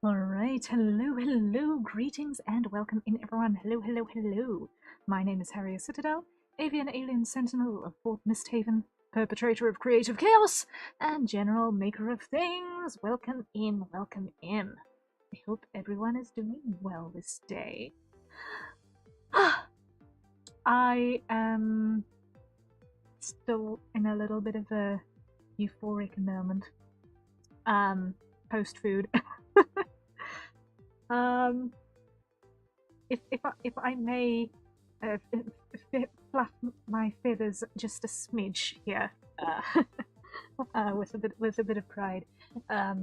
Alright, hello, greetings and welcome in everyone. Hello. My name is Harrier Citadel, avian alien sentinel of Fort Misthaven, perpetrator of creative chaos, and general maker of things. Welcome in. I hope everyone is doing well this day. I am still in a little bit of a euphoric moment. Post-food. If I may fluff my feathers just a smidge here, with a bit of pride, I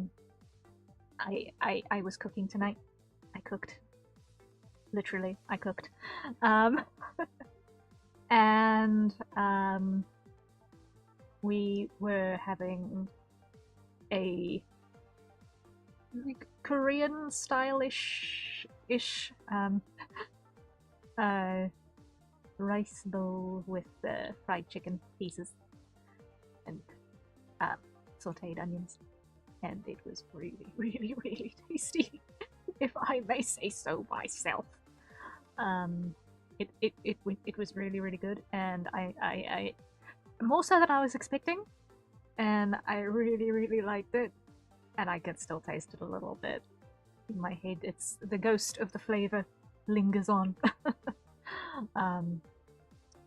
was cooking tonight. I cooked, literally. I cooked, and we were having a Korean stylish rice bowl with fried chicken pieces and sauteed onions, and it was really tasty, if I may say so myself. It was really good, and I more so than I was expecting, and I really liked it. And I can still taste it a little bit in my head. It's the ghost of the flavor lingers on.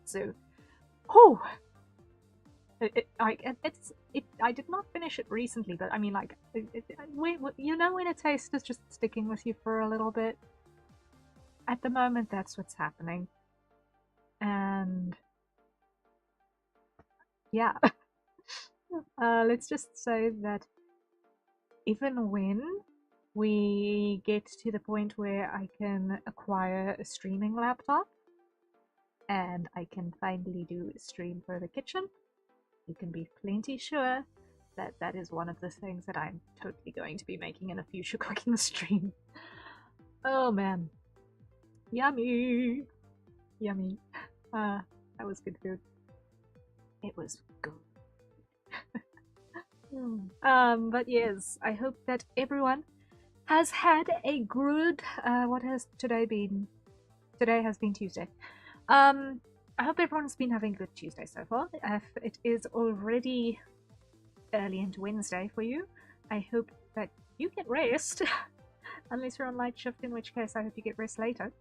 So, whew. I did not finish it recently, but I mean, like, you know, when a taste is just sticking with you for a little bit. At the moment, that's what's happening, and yeah, let's just say that even when we get to the point where I can acquire a streaming laptop and I can finally do a stream for the kitchen, you can be plenty sure that that is one of the things that I'm totally going to be making in a future cooking stream. Oh man. Yummy! That was good food. It was good. But yes, I hope that everyone has had a good, what has today been? Today has been Tuesday. I hope everyone's been having a good Tuesday so far. If it is already early into Wednesday for you, I hope that you get rest. Unless you're on night shift, in which case I hope you get rest later.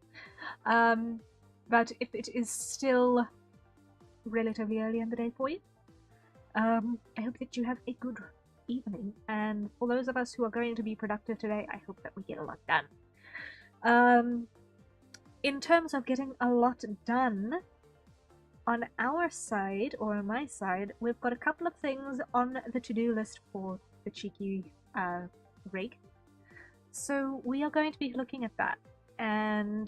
But if it is still relatively early in the day for you, I hope that you have a good evening, and for those of us who are going to be productive today, I hope that we get a lot done. In terms of getting a lot done, on our side, or on my side, we've got a couple of things on the to-do list for the cheeky rig. So we are going to be looking at that and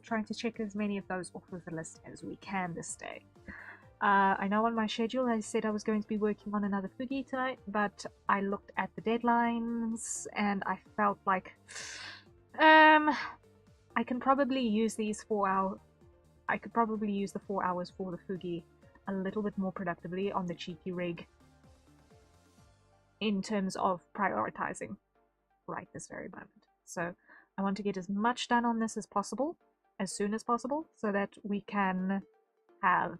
trying to check as many of those off of the list as we can this day. I know on my schedule I said I was going to be working on another Fugi tonight, but I looked at the deadlines and I felt like I can probably use these 4 hours. I could probably use the 4 hours for the Fugi a little bit more productively on the cheeky rig in terms of prioritizing right this very moment. So I want to get as much done on this as possible, as soon as possible, so that we can have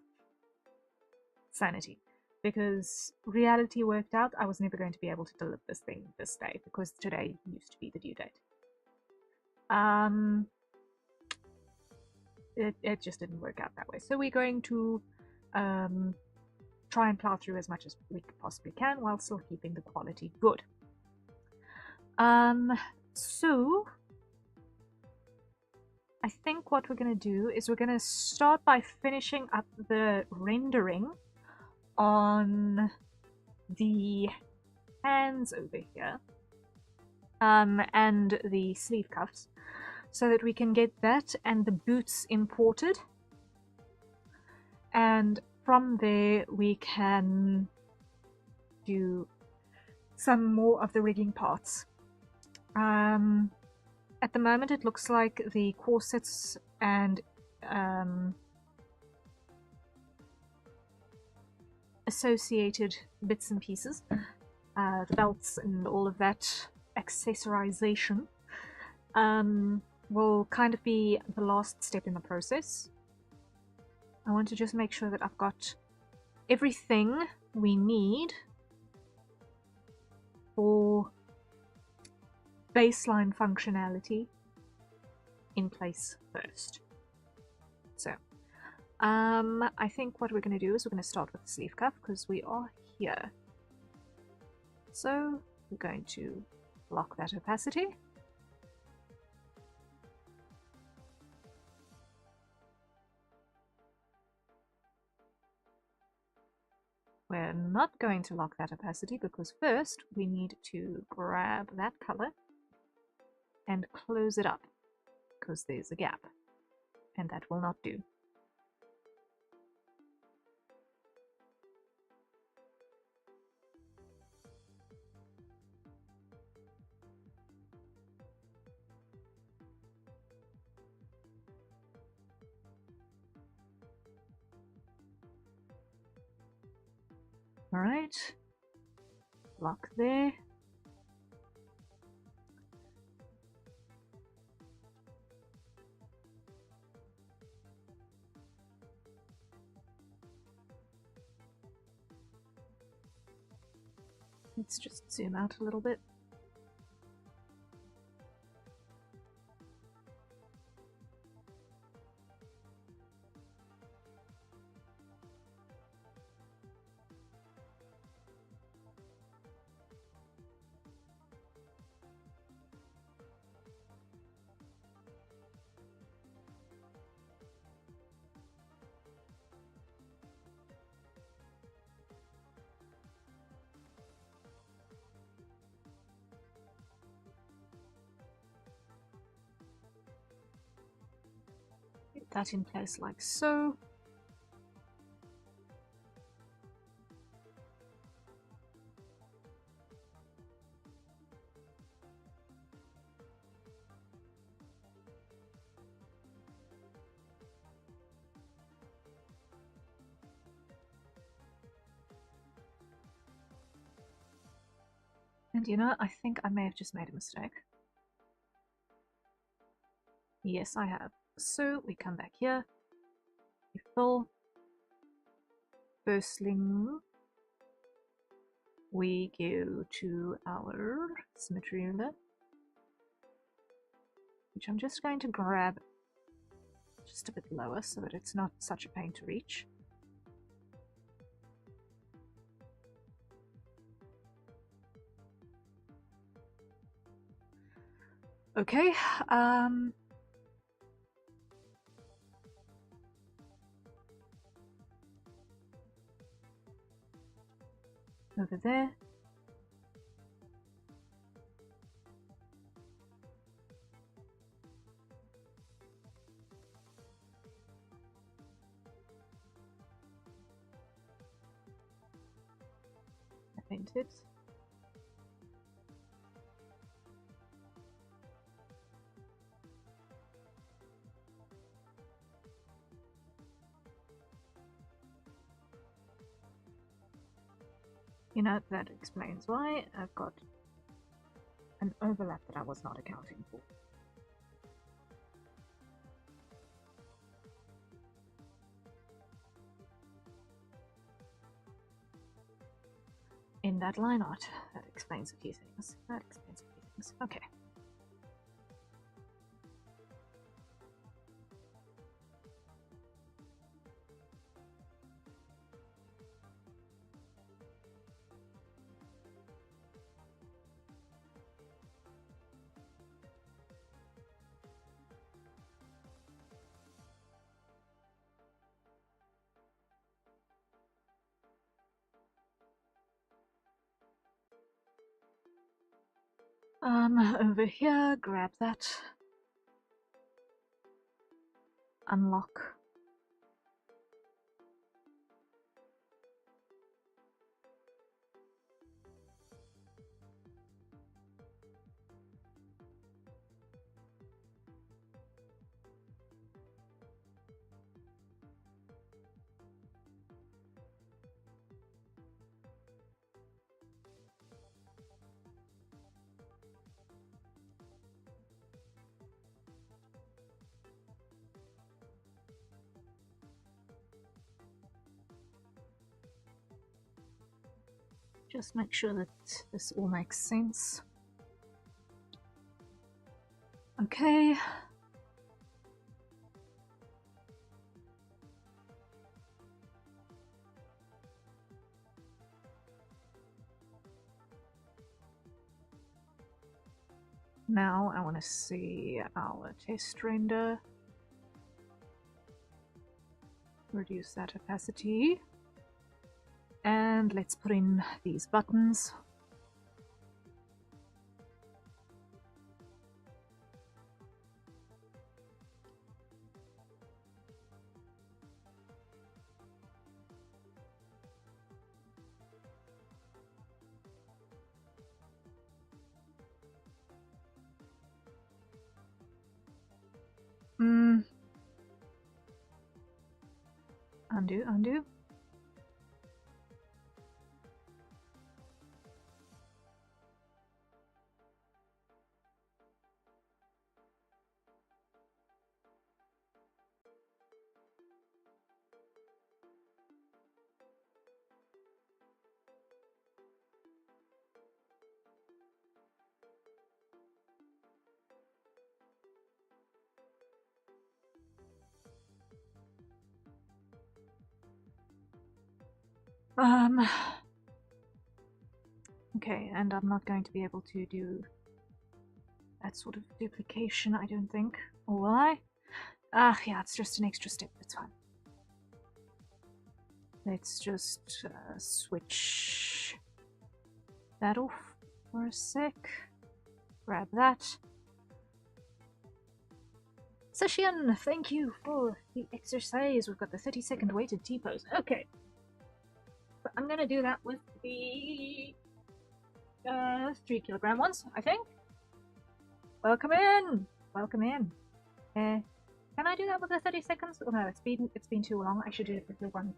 sanity. Because reality worked out, I was never going to be able to deliver this thing this day, because today used to be the due date. It just didn't work out that way. So we're going to try and plow through as much as we possibly can while still keeping the quality good. So I think what we're going to do is we're going to start by finishing up the rendering on the hands over here, and the sleeve cuffs, so that we can get that and the boots imported, and from there we can do some more of the rigging parts. At the moment it looks like the corsets and associated bits and pieces, the belts and all of that accessorization will kind of be the last step in the process. I want to just make sure that I've got everything we need for baseline functionality in place first. So, I think what we're going to do is we're going to start with the sleeve cuff because we are here. So, we're going to lock that opacity. We're not going to lock that opacity because first we need to grab that color and close it up because there's a gap, and that will not do. All right, lock there. Let's just zoom out a little bit. Get that in place like so. And you know, I think I may have just made a mistake. Yes, I have. So we come back here, we fill, firstling, we go to our symmetry ruler, which I'm just going to grab just a bit lower so that it's not such a pain to reach. Okay, over there. I painted. You know, that explains why I've got an overlap that I was not accounting for. In that line art, that explains a few things. Okay. Over here, grab that. Unlock. just make sure that this all makes sense. Okay. Now I want to see our test render. Reduce that opacity. And let's put in these buttons. Undo. Okay, and I'm not going to be able to do that sort of duplication, I don't think. Or will I? Yeah, it's just an extra step, that's fine. Let's just switch that off for a sec. Grab that. Session, thank you for the exercise. We've got the 30-second weighted T-pose. Okay. But I'm gonna do that with the 3 kilogram ones, I think. Welcome in! Welcome in. Can I do that with the 30 seconds? Oh no, it's been too long. I should do it with the one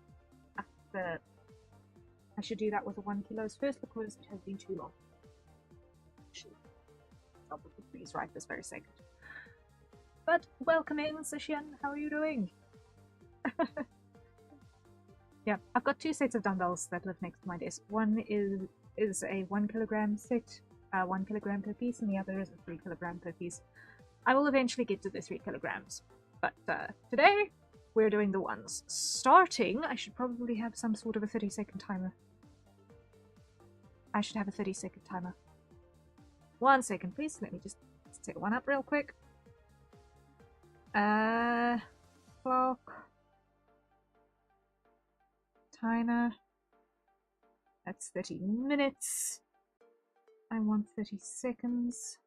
after. I should do that with the 1 kilos first because it has been too long. I'll put the freeze right this very second. But welcome in, Sishian. How are you doing? Yeah, I've got 2 sets of dumbbells that live next to my desk. One is a 1 kilogram set, 1 kilogram per piece, and the other is a 3 kilogram per piece. I will eventually get to the 3 kilograms, but today we're doing the ones. Starting, I should probably have some sort of a 30-second timer. I should have a 30-second timer. 1 second, please. Let me just set one up real quick. Clock. Timer. That's 30 minutes. I want 30 seconds.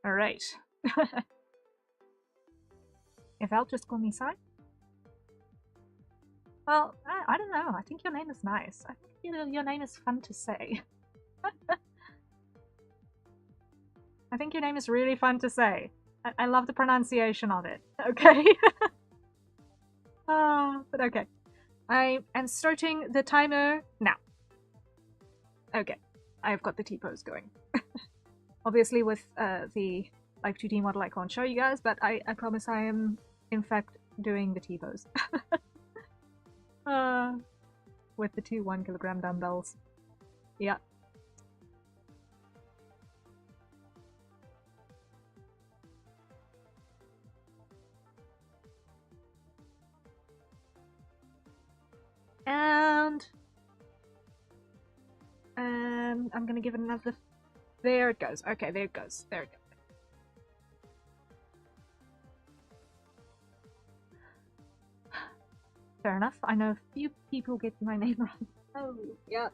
Alright. If I'll just call me Si? Well, I don't know. I think your name is nice. I think your name is fun to say. I think your name is really fun to say. I love the pronunciation of it. Okay. But okay. I am starting the timer now. Okay. I've got the T-pose going. Obviously with the Live2D model I can't show you guys, but I promise I am in fact doing the T-pose. With the 2 1 kilogram dumbbells. Yeah. And I'm gonna give it another. There it goes. Okay, there it goes. There it goes. Fair enough. I know a few people get my name wrong. Oh, yeah.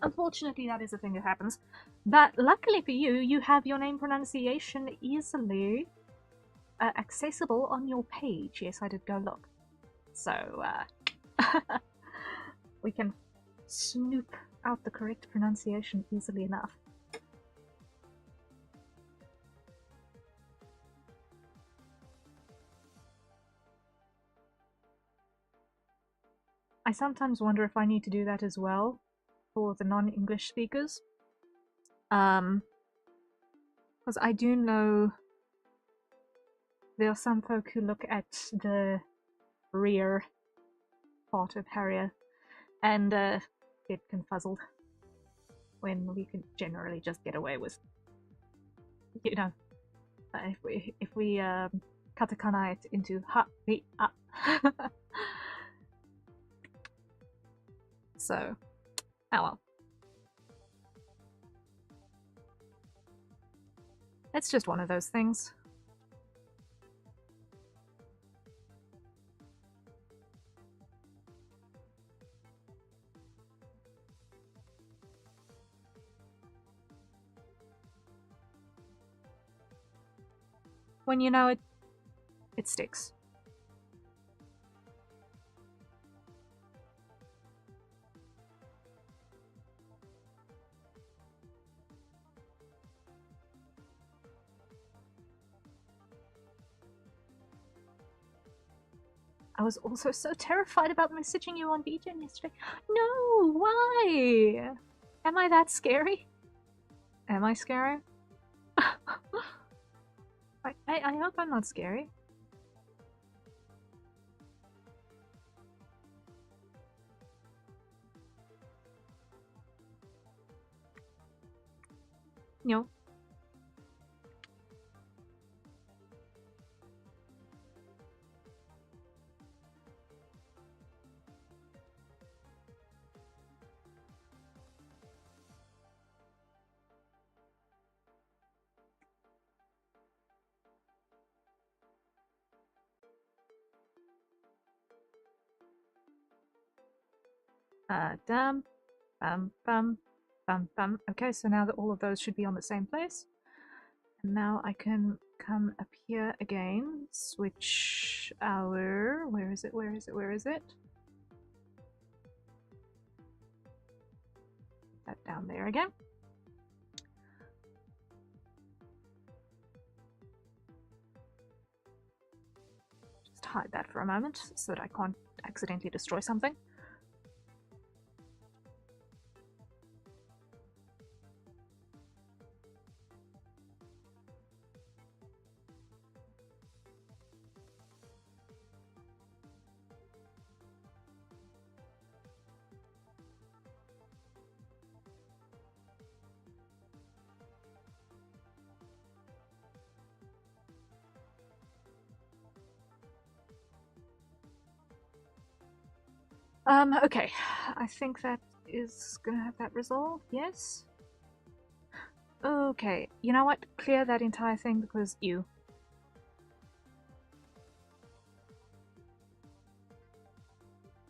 Unfortunately, that is a thing that happens. But luckily for you, you have your name pronunciation easily accessible on your page. Yes, I did go look. So, we can snoop out the correct pronunciation easily enough. I sometimes wonder if I need to do that as well for the non-English speakers. Because I do know there are some folk who look at the rear part of Harrier and get confuzzled when we can generally just get away with, you know, if we katakana it into ha the ah. So, oh well. It's just one of those things. When you know it, it sticks. I was also so terrified about messaging you on begone yesterday. No, why? Am I that scary? Am I scary? I hope I'm not scary. No. Dum, bum, bum, bum, bum. Okay, so now that all of those should be on the same place. And now I can come up here again, switch our... Where is it? Where is it? Where is it? That down there again. Just hide that for a moment so that I can't accidentally destroy something. Okay. I think that is gonna have that resolved, yes? Okay, you know what? Clear that entire thing because you.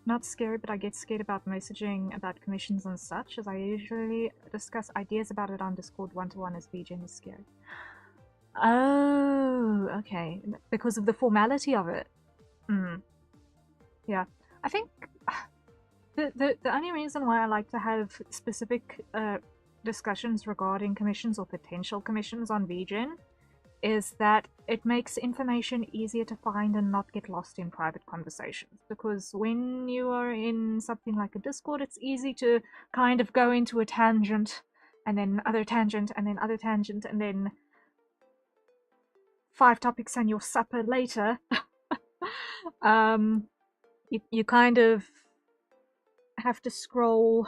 Not scary, but I get scared about messaging about commissions and such, as I usually discuss ideas about it on Discord one-to-one as begone is scary. Oh, okay. Because of the formality of it. Yeah. I think the only reason why I like to have specific discussions regarding commissions or potential commissions on begone is that it makes information easier to find and not get lost in private conversations. Because when you are in something like a Discord, it's easy to kind of go into a tangent, and then other tangent, and then other tangent, and then 5 topics and your supper later. You kind of have to scroll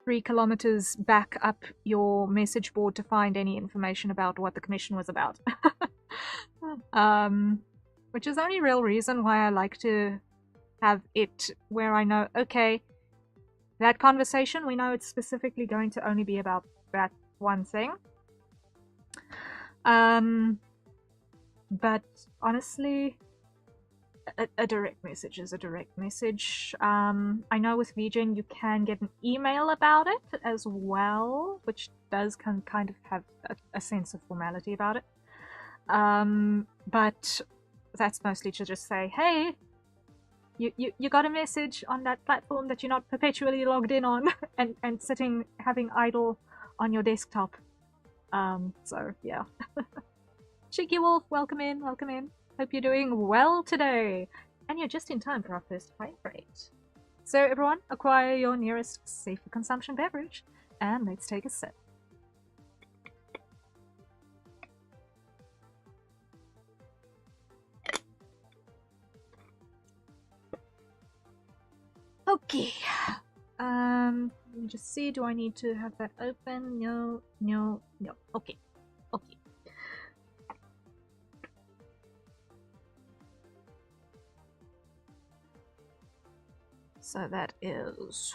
3 kilometers back up your message board to find any information about what the commission was about. Which is the only real reason why I like to have it where I know, okay, that conversation, we know it's specifically going to only be about that one thing. But honestly, a direct message is a direct message. I know with begone you can get an email about it as well, which does kind of have a sense of formality about it. But that's mostly to just say, hey, you got a message on that platform that you're not perpetually logged in on and sitting having idle on your desktop. So yeah. Cheeky Wolf, welcome in, welcome in. Hope you're doing well today. And you're just in time for our first fight rate. So everyone, acquire your nearest safe for consumption beverage, and let's take a sip. Okay. Let me just see. Do I need to have that open? No, no, no. Okay. Okay. So that is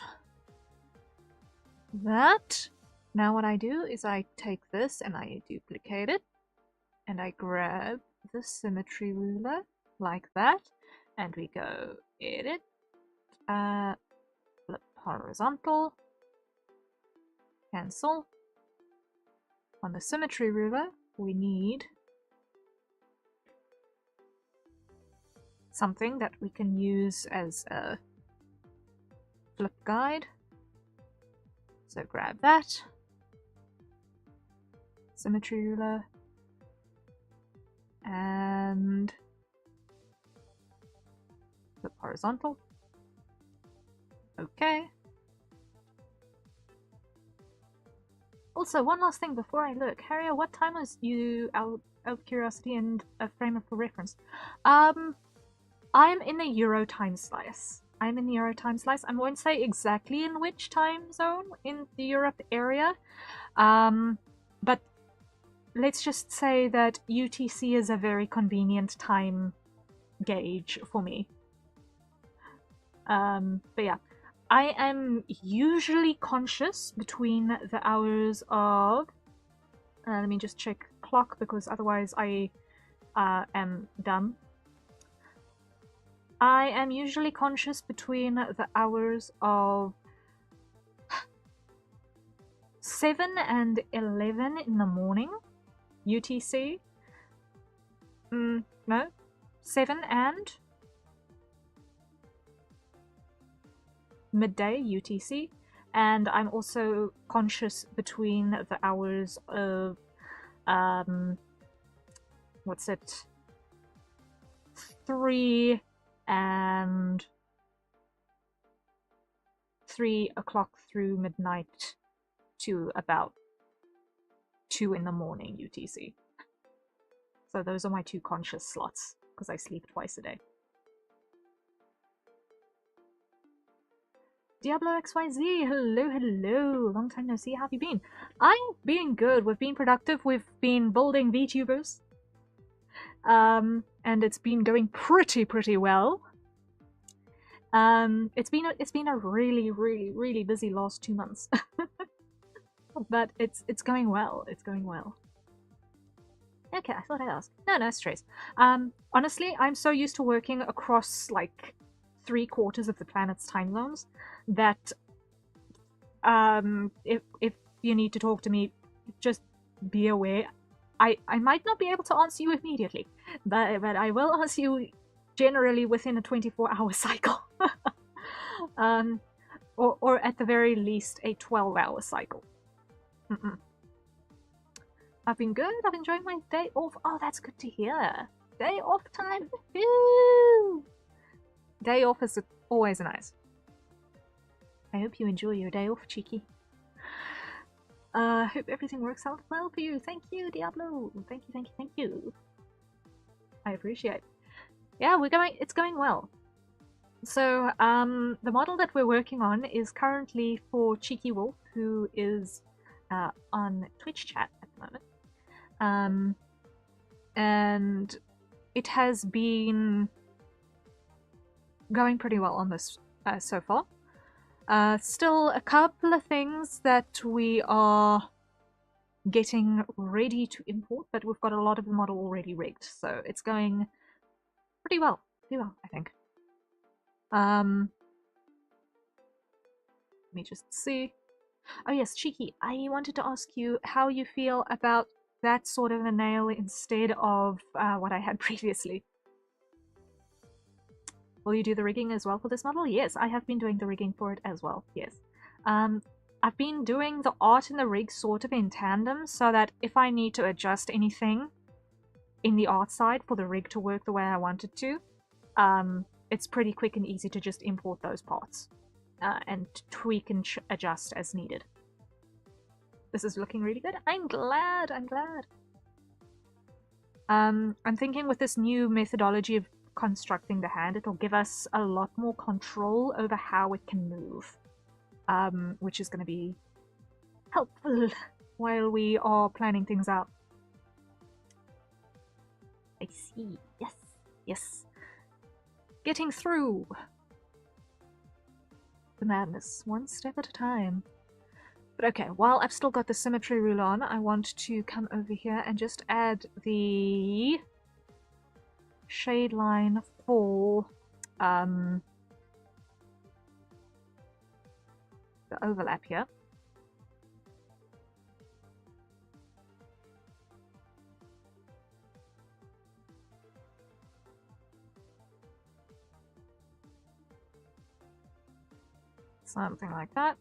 that. Now what I do is I take this and I duplicate it. And I grab the symmetry ruler like that. And we go edit. Flip horizontal. Cancel. On the symmetry ruler, we need something that we can use as a flip guide. So grab that. Symmetry ruler. And flip horizontal. Okay. Also, one last thing before I look. Harrier, what time was you, out of curiosity and a frame of reference? I'm in the Euro time slice. I won't say exactly in which time zone in the Europe area. But let's just say that UTC is a very convenient time gauge for me. But yeah. I am usually conscious between the hours of... let me just check clock, because otherwise I am dumb. I am usually conscious between the hours of 7 and 11 in the morning, UTC. No, 7 and... midday UTC, and I'm also conscious between the hours of 3 and 3 o'clock through midnight to about 2 in the morning UTC. So those are my 2 conscious slots, because I sleep twice a day. Diablo XYZ, hello, hello. Long time no see, how have you been? I'm being good. We've been productive. We've been building VTubers. And it's been going pretty well. It's been a really busy last 2 months. But it's going well. It's going well. Okay, I thought I'd ask. No stress. Honestly, I'm so used to working across like 3/4 of the planet's time zones that if you need to talk to me, just be aware. I might not be able to answer you immediately, but I will answer you generally within a 24-hour cycle. Or at the very least a 12-hour cycle. I've been good. I've enjoyed my day off. Oh, that's good to hear. Day off time. Woo! Day off is always nice. I hope you enjoy your day off, cheeky. Hope everything works out well for you. Thank you, Diablo. Thank you. I appreciate it. Yeah, it's going well. So, the model that we're working on is currently for Cheeky Wolf, who is on Twitch chat at the moment. And it has been going pretty well on this so far. Still a couple of things that we are getting ready to import, but we've got a lot of the model already rigged, so it's going pretty well, I think. Let me just see. Oh yes, Cheeky, I wanted to ask you how you feel about that sort of a nail instead of what I had previously. Will you do the rigging as well for this model? Yes, I have been doing the rigging for it as well, yes. I've been doing the art and the rig sort of in tandem, so that if I need to adjust anything in the art side for the rig to work the way I want it to, it's pretty quick and easy to just import those parts and tweak and adjust as needed. This is looking really good. I'm glad. I'm thinking with this new methodology of constructing the hand, it'll give us a lot more control over how it can move, which is going to be helpful while we are planning things out. I see. Yes. Yes. Getting through the madness, one step at a time. But okay, while I've still got the symmetry rule on, I want to come over here and just add the shade line for the overlap here. Something like that.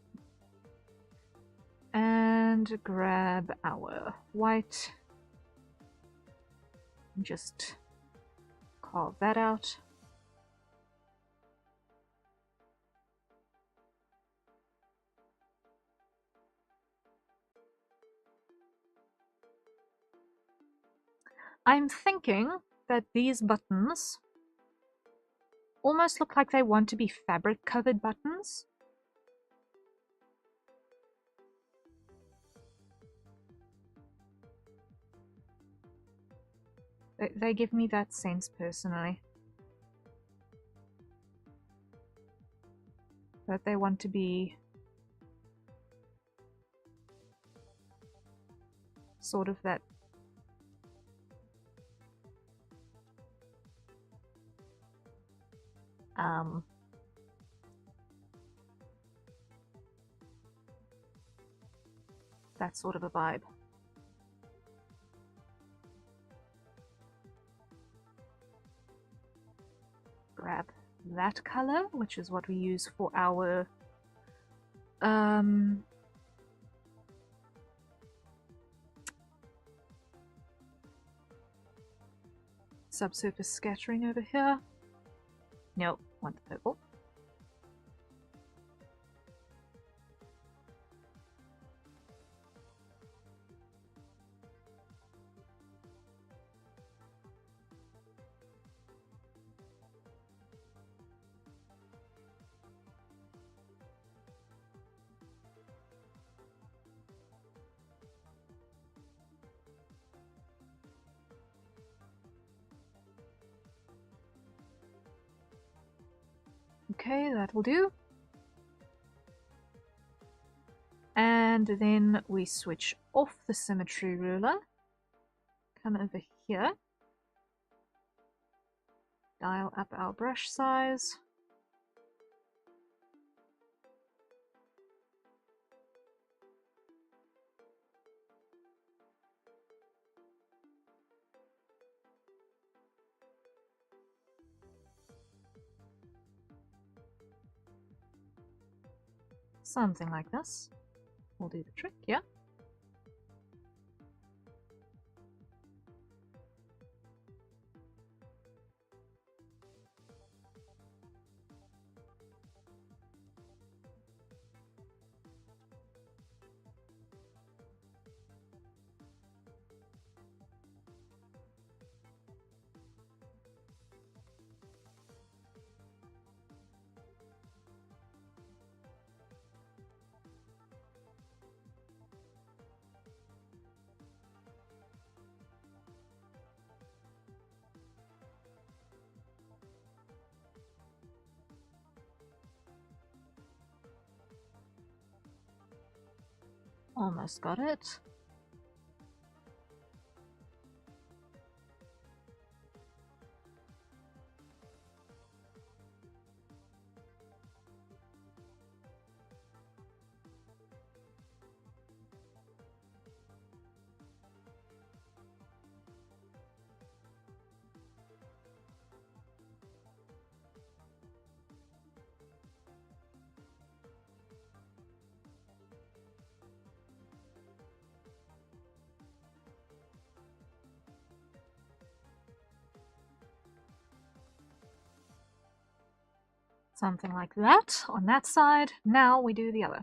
And grab our white. Just carve that out. I'm thinking that these buttons almost look like they want to be fabric covered buttons. They give me that sense personally. That they want to be sort of that that sort of a vibe. Grab that color, which is what we use for our subsurface scattering over here. Nope, want the purple. Okay, that will do. And then we switch off the symmetry ruler. Come over here. Dial up our brush size. Something like this. We'll do the trick, yeah? Almost got it. Something like that on that side. Now we do the other.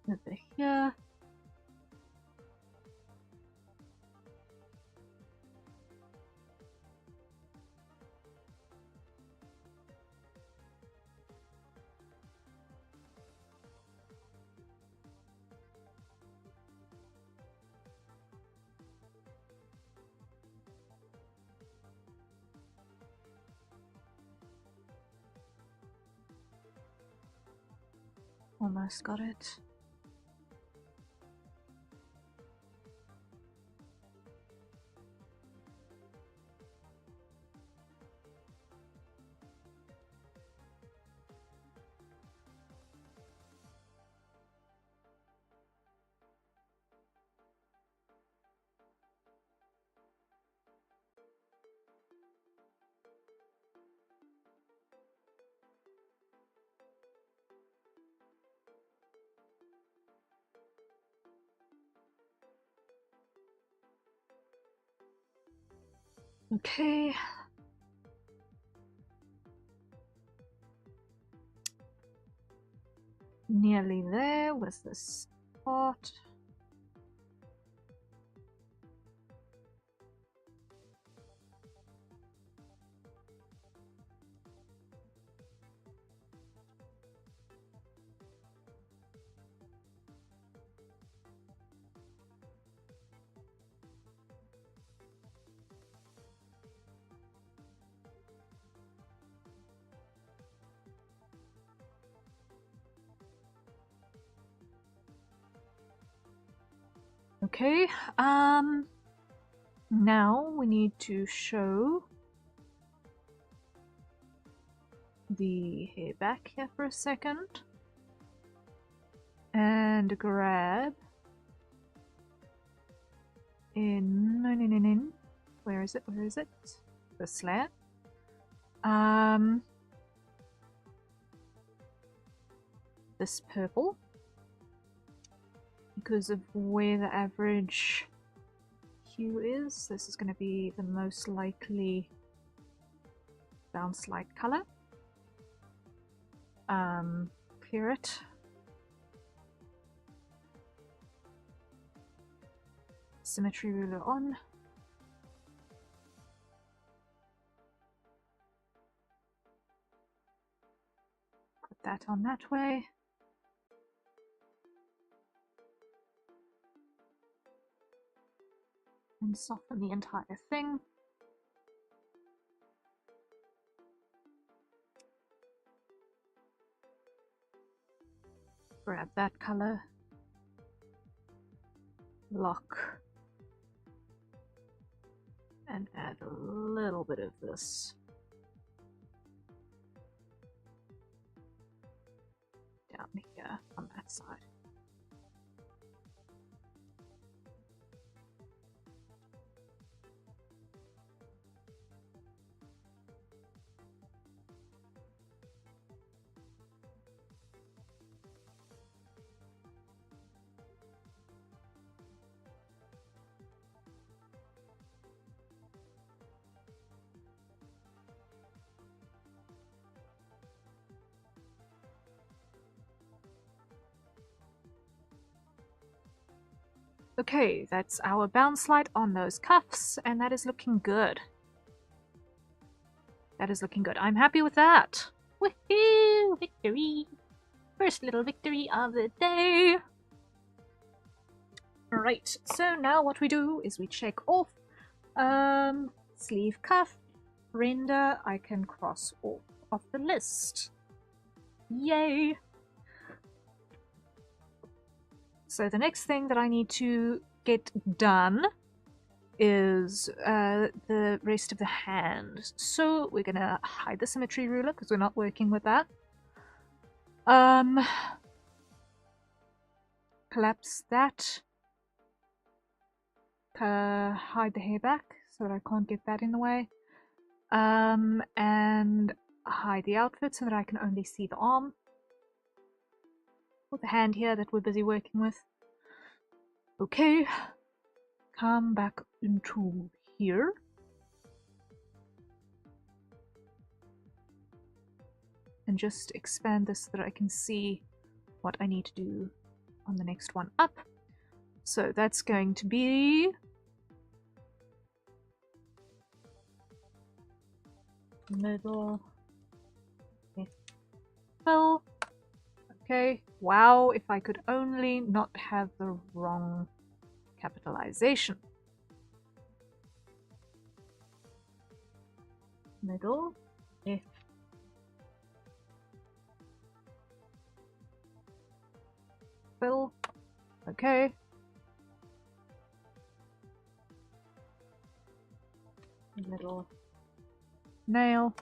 over here. Almost got it. Okay. Nearly there with this part. Okay, now we need to show the hair back here for a second and grab in where is it? The slant. This purple, because of where the average hue is, this is going to be the most likely bounce light color. Clear it. Symmetry ruler on. Put that on that way. And soften the entire thing. Grab that color. Lock. And add a little bit of this. Down here on that side. Okay, that's our bounce light on those cuffs, and that is looking good. That is looking good. I'm happy with that. Woohoo! Victory! First little victory of the day. Alright, so now what we do is we check off sleeve cuff, render, I can cross off the list. Yay! So the next thing that I need to get done is the rest of the hand. So we're gonna hide the symmetry ruler because we're not working with that. Collapse that. Hide the hair back so that I can't get that in the way. And hide the outfit so that I can only see the arm. Or the hand here that we're busy working with. Okay. Come back into here. And just expand this so that I can see what I need to do on the next one up. So that's going to be middle fill. Okay, wow, if I could only not have the wrong capitalization. Middle if fill. Okay. Middle nail.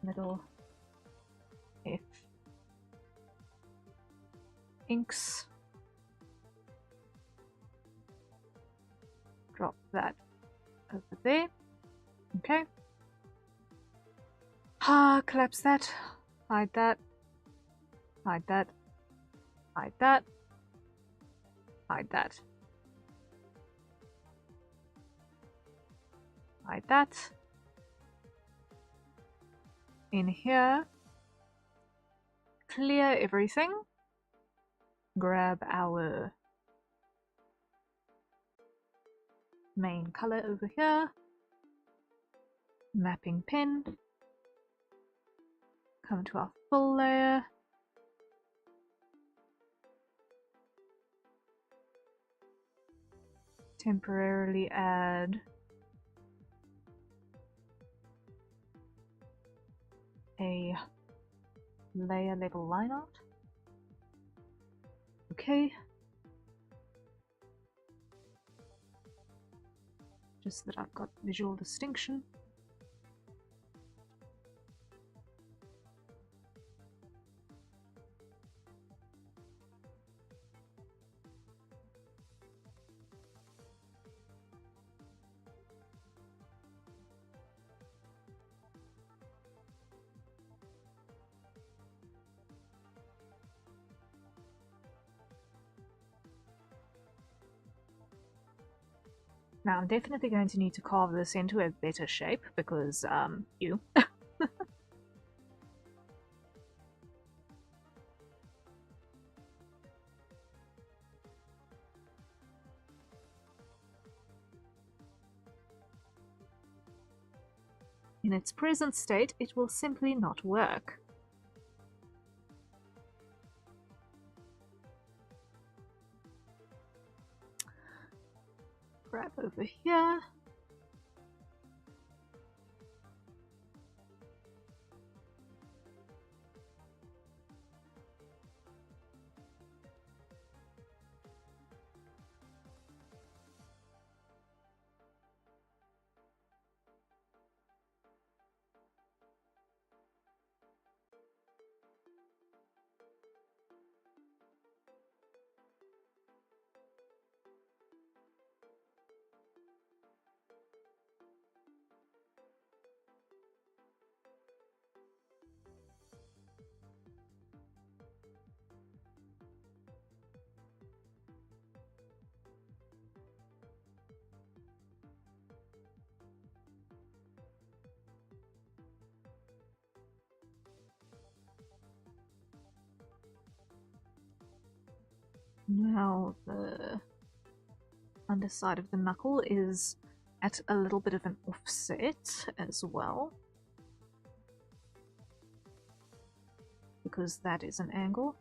Middle if inks. Drop that over there. Okay. Collapse that. Hide that. Hide that. Hide that. Hide that. Hide that. In here. Clear everything. Grab our main color over here. Mapping pen. Come to our full layer. Temporarily add a layer level line art. Okay. Just that I've got visual distinction. Now I'm definitely going to need to carve this into a better shape because, you. In its present state, it will simply not work. Grab over here. Now the underside of the knuckle is at a little bit of an offset as well, because that is an angle.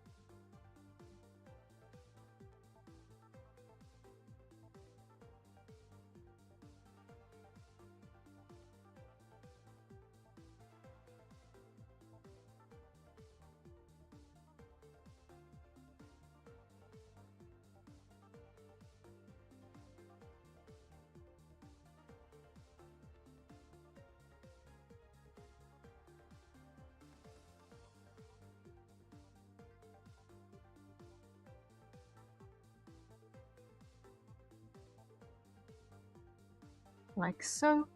Like so.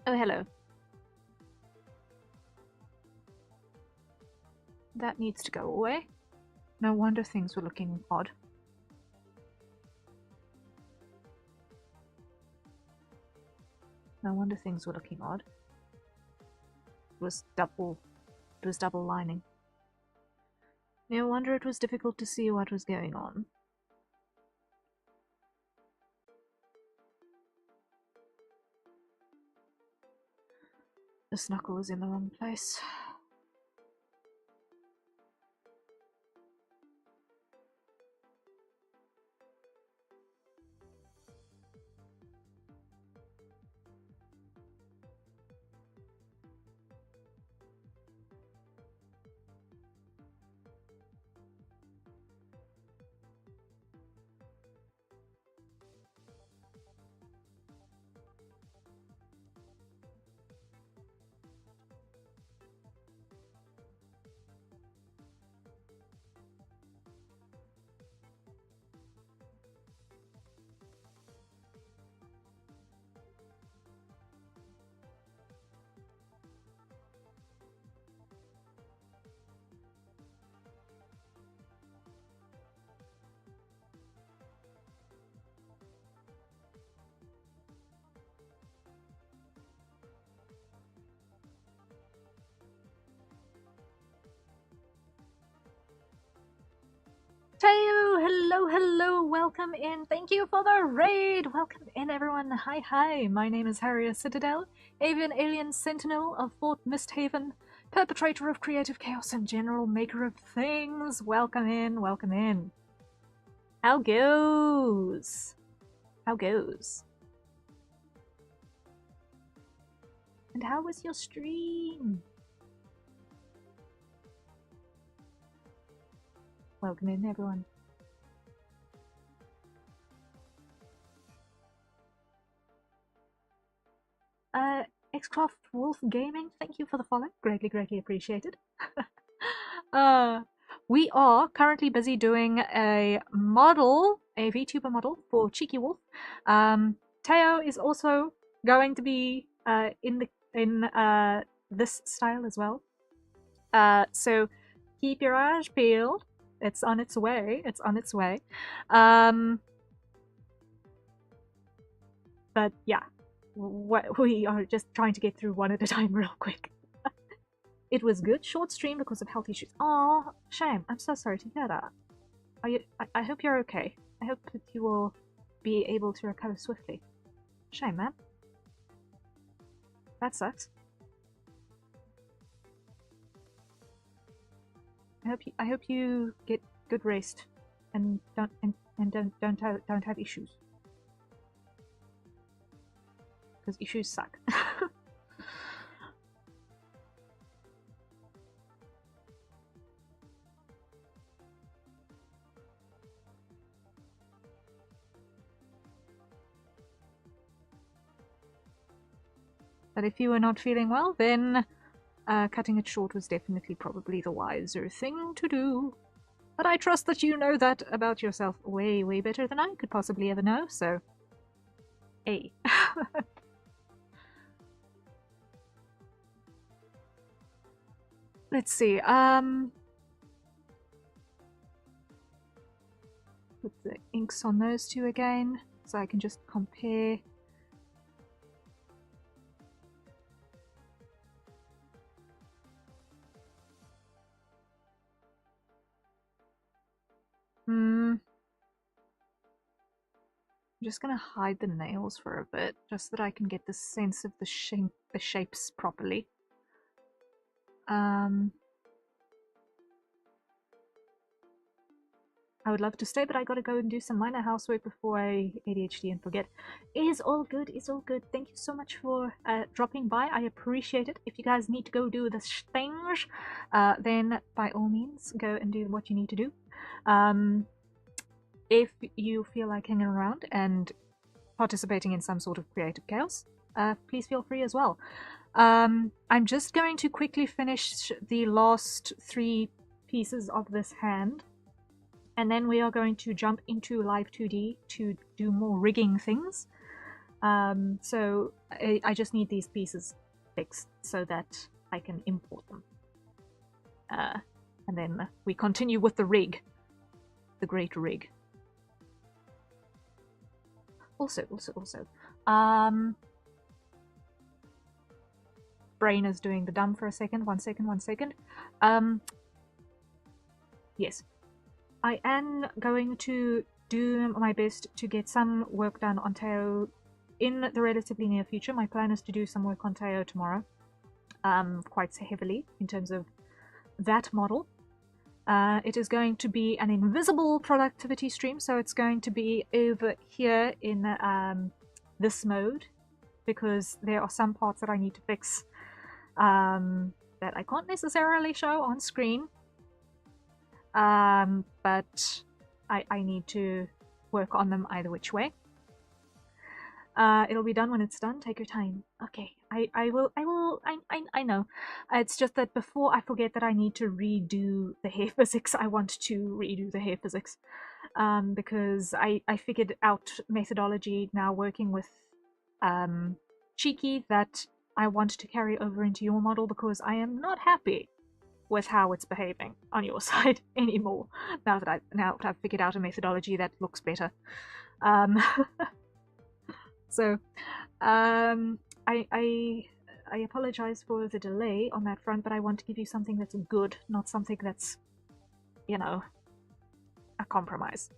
Oh, hello. That needs to go away. No wonder things were looking odd. No wonder things were looking odd. It was double lining. No wonder it was difficult to see what was going on. The snuckle was in the wrong place. Teo, hello, welcome in. Thank you for the raid. Welcome in, everyone. Hi. My name is Harrier Citadel, avian alien sentinel of Fort Misthaven, perpetrator of creative chaos and general maker of things. Welcome in. How goes? And how was your stream? Welcome in, everyone. Xcraft Wolf Gaming, thank you for the follow. Greatly appreciated. We are currently busy doing a model, a VTuber model for Cheeky Wolf. Teo is also going to be in this style as well. So keep your eyes peeled. It's on its way. But yeah, we are just trying to get through one at a time real quick. It was good. Short stream because of health issues. Oh, shame. I'm so sorry to hear that. I hope you're okay. I hope that you will be able to recover swiftly. Shame, man. That sucks. I hope you get good rest and don't have issues. Because issues suck. But if you were not feeling well, then cutting it short was definitely probably the wiser thing to do. But I trust that you know that about yourself way better than I could possibly ever know, so... Hey. Let's see, put the inks on those two again, so I can just compare... I'm just gonna hide the nails for a bit, just so that I can get the sense of the shapes properly. I would love to stay, but I gotta go and do some minor housework before I ADHD and forget. It is all good, it's all good. Thank you so much for dropping by. I appreciate it. If you guys need to go do the things, then by all means, go and do what you need to do. If you feel like hanging around and participating in some sort of creative chaos, please feel free as well. I'm just going to quickly finish the last 3 pieces of this hand, and then we are going to jump into Live2D to do more rigging things. So I just need these pieces fixed so that I can import them. And then we continue with the rig. The great rig. Also, brain is doing the dumb for a second. One second. Yes. I am going to do my best to get some work done on Teo in the relatively near future. My plan is to do some work on Teo tomorrow, quite heavily in terms of that model. It is going to be an invisible productivity stream, so it's going to be over here in this mode, because there are some parts that I need to fix that I can't necessarily show on screen. But I need to work on them either which way. It'll be done when it's done. Take your time. Okay, I know. It's just that before I forget that I need to redo the hair physics, I want to redo the hair physics. Because I figured out methodology now working with Cheeky that I want to carry over into your model, because I am not happy with how it's behaving on your side anymore. Now that I've figured out a methodology that looks better. So I apologize for the delay on that front, but I want to give you something that's good, not something that's, you know, a compromise.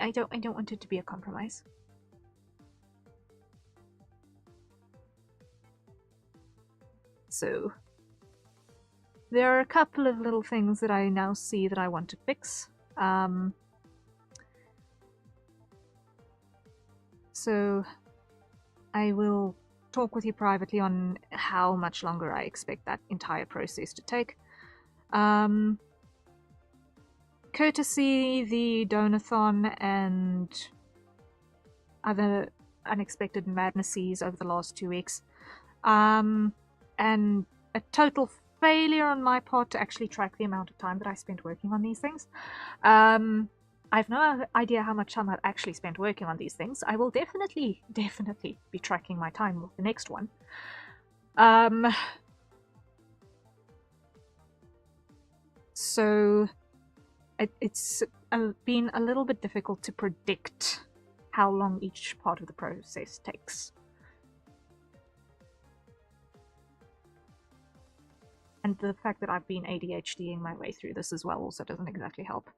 I don't want it to be a compromise. So there are a couple of little things that I now see that I want to fix. So I will talk with you privately on how much longer I expect that entire process to take. Courtesy the donathon and other unexpected madnesses over the last 2 weeks, and a total failure on my part to actually track the amount of time that I spent working on these things. I've no idea how much time I've actually spent working on these things. I will definitely be tracking my time with the next one. So it's been a little bit difficult to predict how long each part of the process takes. And the fact that I've been ADHDing my way through this as well also doesn't exactly help.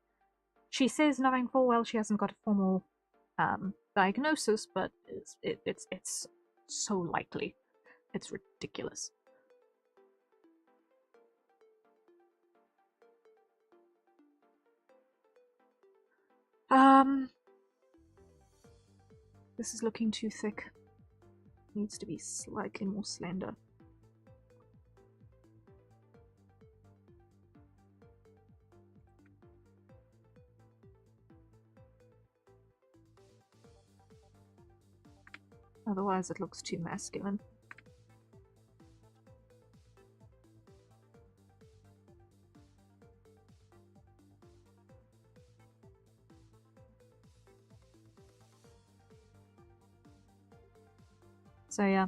She says, knowing full well she hasn't got a formal diagnosis, but it's so likely. It's ridiculous. This is looking too thick. Needs to be slightly more slender. Otherwise it looks too masculine. So yeah,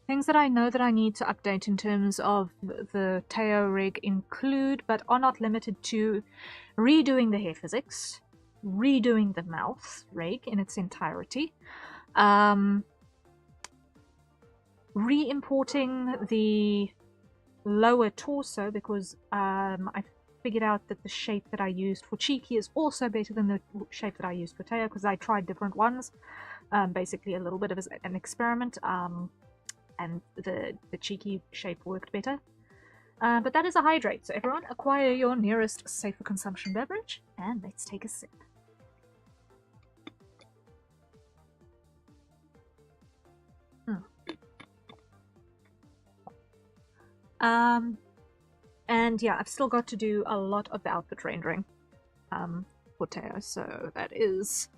things that I know that I need to update in terms of the Teo rig include, but are not limited to, redoing the hair physics, redoing the mouth rig in its entirety, re-importing the lower torso, because I figured out that the shape that I used for Cheeky is also better than the shape that I used for Teo, because I tried different ones. Basically a little bit of an experiment, and the Cheeky shape worked better. But that is a hydrate, so everyone acquire your nearest safer consumption beverage, and let's take a sip. And yeah, I've still got to do a lot of the outfit rendering for Teo, so that is...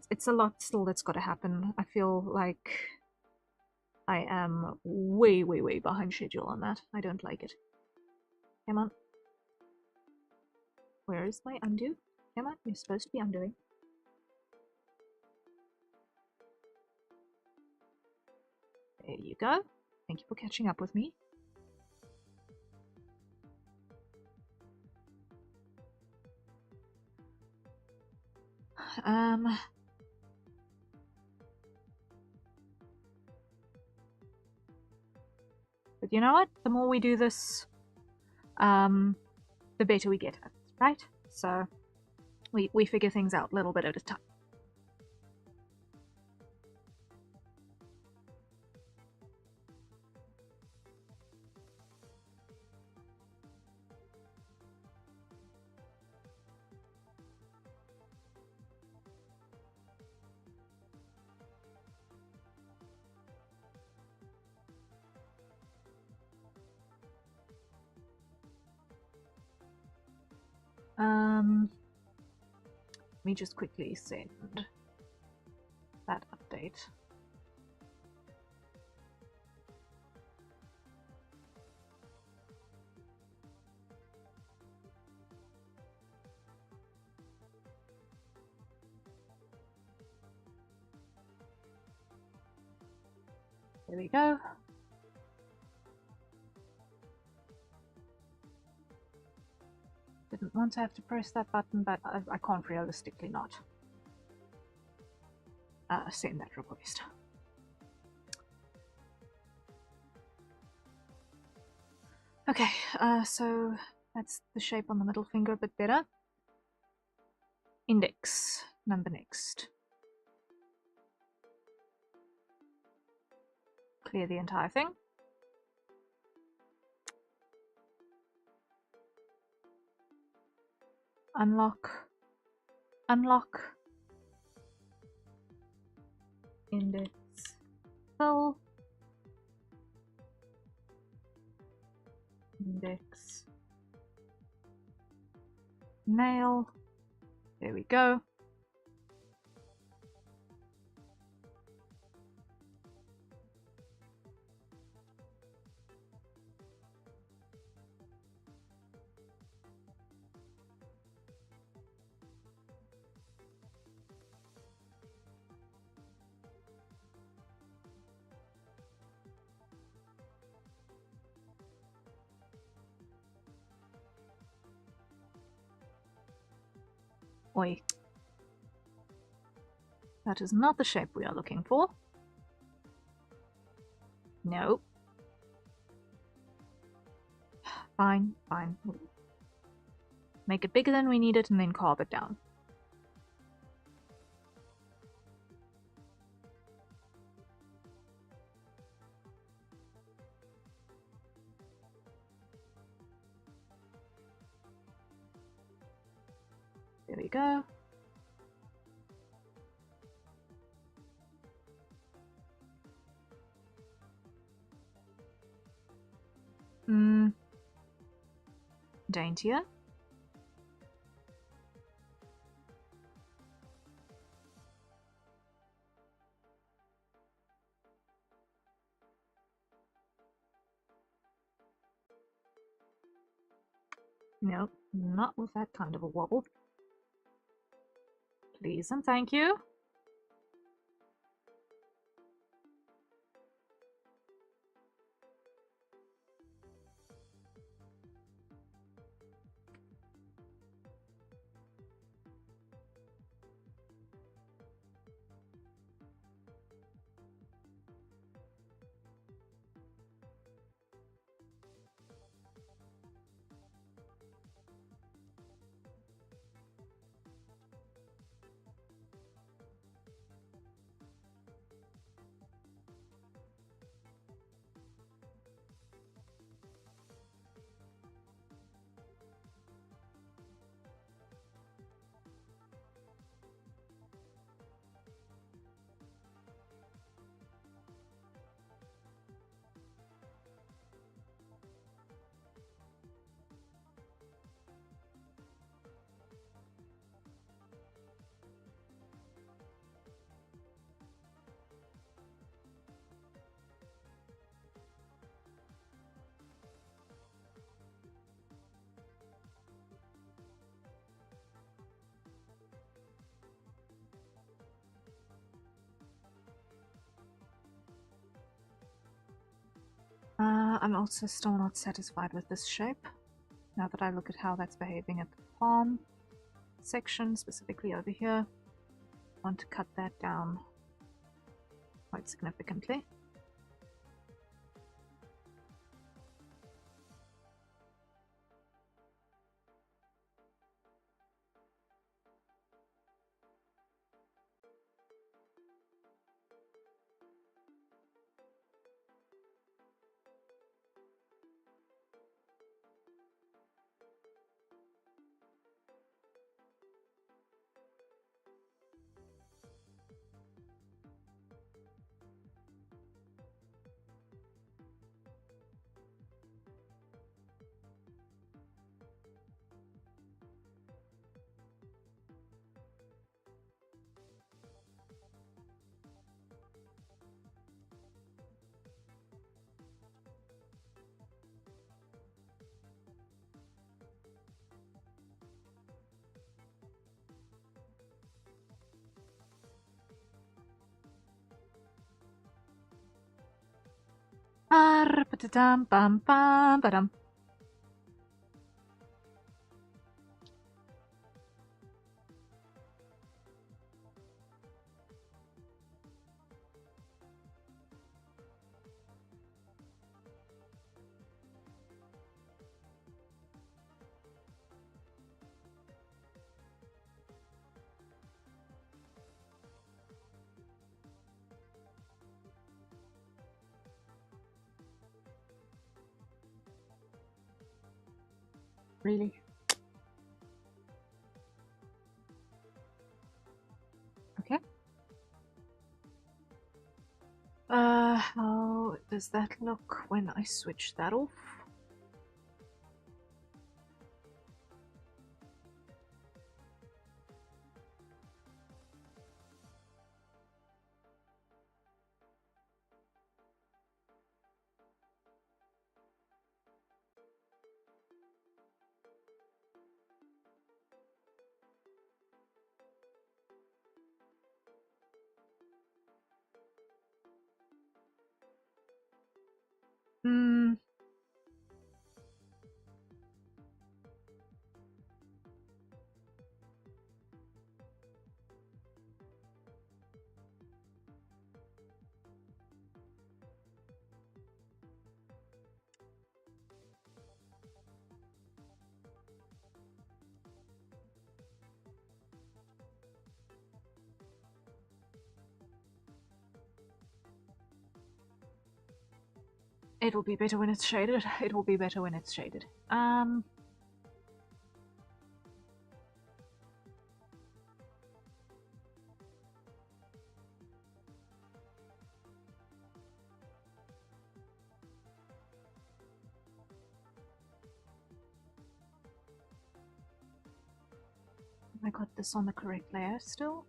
it's a lot still that's got to happen. I feel like I am way behind schedule on that. I don't like it. Come on. Where is my undo? Come on, you're supposed to be undoing. There you go. Thank you for catching up with me. But you know what? The more we do this, the better we get at it, right? So we figure things out a little bit at a time. Let me just quickly send that update. There we go. Didn't want to have to press that button, but I can't realistically not send that request. Okay, so that's the shape on the middle finger a bit better. Index number next. Clear the entire thing. Unlock. Unlock. Index. Fill. Index. Nail. There we go. Oi. That is not the shape we are looking for. No. Fine, fine. Make it bigger than we need it and then carve it down. There we go. Daintier. Nope, not with that kind of a wobble. Please and thank you. I'm also still not satisfied with this shape. Now that I look at how that's behaving at the palm section, specifically over here, I want to cut that down quite significantly. Ba-dum. Really? Okay. How does that look when I switch that off? Hmm. It'll be better when it's shaded. It will be better when it's shaded. Have I got this on the correct layer still?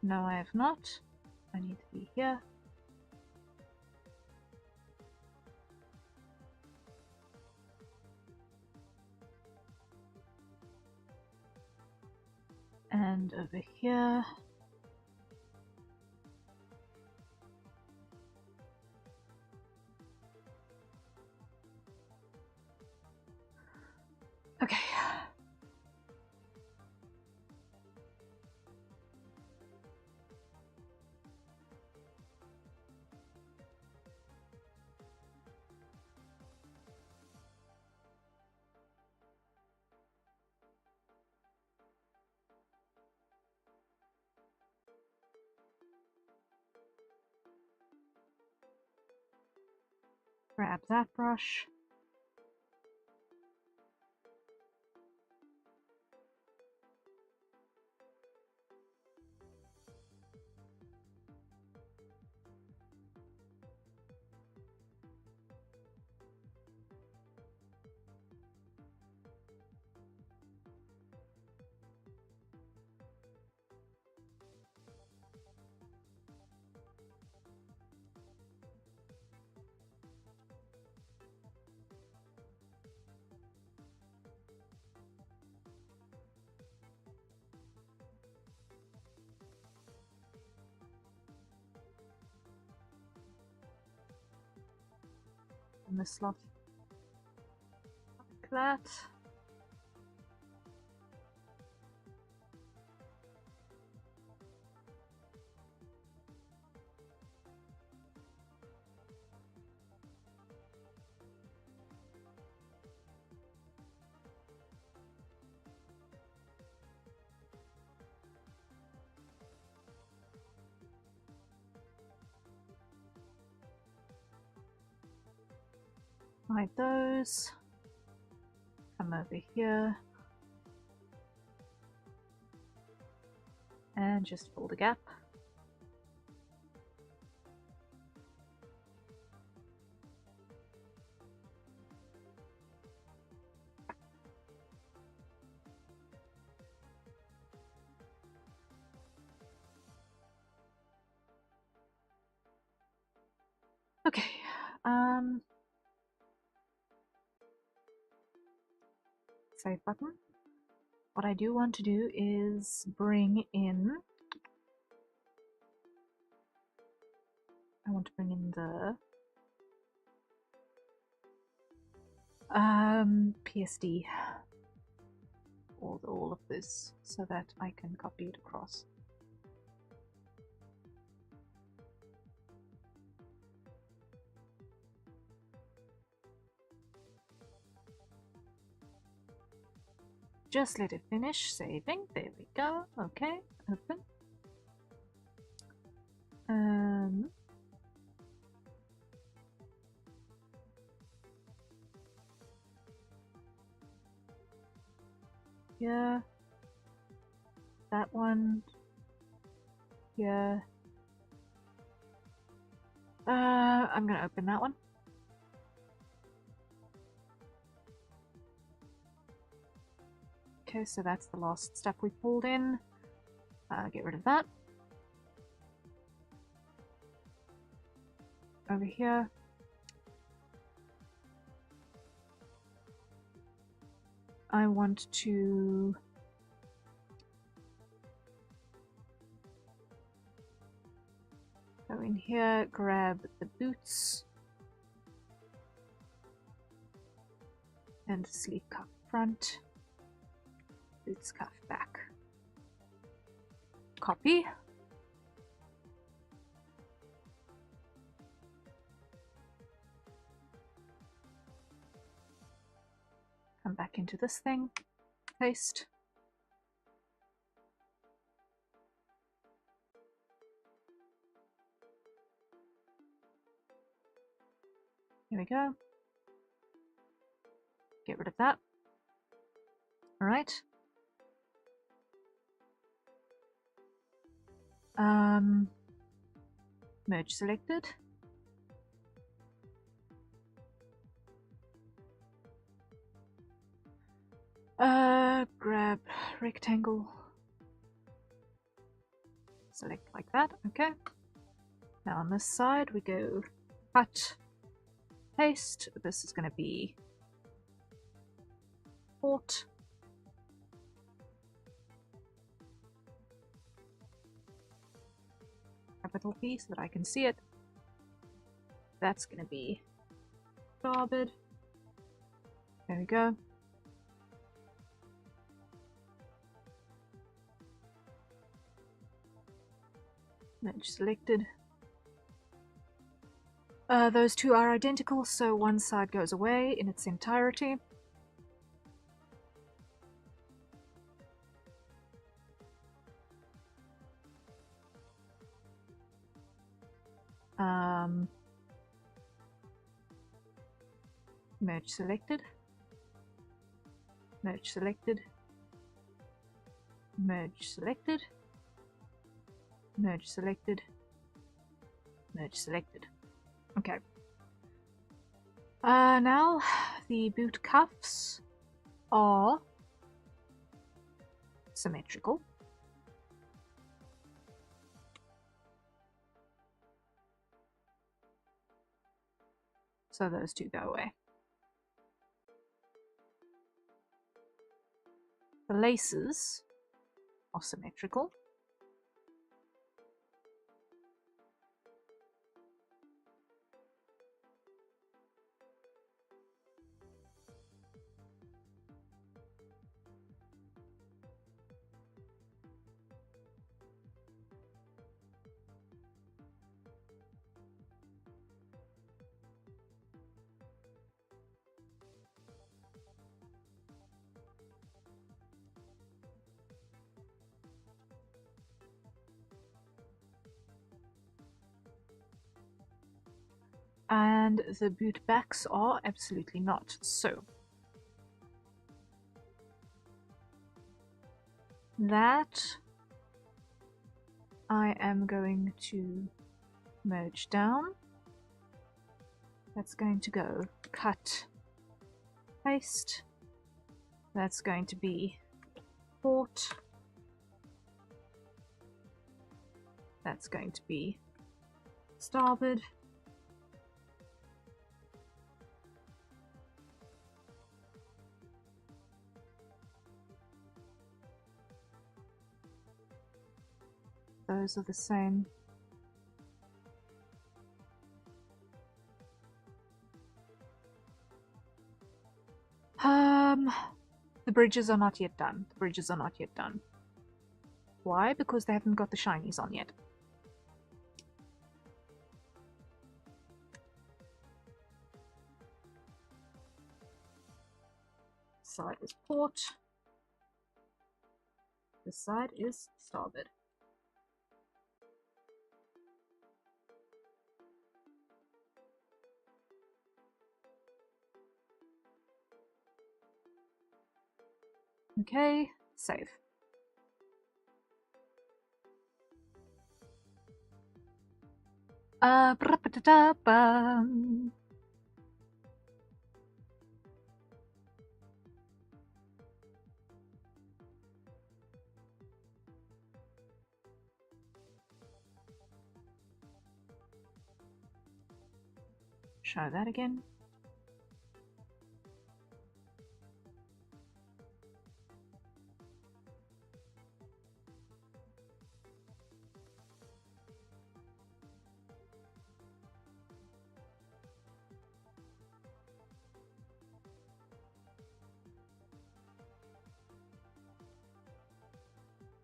No, I have not. I need to be here. And over here. Okay. Grab that brush. In the slot. Like that. Hide those. Come over here. And just fill the gap. Okay. Save button. What I do want to do is bring in. I want to bring in the PSD. All of this so that I can copy it across. Just let it finish saving. There we go. Okay, open. Yeah. That one. Yeah. I'm gonna open that one. Okay, so that's the last stuff we pulled in. Get rid of that. Over here. I want to go in here, grab the boots and sleeve cuff front, boots cuff back. Copy. Come back into this thing, paste. Here we go. Get rid of that. All right. Merge selected. Grab rectangle. Select like that. Okay. Now on this side we go cut, paste. This is going to be port. Capital P so that I can see it. That's going to be starboard. There we go. Merge selected. Those two are identical, so one side goes away in its entirety. Merge selected. Merge selected. Merge selected. Merge selected. Merge selected. Okay. Now the boot cuffs are symmetrical. So those two go away. The laces are symmetrical. And the boot backs are absolutely not. So that I am going to merge down. That's going to go cut, paste. That's going to be port. That's going to be starboard. Those are the same. The bridges are not yet done. The bridges are not yet done. Why? Because they haven't got the shinies on yet. This side is port. This side is starboard. Okay, save. Show that again.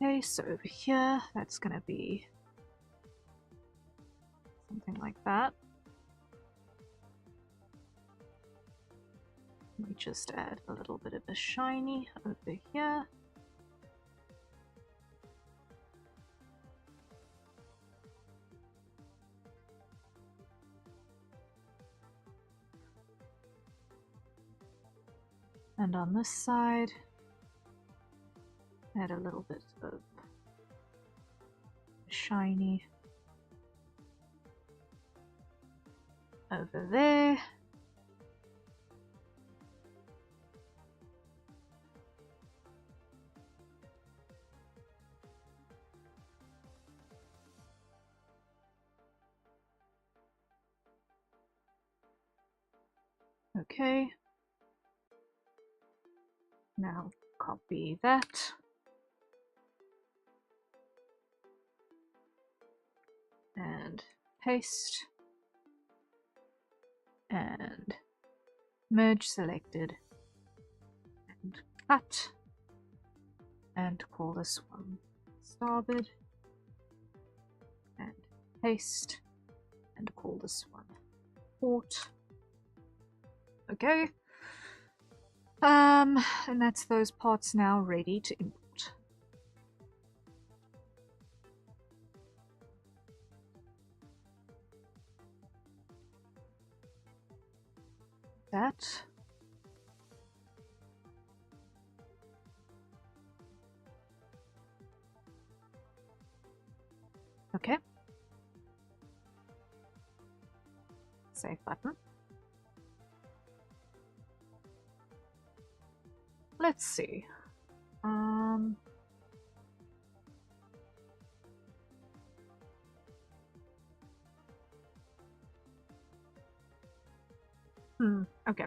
Okay, so over here, that's going to be something like that. Let me just add a little bit of a shiny over here. And on this side, add a little bit of shiny over there. Okay. Now copy that. And paste. And merge selected. And cut. And call this one starboard. And paste. And call this one port. Okay. And that's those parts now ready to import. That. Okay. Save button. Let's see. Okay.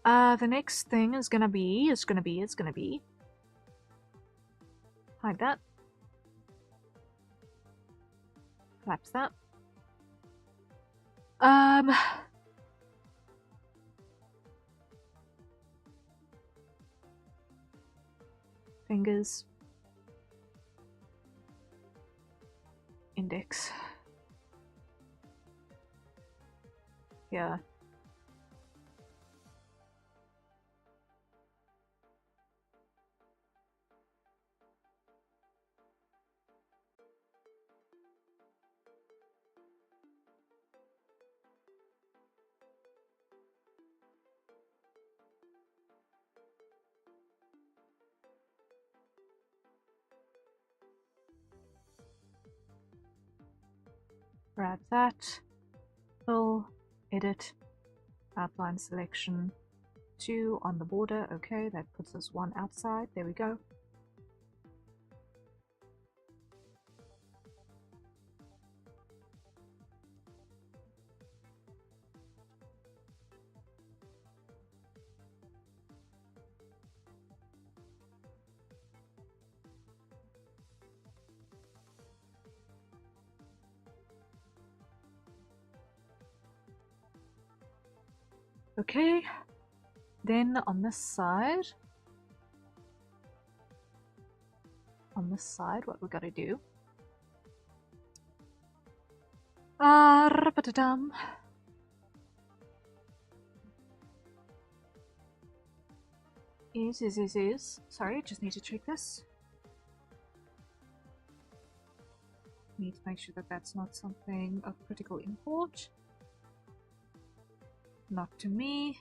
The next thing is gonna be hide that. Collapse that. Fingers. Index. Yeah. Grab that, fill, edit, outline selection, 2 on the border. Okay, that puts us 1 outside. There we go. Okay, Then on this side, what we gotta do? Ra-ba-da-dum. Is. Sorry, just need to check this. Need to make sure that that's not something of critical import. Not to me.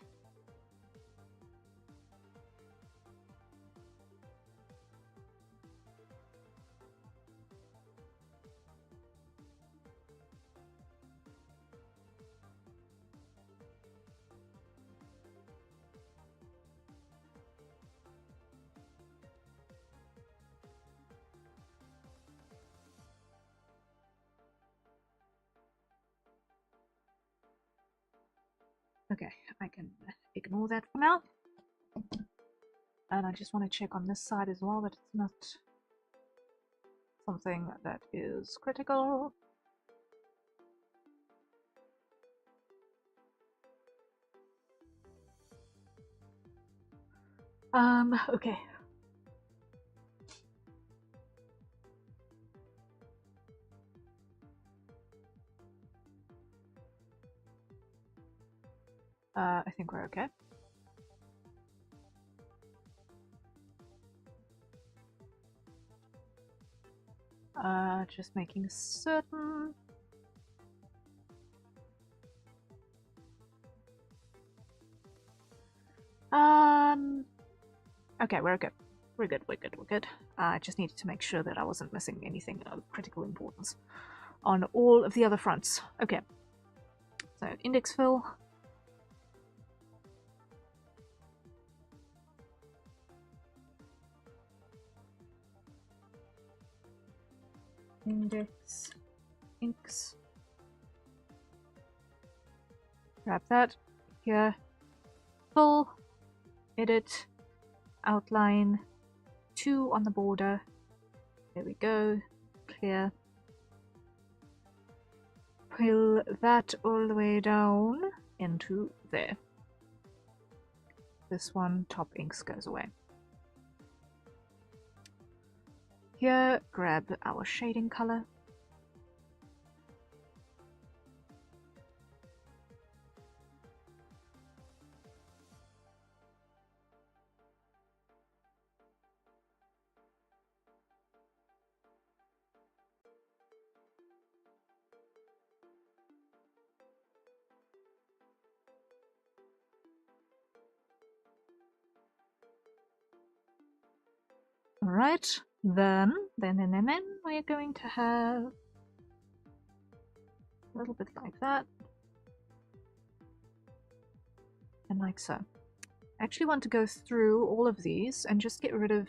Okay, I can ignore that for now. And I just want to check on this side as well that it's not something that is critical. Okay. I think we're okay. Just making certain. Okay, we're good. We're good. I just needed to make sure that I wasn't missing anything of critical importance on all of the other fronts. Okay. So, index fill. Index. Inks. Grab that. Here. Fill. Edit. Outline. 2 on the border. There we go. Clear. Pull that all the way down into there. This one, top inks, goes away. Here, grab our shading color. Alright, then we're going to have a little bit like that. And like so. I actually want to go through all of these and just get rid of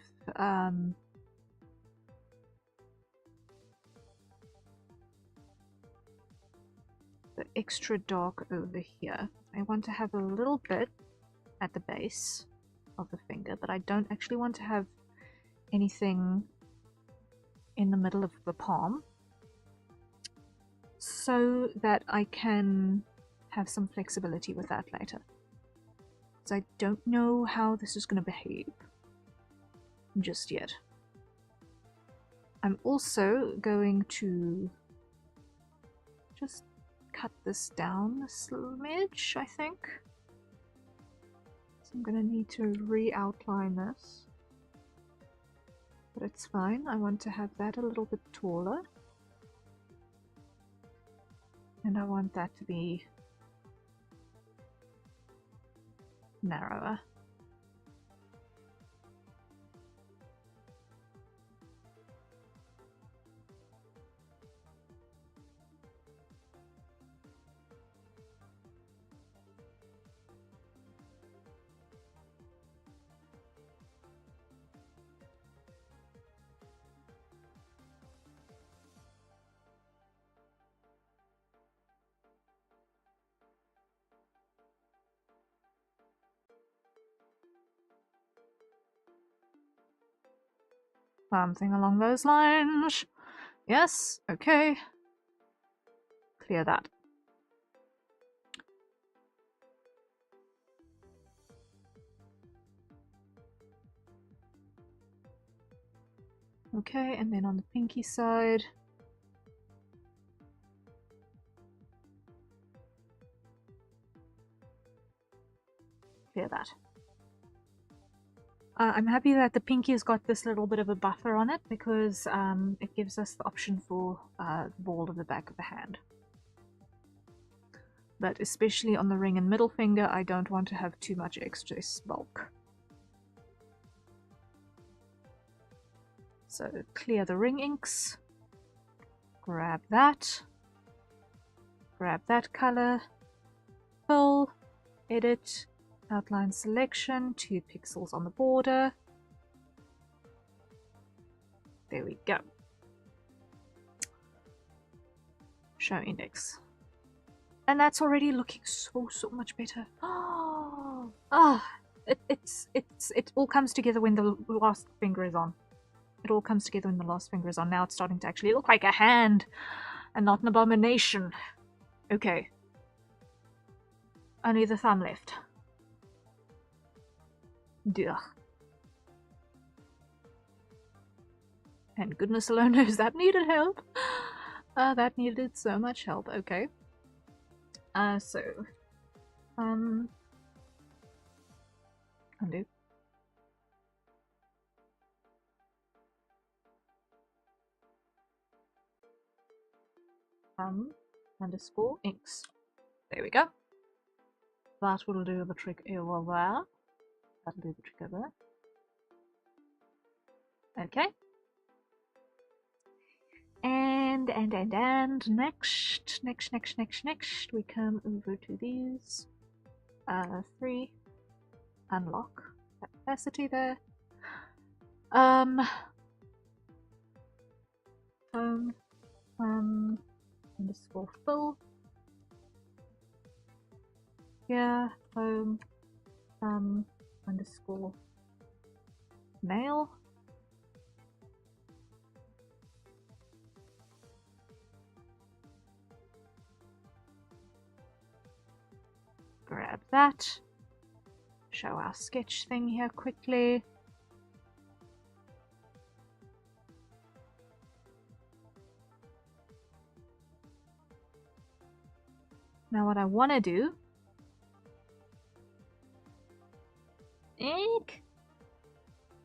the extra dark over here. I want to have a little bit at the base of the finger, but I don't actually want to have anything in the middle of the palm, so that I can have some flexibility with that later. So I don't know how this is going to behave just yet. I'm also going to just cut this down a smidge, I think. So I'm going to need to re-outline this. But it's fine, I want to have that a little bit taller. And I want that to be narrower. Something along those lines. Yes, okay. Clear that. Okay, and then on the pinky side. Clear that. I'm happy that the pinky's got this little bit of a buffer on it because it gives us the option for the ball of the back of the hand. But especially on the ring and middle finger, I don't want to have too much excess bulk. So clear the ring inks, grab that color, fill, edit, outline selection, 2 pixels on the border. There we go. Show index. And that's already looking so much better. It all comes together when the last finger is on. It all comes together when the last finger is on. Now it's starting to actually look like a hand and not an abomination. Okay. Only the thumb left. Duh. And goodness alone knows that needed help. That needed so much help. Okay. Undo. Underscore inks. There we go. That will do the trick over there. That'll do the trick over there. Okay. And next, we come over to these. 3. Unlock that opacity there. Underscore fill. Yeah, underscore nail. Grab that. Show our sketch thing here quickly. Now what I want to do,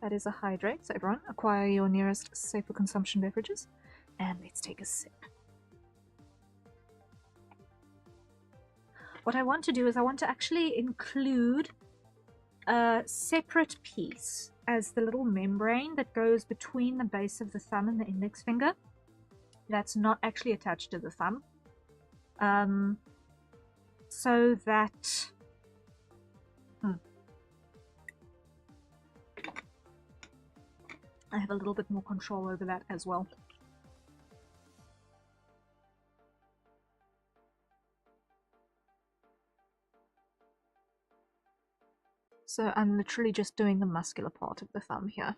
that is a hydrate, so everyone acquire your nearest safe for consumption beverages, and let's take a sip. What I want to do is I want to actually include a separate piece as the little membrane that goes between the base of the thumb and the index finger. That's not actually attached to the thumb. So that I have a little bit more control over that as well. So I'm literally just doing the muscular part of the thumb here.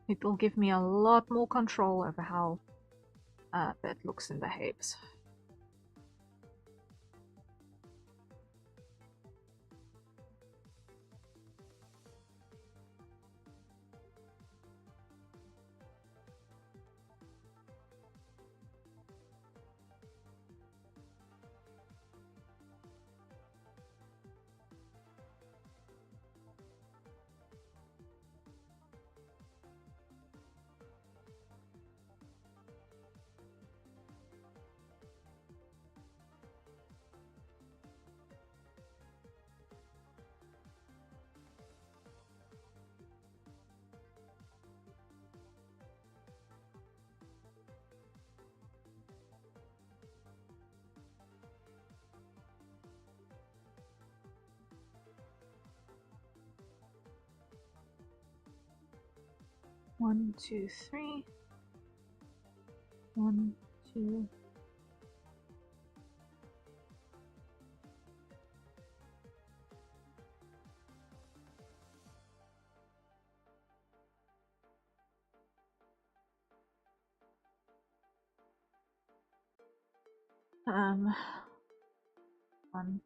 It will give me a lot more control over how that looks and behaves. One, two, three. 1, 2. One.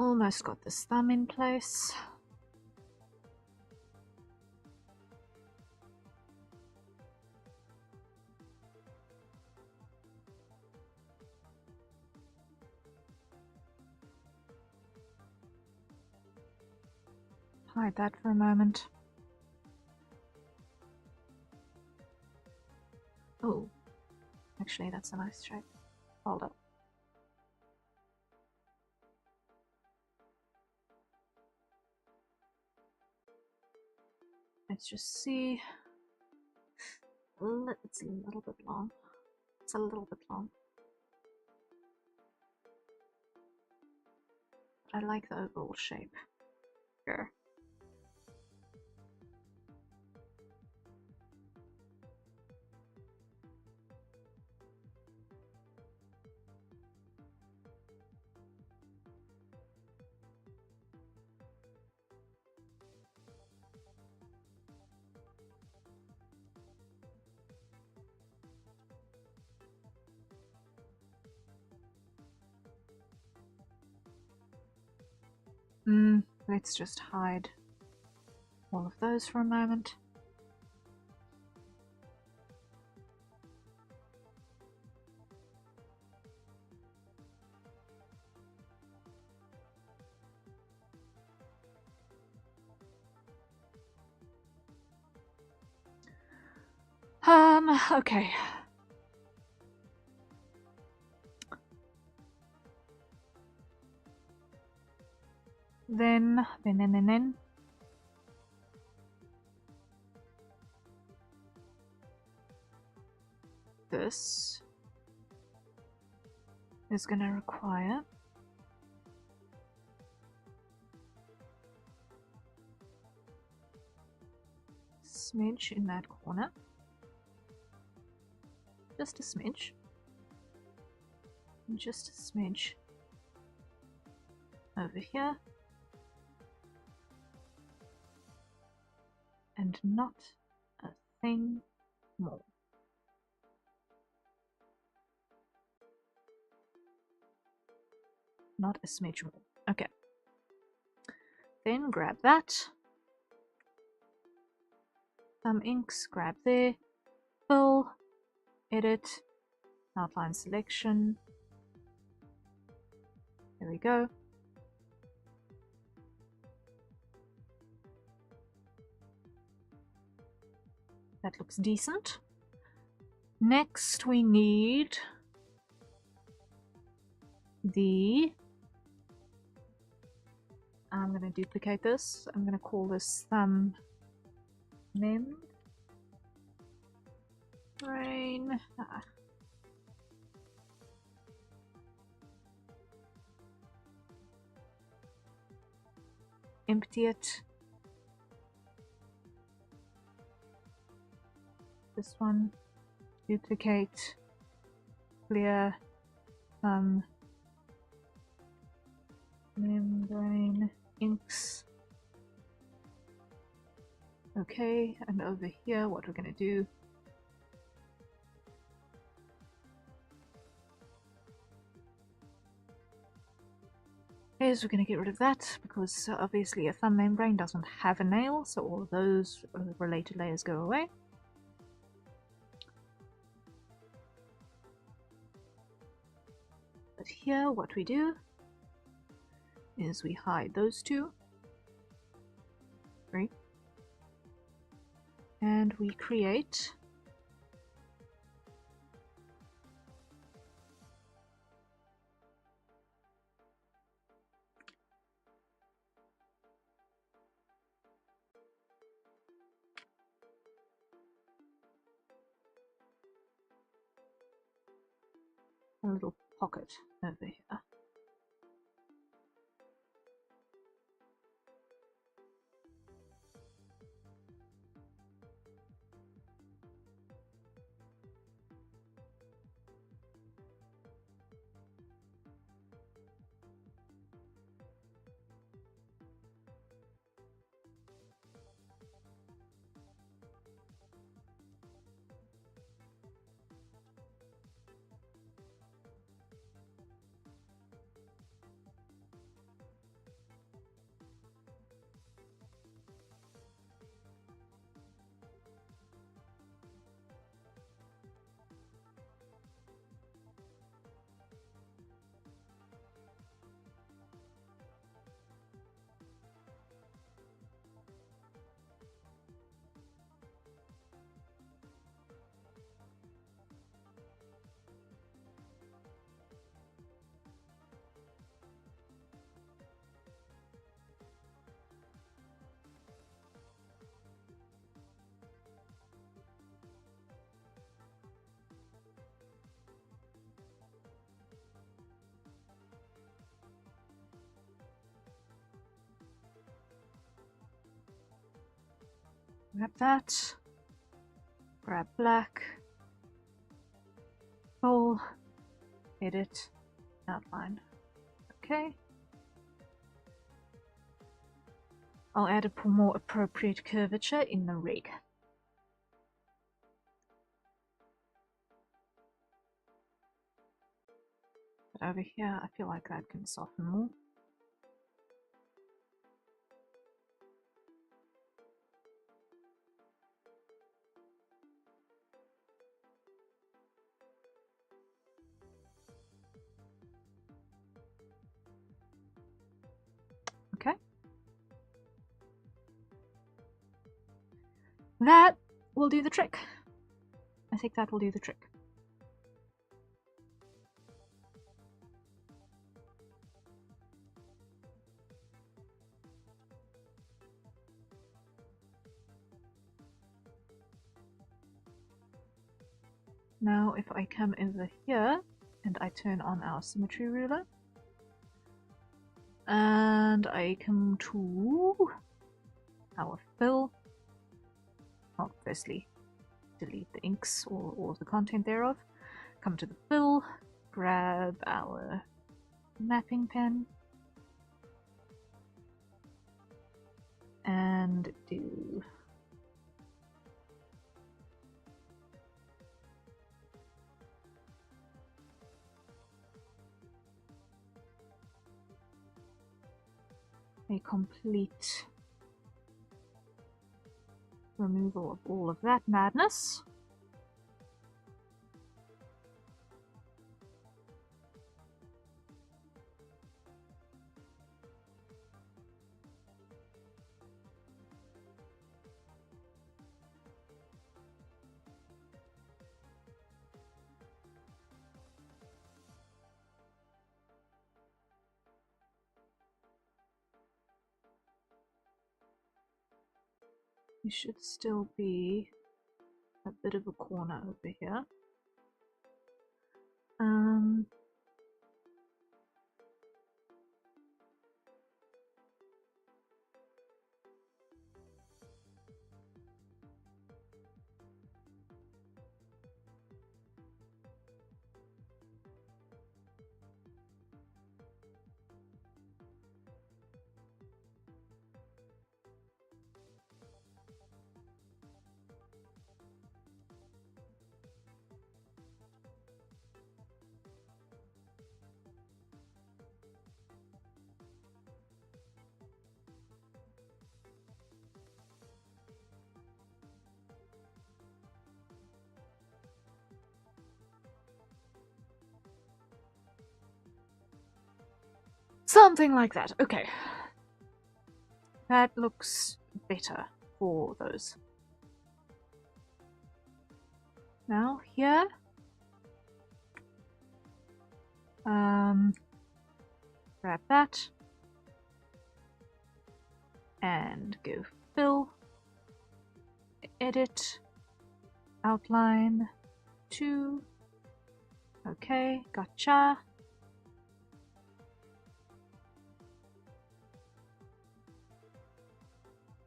Almost got this thumb in place. Hide that for a moment. Oh, actually that's a nice shape. Hold up. Let's just see. It's a little bit long. It's a little bit long. But I like the overall shape. Here. Let's just hide all of those for a moment. Okay. Then. This is going to require a smidge in that corner. Just a smidge. And just a smidge over here. And not a thing more. Not a smidge more. Okay. Then grab that. Some inks, grab there. Fill. Edit. Outline selection. There we go. That looks decent. Next we need the... I'm going to duplicate this. I'm going to call this thumb membrane. Empty it. This one. duplicate, clear membrane inks. Okay, and over here, what we're going to do is we're going to get rid of that because obviously a thumb membrane doesn't have a nail, so all of those related layers go away. But here, what we do is we hide those two. Right? And we create a little pocket over here. Grab that, grab black, full, edit, outline. Okay. I'll add a more appropriate curvature in the rig. But over here, I feel like that can soften more. Okay. That will do the trick. I think that will do the trick. Now if I come over here and I turn on our symmetry ruler and I come to our fill, well, firstly delete the inks or the content thereof, come to the fill, grab our mapping pen and do a complete removal of all of that madness. There should still be a bit of a corner over here. Something like that. Okay. That looks better for those. Now here. Grab that. And go fill. Edit. Outline. 2. Okay, gotcha.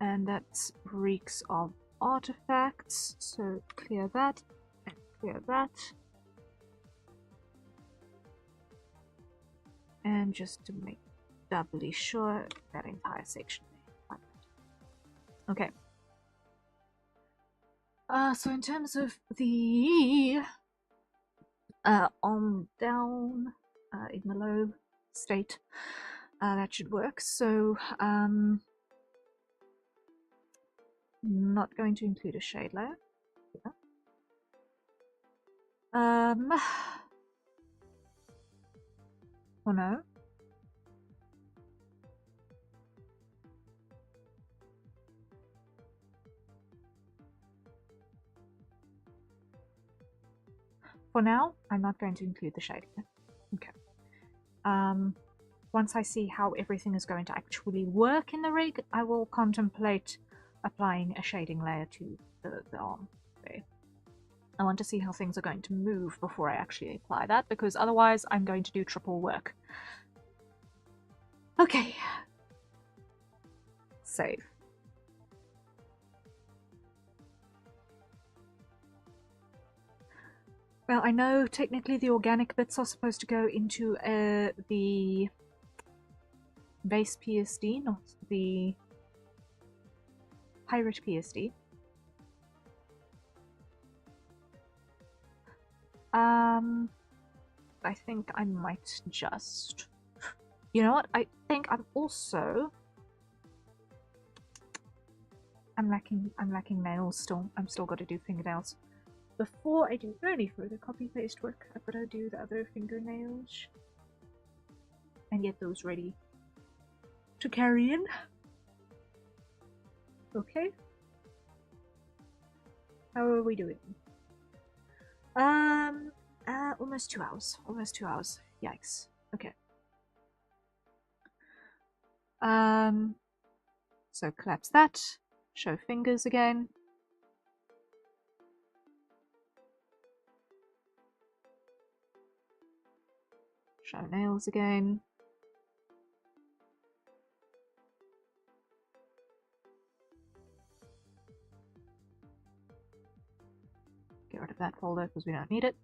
And that reeks of artifacts, so clear that and clear that. And just to make doubly sure, that entire section. Okay. So in terms of the on down in the low state, that should work. So not going to include a shade layer. Yeah. Oh no. For now, I'm not going to include the shading. Okay. Once I see how everything is going to actually work in the rig, I will contemplate applying a shading layer to the arm. Okay. I want to see how things are going to move before I actually apply that, because otherwise I'm going to do triple work. Okay. Save. Well, I know technically the organic bits are supposed to go into the base PSD, not the pirate PSD. I think I might just... You know what? I think I'm also... I'm lacking nails still. I'm still got to do fingernails. Before I do any further copy-paste work, I've got to do the other fingernails. And get those ready to carry in. Okay. How are we doing? Almost 2 hours. Almost 2 hours. Yikes. Okay. So collapse that. Show fingers again. Show nails again. Get rid of that folder because we don't need it.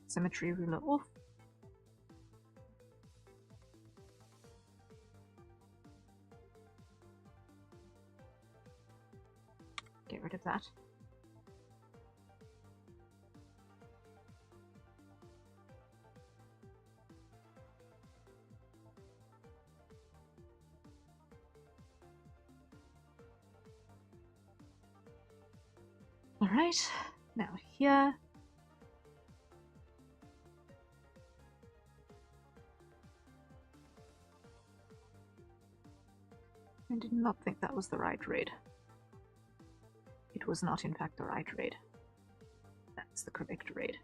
Symmetry ruler off. Get rid of that. Alright, now here. I did not think that was the right read. It was not, in fact, the right read. That's the correct read.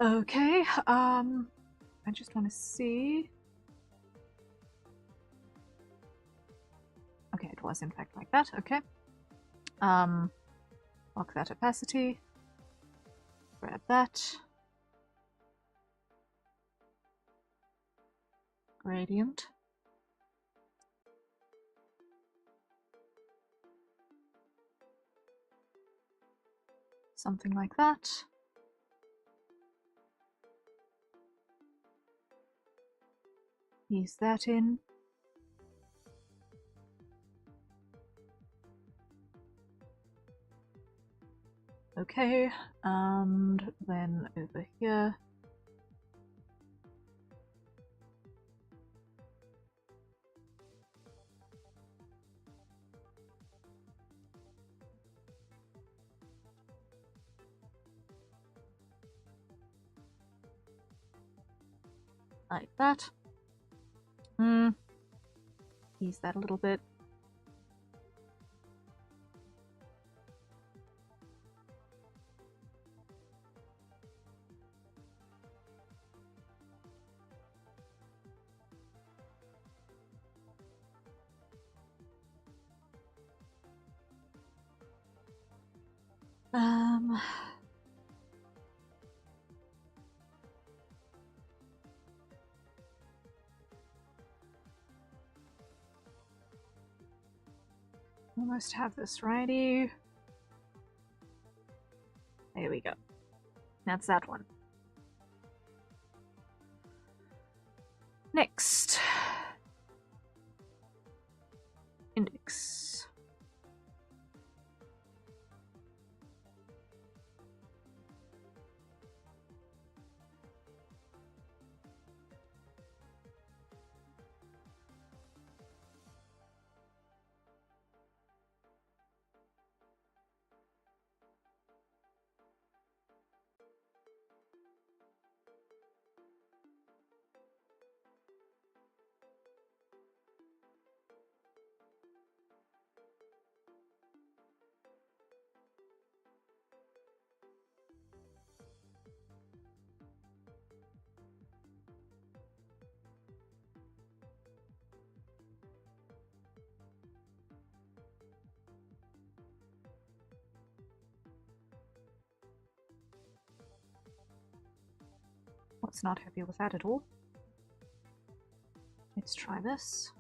Okay, I just want to see. Okay, it was in fact like that, okay. Lock that opacity. Grab that. Gradient. Something like that. Ease that in. Okay, and then over here. Like that. Ease that a little bit. Almost have this ready. There we go. That's that one. Next. Index. Was not happy with that at all. Let's try this.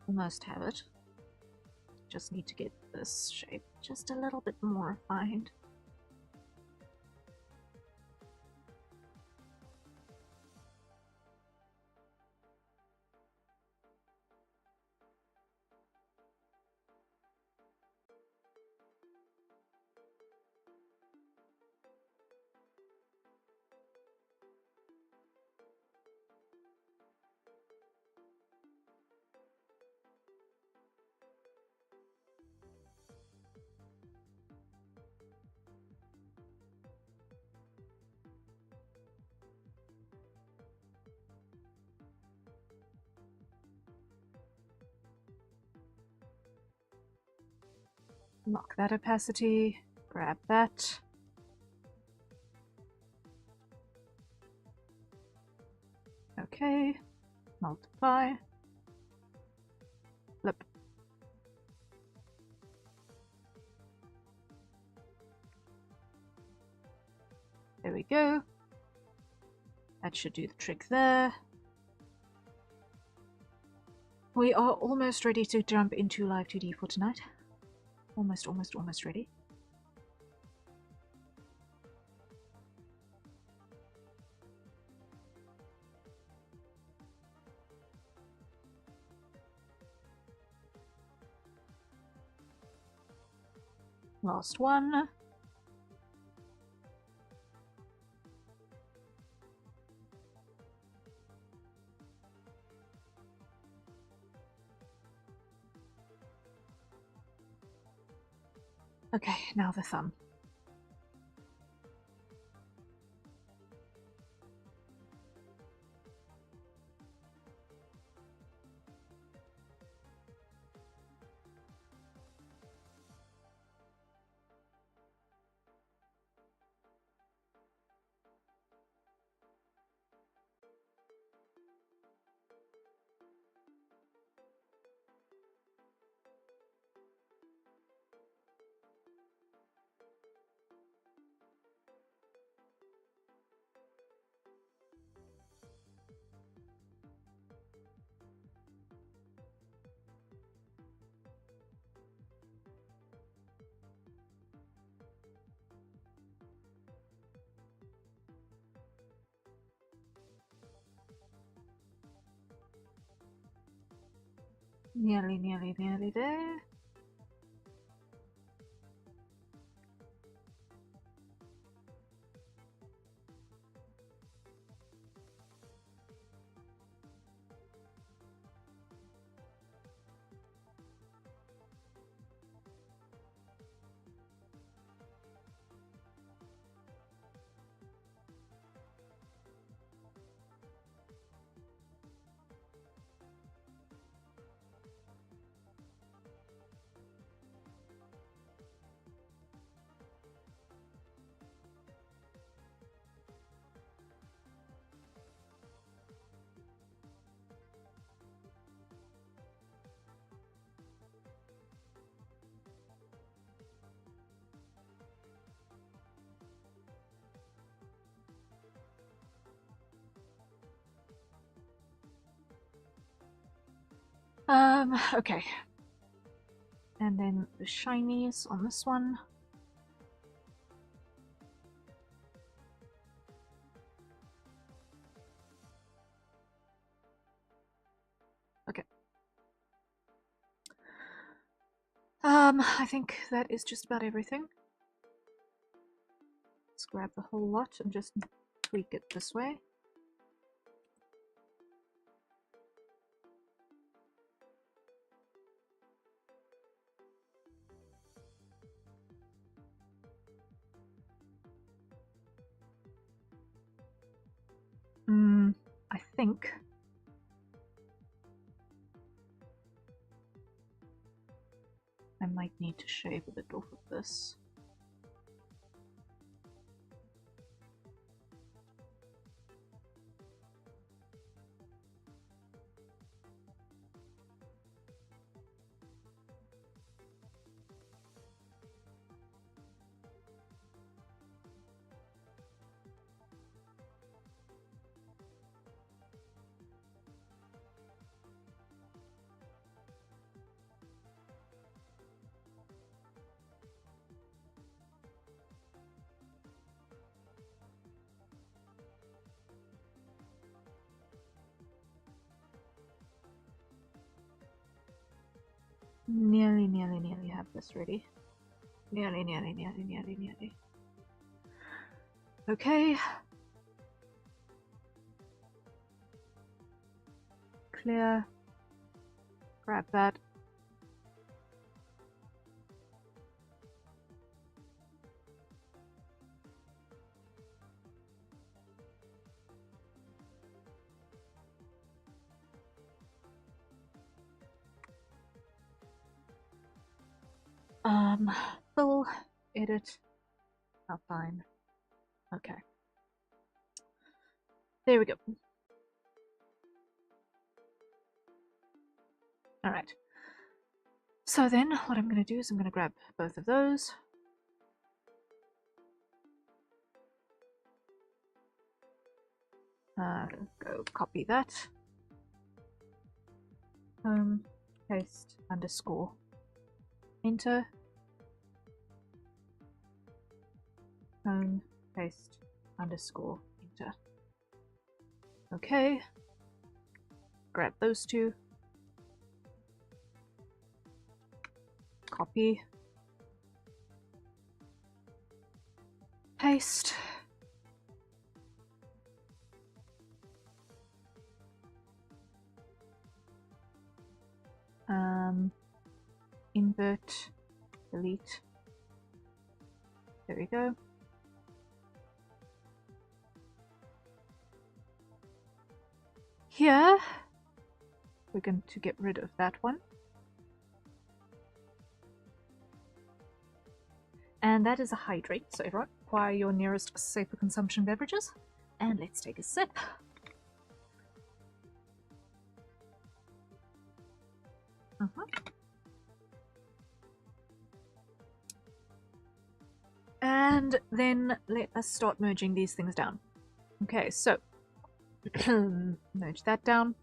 Almost have it. Just need to get this shape just a little bit more refined. Lock that opacity, grab that. Okay, multiply. Flip. There we go. That should do the trick there. We are almost ready to jump into Live2D for tonight. Almost ready. Last one. Okay, now the thumb. Nearly there. Okay. And then the shinies on this one. Okay. I think that is just about everything. Let's grab the whole lot and just tweak it this way. I think I might need to shave a bit off of this. Nearly have this ready. Nearly. Okay. Clear. Grab that. Fill, edit, outline. Okay. There we go. Alright. So then, what I'm going to do is I'm going to grab both of those. Go copy that. home paste underscore enter, home paste underscore enter. Okay, grab those two, copy, paste, invert, delete, there we go. Here, we're going to get rid of that one. And that is a hydrate, so everyone, acquire your nearest safer consumption beverages. And let's take a sip. And then let us start merging these things down. Okay, so merge that down.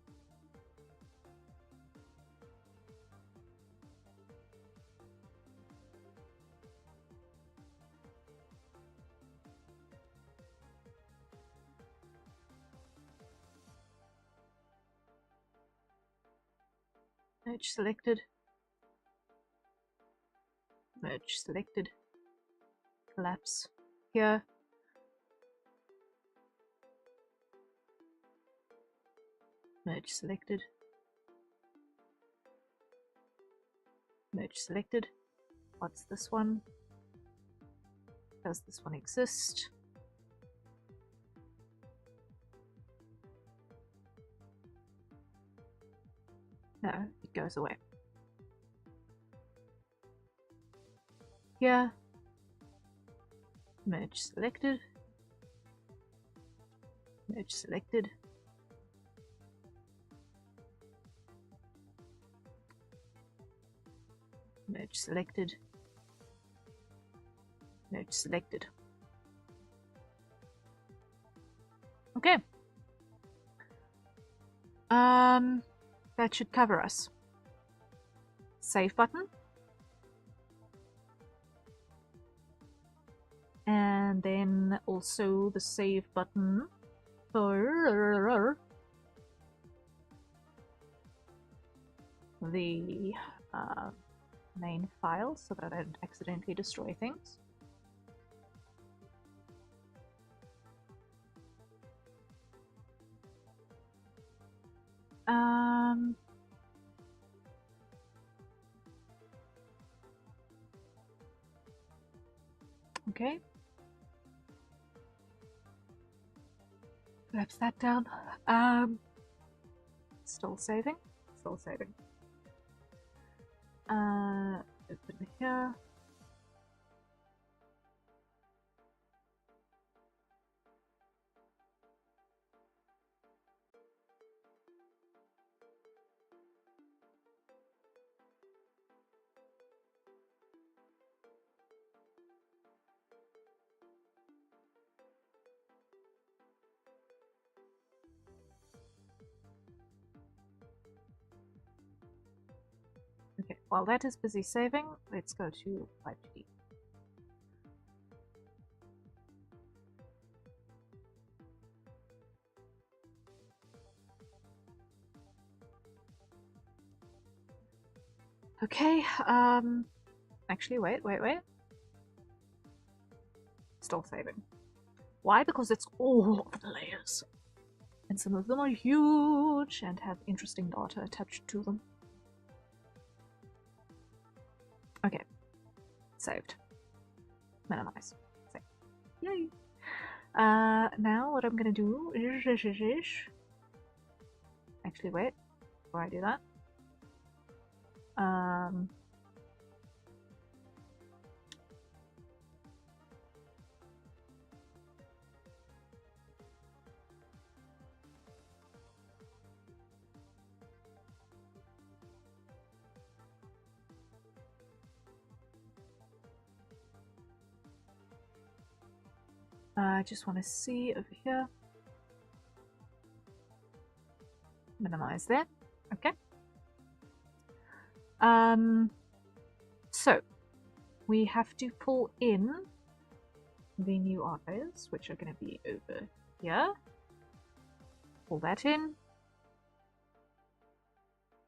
Merge selected. Merge selected. Collapse here. Merge selected. Merge selected. What's this one? Does this one exist? No, it goes away. Here. Merge selected. Merge selected. Merge selected. Merge selected. Okay. That should cover us. Save button. And then also the save button for the main file so that I don't accidentally destroy things. Okay. Collapse that down. Still saving. Still saving. Open here. Okay, while that is busy saving, let's go to Live2D. Okay, actually, wait. Still saving. Why? Because it's all of the layers. And some of them are huge and have interesting data attached to them. Okay. Saved. Minimize. Save. Yay! Now what I'm gonna do is... Actually, wait. Before I do that. I just want to see over here. Minimize that. Okay. So we have to pull in the new archives, which are going to be over here. Pull that in.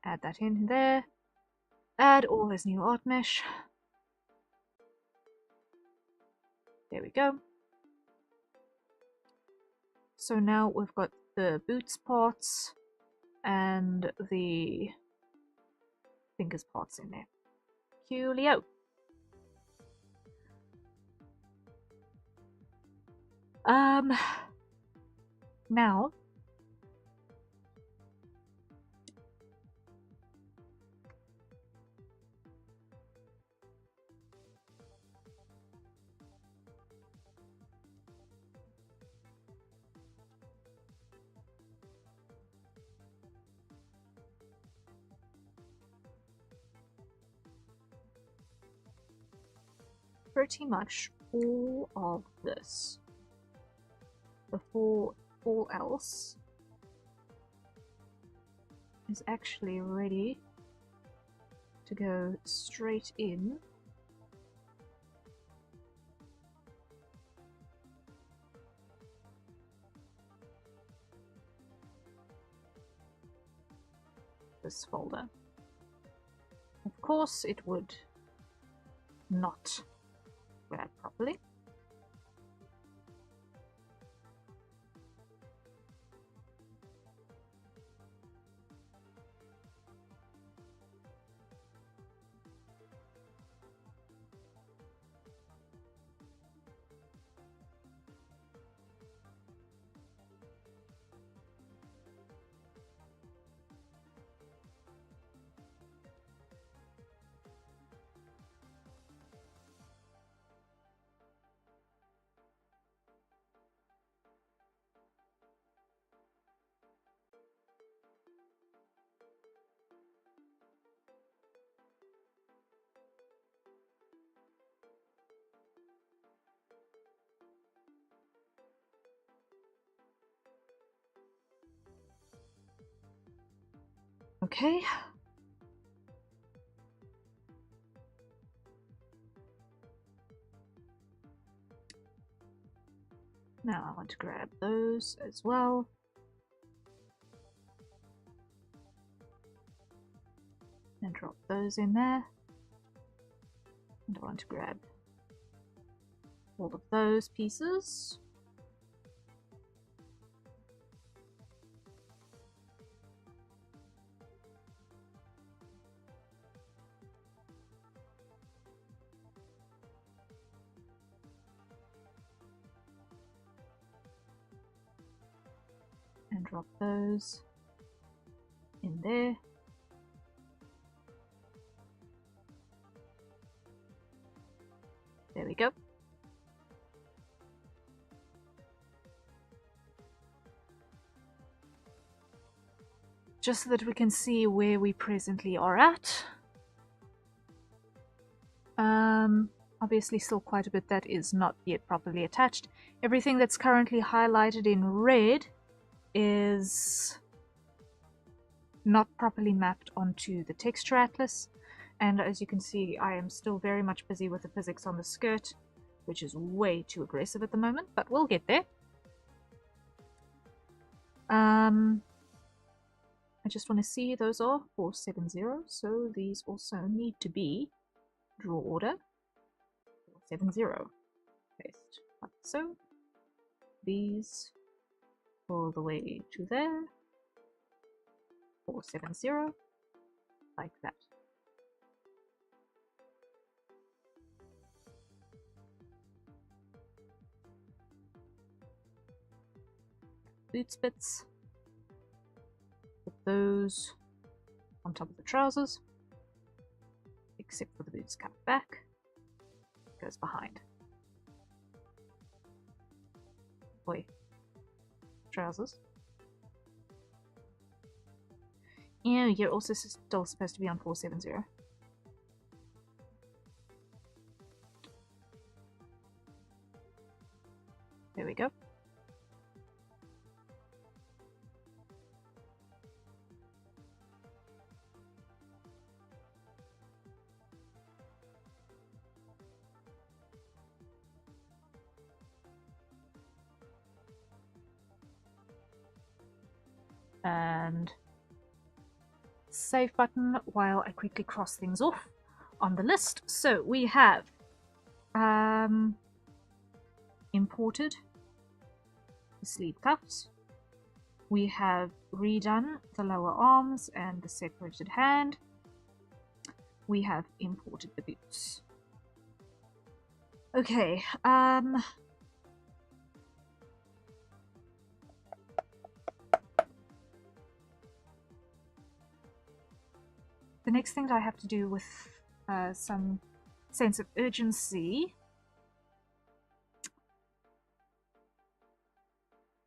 Add that in there. Add all this new art mesh. There we go. So now we've got the boots parts and the fingers parts in there. Coolio. Now pretty much all of this before all else is actually ready to go straight in this folder. Of course it would not grab properly. Okay. Now I want to grab those as well. And drop those in there. And I want to grab all of those pieces. And drop those in there. There we go. Just so that we can see where we presently are at. Obviously still quite a bit that is not yet properly attached. Everything that's currently highlighted in red is not properly mapped onto the texture atlas. And as you can see, I am still very much busy with the physics on the skirt, which is way too aggressive at the moment, but we'll get there. I just want to see those are 470, so these also need to be draw order 470. Paste like so. These all the way to there. 470, like that. Boots bits. Put those on top of the trousers, except for the boots cut back. Goes behind. Boy, trousers. Yeah, you're also still supposed to be on 470. There we go. And save button while I quickly cross things off on the list. So we have imported the sleeve cuffs. We have redone the lower arms and the separated hand. We have imported the boots. Okay, the next thing that I have to do with some sense of urgency,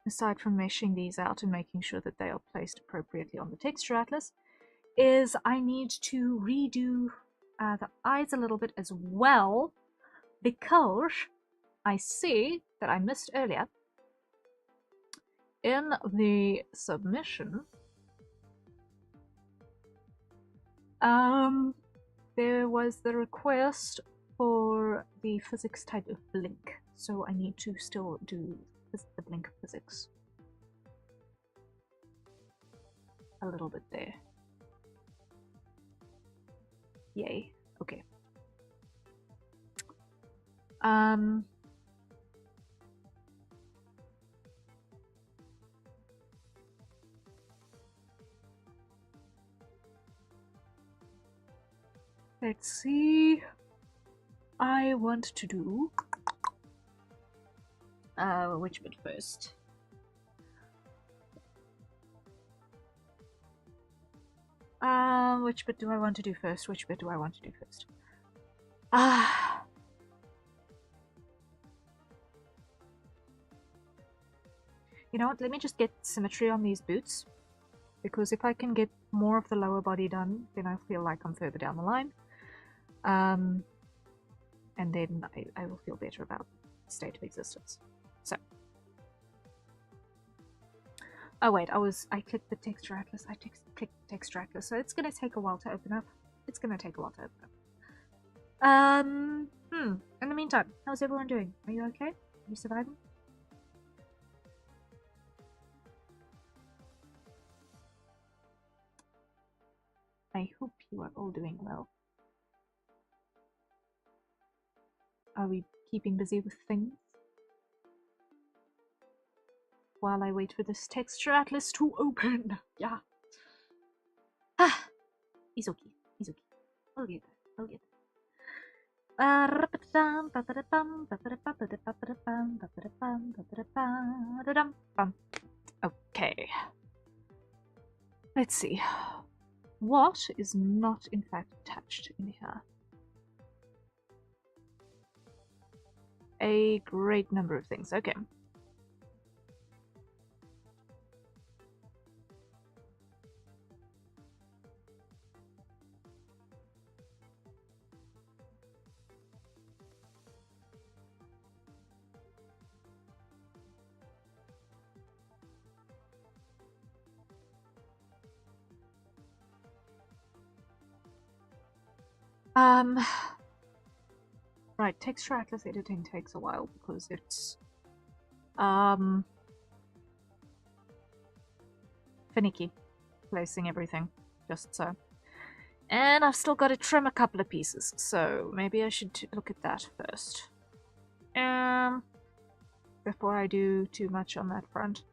aside from meshing these out and making sure that they are placed appropriately on the texture atlas, is I need to redo the eyes a little bit as well, because I see that I missed earlier in the submission. There was the request for the physics type of blink, so I need to still do the blink physics a little bit there. Yay. Okay. Let's see. I want to do which bit first? Which bit do I want to do first? Which bit do I want to do first? You know what? Let me just get symmetry on these boots, because if I can get more of the lower body done, then I feel like I'm further down the line. And then I will feel better about state of existence. So. Oh wait, I clicked the texture atlas. I clicked the texture atlas, so it's gonna take a while to open up. It's gonna take a while to open up. In the meantime, how's everyone doing? Are you okay? Are you surviving? I hope you are all doing well. Are we keeping busy with things while I wait for this texture atlas to open? Yeah. It's okay. It's okay. I'll get there. I'll get there. Okay. Let's see. What is not in fact attached in here? A great number of things. Okay. Right, texture atlas editing takes a while because it's finicky placing everything, just so. And I've still got to trim a couple of pieces, so maybe I should look at that first. Before I do too much on that front.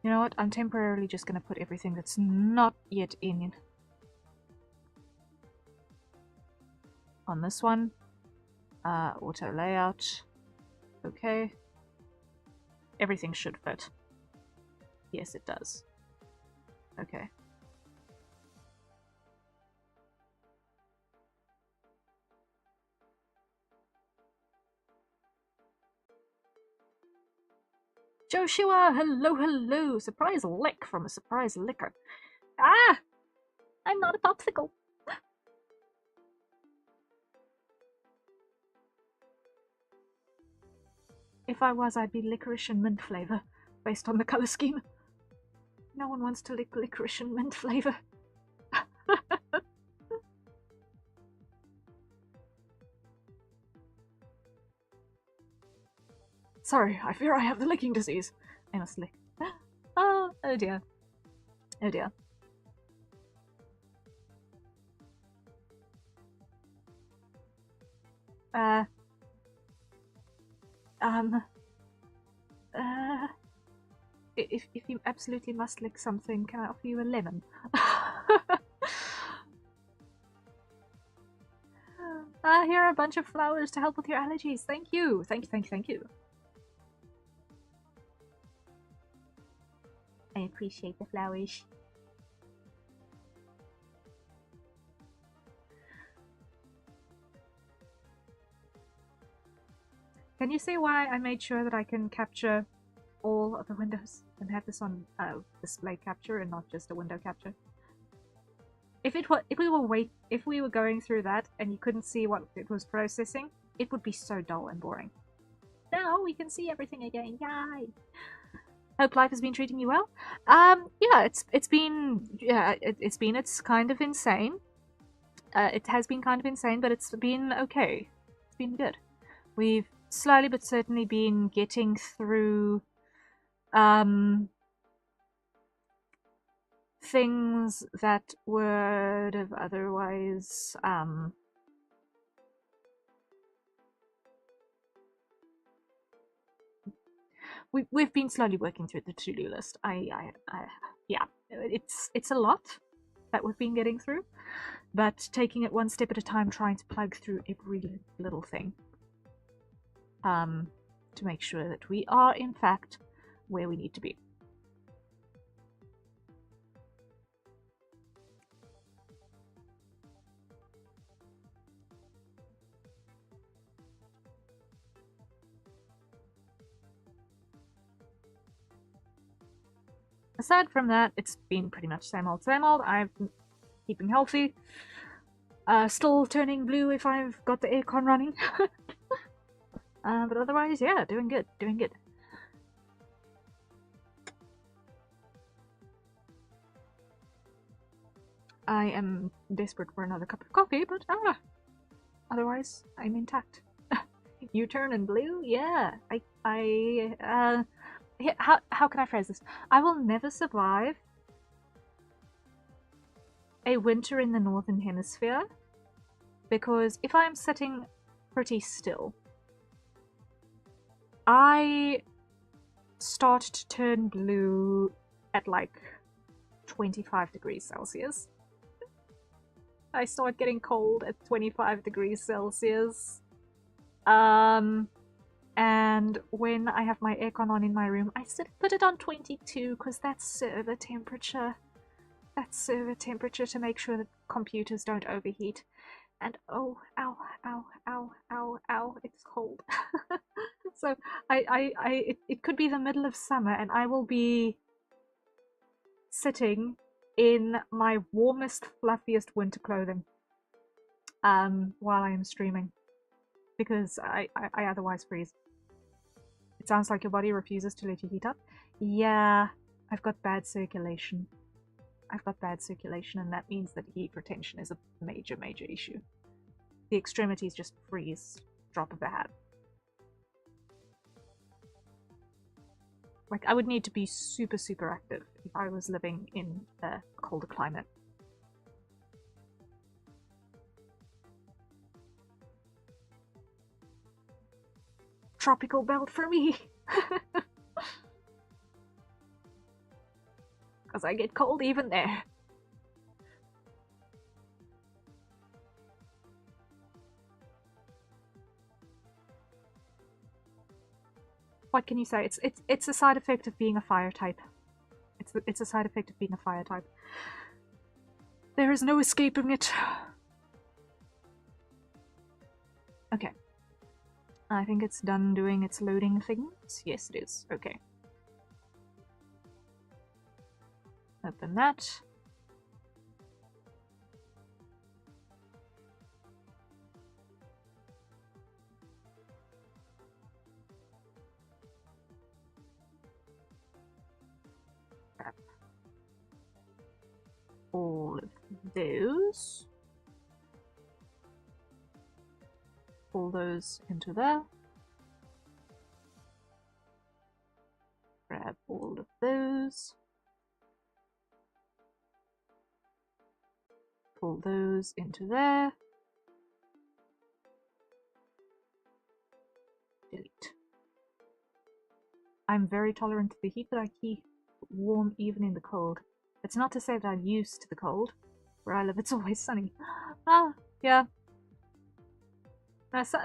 You know what? I'm temporarily just going to put everything that's not yet in on this one. Auto layout. Okay. Everything should fit. Yes, it does. Okay. Joshua, hello, hello. Surprise lick from a surprise licker. Ah! I'm not a popsicle. If I was, I'd be licorice and mint flavor, based on the color scheme. No one wants to lick licorice and mint flavor. Sorry, I fear I have the licking disease. I must lick. Oh dear. Oh dear. If you absolutely must lick something, can I offer you a lemon? Here are a bunch of flowers to help with your allergies. Thank you. Thank you, thank you, thank you. I appreciate the flowers. Can you see why I made sure that I can capture all of the windows and have this on display capture and not just a window capture? If we were going through that and you couldn't see what it was processing, it would be so dull and boring. Now we can see everything again. Yay! Hope life has been treating you well. Yeah, it's been kind of insane. It has been kind of insane, but it's been okay. It's been good. We've slowly but certainly been getting through things that would have otherwise we've been slowly working through the to-do list. Yeah, it's a lot that we've been getting through, but taking it one step at a time, trying to plug through every little thing to make sure that we are in fact where we need to be. Aside from that, it's been pretty much same old, same old. I've been keeping healthy. Still turning blue if I've got the aircon running. But otherwise, yeah, doing good, doing good. I am desperate for another cup of coffee, but otherwise, I'm intact. You turning blue? Yeah. How can I phrase this? I will never survive a winter in the Northern Hemisphere, because if I'm sitting pretty still, I start to turn blue at like 25 degrees Celsius. I start getting cold at 25 degrees Celsius. And when I have my aircon on in my room, I still put it on 22 because that's server temperature. That's server temperature to make sure that computers don't overheat. And oh, ow, ow, ow, ow, ow, it's cold. So it could be the middle of summer and I will be sitting in my warmest, fluffiest winter clothing while I am streaming, because I otherwise freeze. It sounds like your body refuses to let you heat up. Yeah, I've got bad circulation. And that means that heat retention is a major, major issue. The extremities just freeze, drop of a hat. Like, I would need to be super, super active if I was living in a colder climate. Tropical belt for me! Because I get cold even there. What can you say? It's a side effect of being a fire type. It's a side effect of being a fire type. There is no escaping it. Okay. I think it's done doing its loading things. Yes, it is. Okay. Open that. All of those. Pull those into there. grab all of those. Pull those into there. Delete. I'm very tolerant to the heat, but I keep warm even in the cold. It's not to say that I'm used to the cold. Where I live, it's always sunny. Ah, yeah.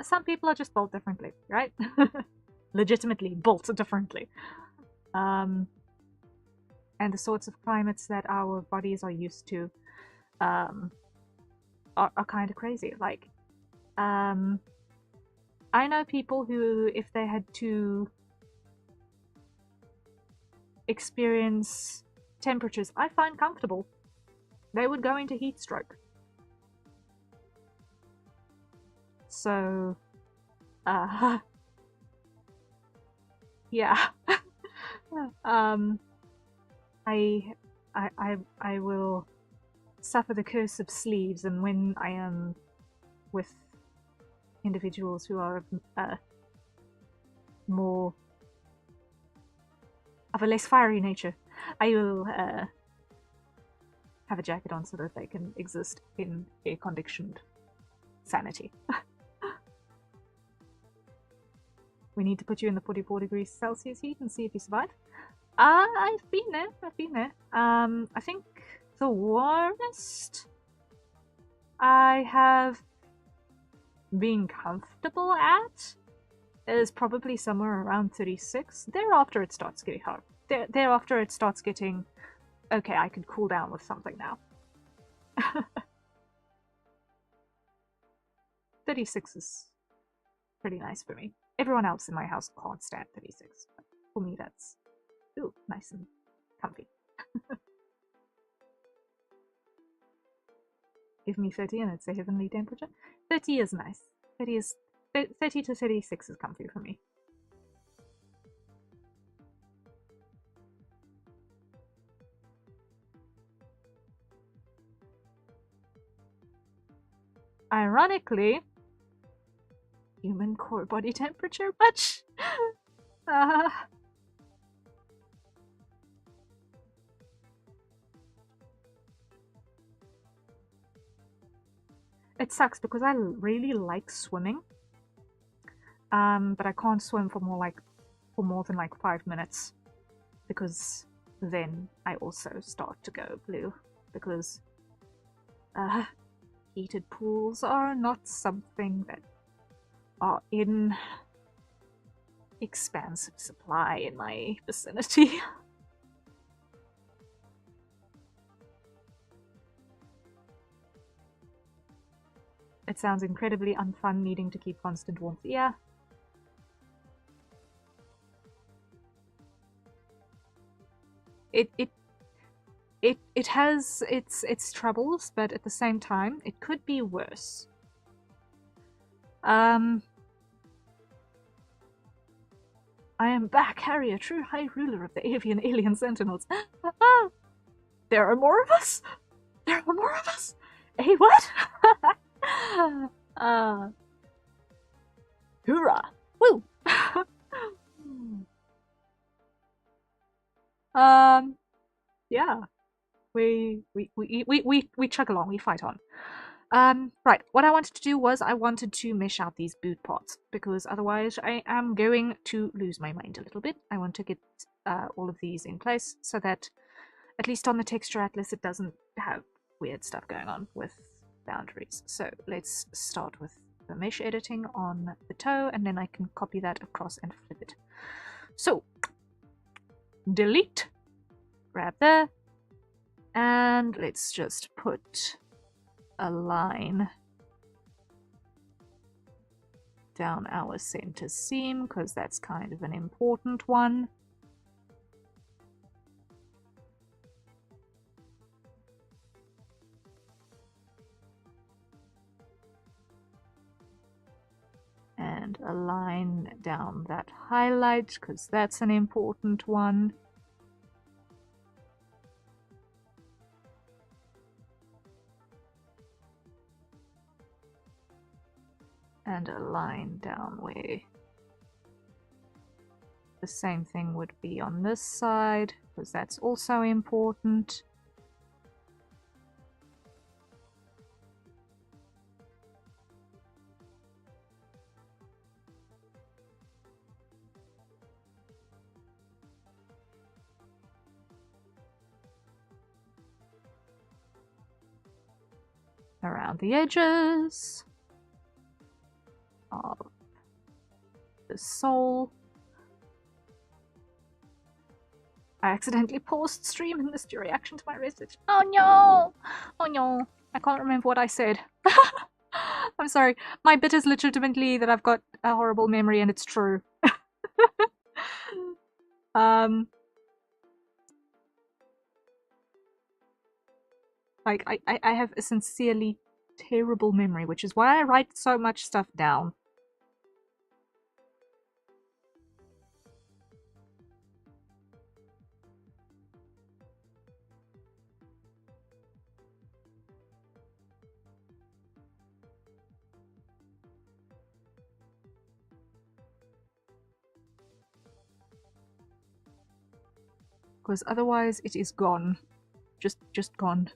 Some people are just built differently, right? Legitimately built differently. And the sorts of climates that our bodies are used to are kind of crazy. Like, I know people who, if they had to experience temperatures I find comfortable, they would go into heat stroke. So, yeah. I will suffer the curse of sleeves, and when I am with individuals who are more of a less fiery nature, I will have a jacket on so that they can exist in air-conditioned sanity. We need to put you in the 44 degrees Celsius heat and see if you survive. I've been there. I think the warmest I have been comfortable at is probably somewhere around 36. Thereafter it starts getting hard. Thereafter it starts getting, okay, I can cool down with something now. 36 is pretty nice for me. Everyone else in my house can't stand 36. But for me, that's nice and comfy. Give me 30 and it's a heavenly temperature. 30 is nice. 30 to 36 is comfy for me. Ironically, human core body temperature much? It sucks because I really like swimming. But I can't swim for more than like 5 minutes, because then I also start to go blue, because heated pools are not something that are in expansive supply in my vicinity. It sounds incredibly unfun needing to keep constant warmth. Yeah. It has its troubles, but at the same time, it could be worse. I am back, Harrier, true high ruler of the avian alien sentinels. There are more of us? There are more of us? Hey, what? Hoorah! Woo! Yeah. We chug along, we fight on. Right, what I wanted to do was I wanted to mesh out these boot pots, because otherwise I am going to lose my mind a little bit. I want to get all of these in place so that, at least on the texture atlas, it doesn't have weird stuff going on with boundaries. So let's start with the mesh editing on the toe, and then I can copy that across and flip it. So, delete, grab there, and let's just put a line down our center seam, because that's kind of an important one. And a line down that highlight, because that's an important one. And a line down where The same thing would be on this side, because that's also important. Around the edges of the sole. I accidentally paused stream and missed your reaction to my message. Oh no! Oh no! I can't remember what I said. I'm sorry. My bit is legitimately that I've got a horrible memory and it's true. Like, I have a sincerely terrible memory, which is why I write so much stuff down. Because otherwise it is gone. Just gone.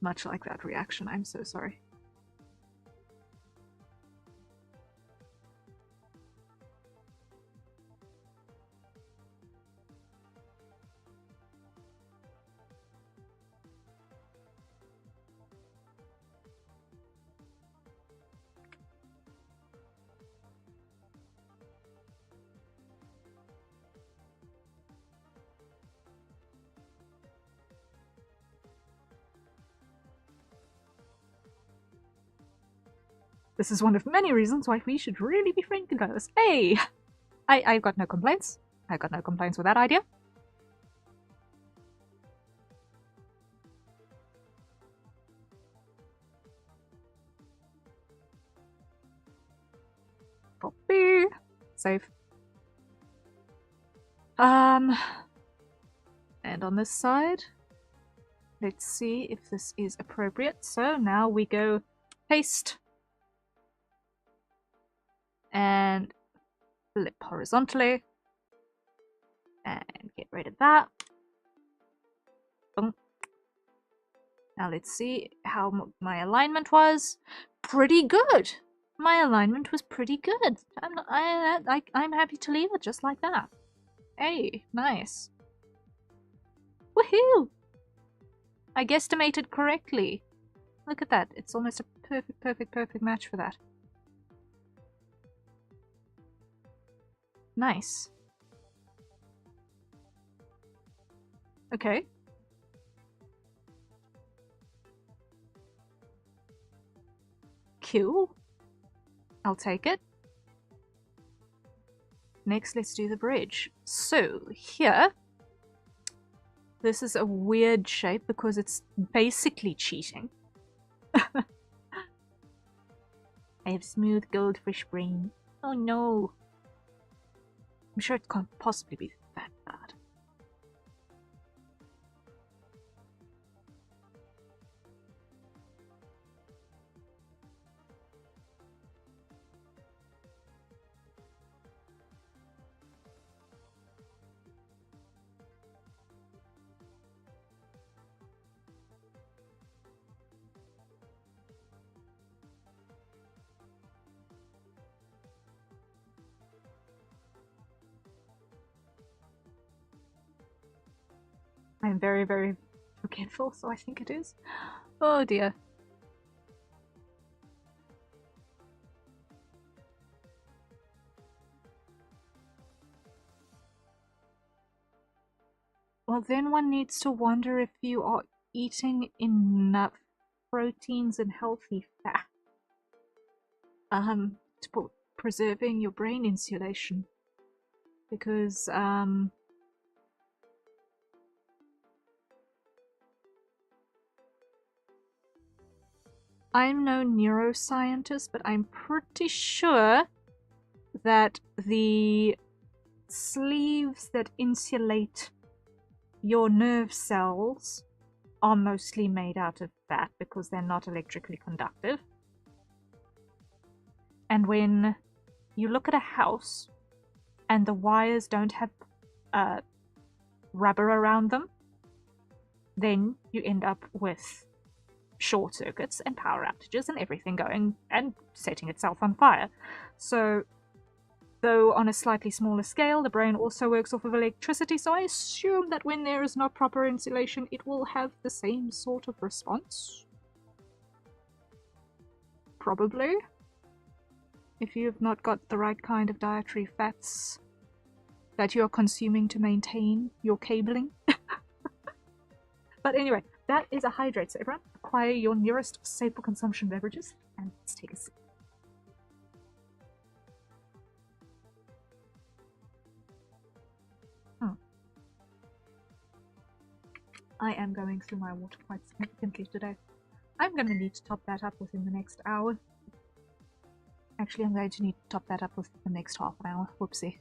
Much like that reaction, I'm so sorry. This is one of many reasons why we should really be friendly, guys. Hey! I've got no complaints. I've got no complaints with that idea. Copy. Save. And on this side, let's see if this is appropriate. So now we go paste and flip horizontally and get rid of that. Boom. Now let's see how my alignment was. Pretty good. My alignment was pretty good. I'm happy to leave it just like that. Hey, nice. Woohoo! I guesstimated correctly. Look at that. It's almost a perfect match for that. Nice. Okay. Cool. I'll take it. Next, let's do the bridge. So, here, this is a weird shape because it's basically cheating. I have smooth goldfish brain. Oh no. I'm sure it can't possibly be that bad. I'm very forgetful, so I think it is. Oh dear. Well, then one needs to wonder if you are eating enough proteins and healthy fat. To preserving your brain insulation. Because, I'm no neuroscientist, but I'm pretty sure that the sleeves that insulate your nerve cells are mostly made out of that because they're not electrically conductive. And when you look at a house and the wires don't have rubber around them, then you end up with short circuits and power outages and everything going and setting itself on fire. So, though on a slightly smaller scale, the brain also works off of electricity, so I assume that when there is not proper insulation, it will have the same sort of response. Probably. If you've not got the right kind of dietary fats that you're consuming to maintain your cabling. But anyway, that is a hydrate, so everyone, acquire your nearest staple consumption beverages, and let's take a sip. I am going through my water quite significantly today. I'm going to need to top that up within the next hour. Actually, I'm going to need to top that up within the next half an hour. Whoopsie.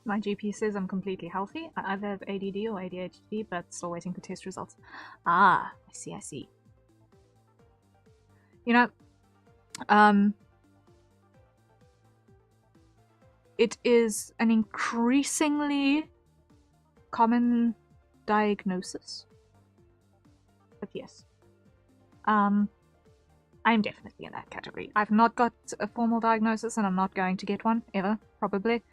My GP says I'm completely healthy. I either have ADD or ADHD, but still waiting for test results. Ah, I see, I see. You know, it is an increasingly common diagnosis. But yes. I'm definitely in that category. I've not got a formal diagnosis and I'm not going to get one, ever, probably.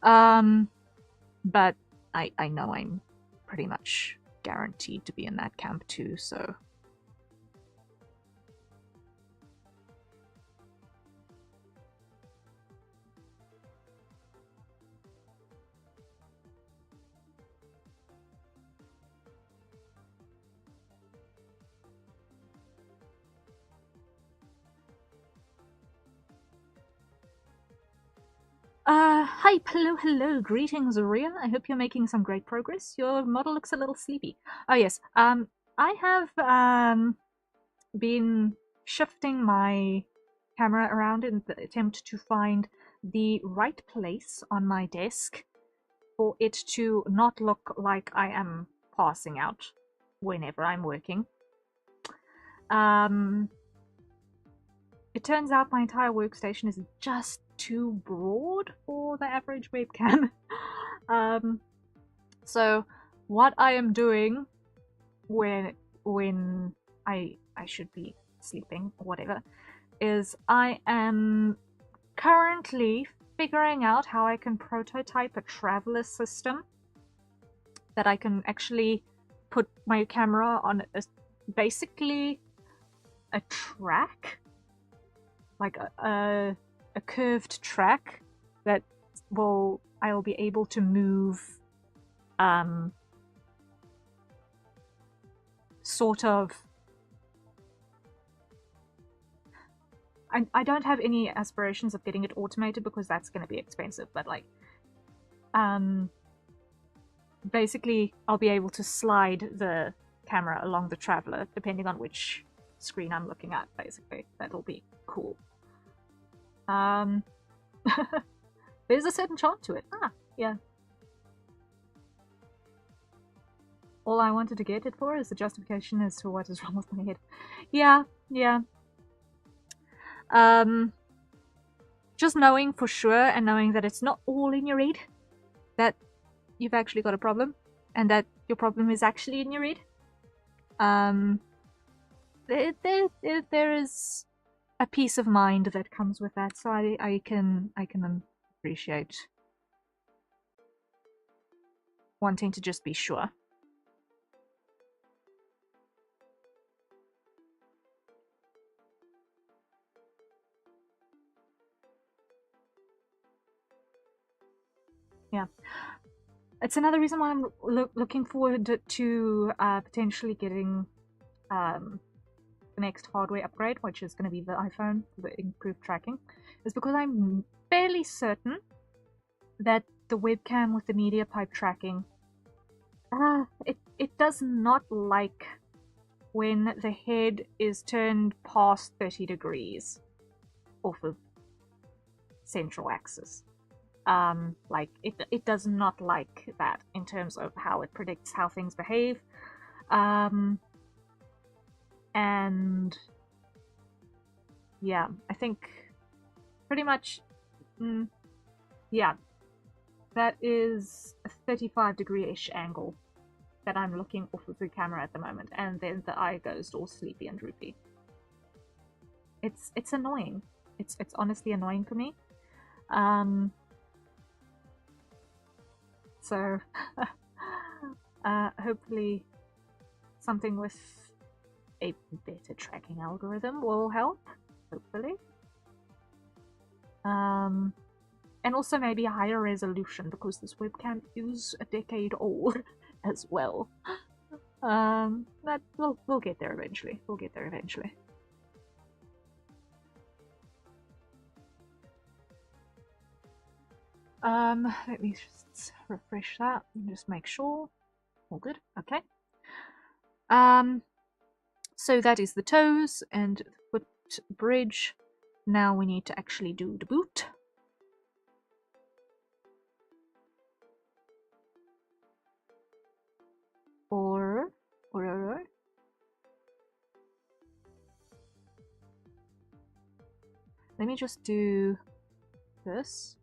But I know I'm pretty much guaranteed to be in that camp too, so... Hi, hello, greetings, Ria. I hope you're making some great progress. Your model looks a little sleepy. Oh, yes, I have, been shifting my camera around in the attempt to find the right place on my desk for it to not look like I am passing out whenever I'm working. It turns out my entire workstation is just too broad for the average webcam. So what I am doing when I should be sleeping or whatever is I am currently figuring out how I can prototype a traveler system that I can actually put my camera on basically a track, like a curved track that I'll be able to move sort of... I don't have any aspirations of getting it automated because that's going to be expensive, but like basically I'll be able to slide the camera along the traveler depending on which screen I'm looking at. Basically, that'll be cool. There's a certain charm to it. Yeah. All I wanted to get it for is the justification as to what is wrong with my head. Yeah. Just knowing for sure and knowing that it's not all in your head, that you've actually got a problem, and that your problem is actually in your head, There is a peace of mind that comes with that, so I can appreciate wanting to just be sure. Yeah. It's another reason why I'm looking forward to potentially getting the next hardware upgrade, which is going to be the iPhone for the improved tracking, is because I'm fairly certain that the webcam with the media pipe tracking, it does not like when the head is turned past 30 degrees off of central axis. Like it does not like that in terms of how it predicts how things behave. And yeah, I think pretty much, yeah, that is a 35-degree-ish angle that I'm looking off of the camera at the moment, and then the eye goes all sleepy and droopy. It's annoying. It's honestly annoying for me. So hopefully something with a better tracking algorithm will help, hopefully. And also maybe a higher resolution, because this webcam is a decade old as well. But we'll get there eventually. We'll get there eventually. Let me just refresh that and just make sure. All good. Okay. So that is the toes and the foot bridge. Now we need to actually do the boot. Or let me just do this.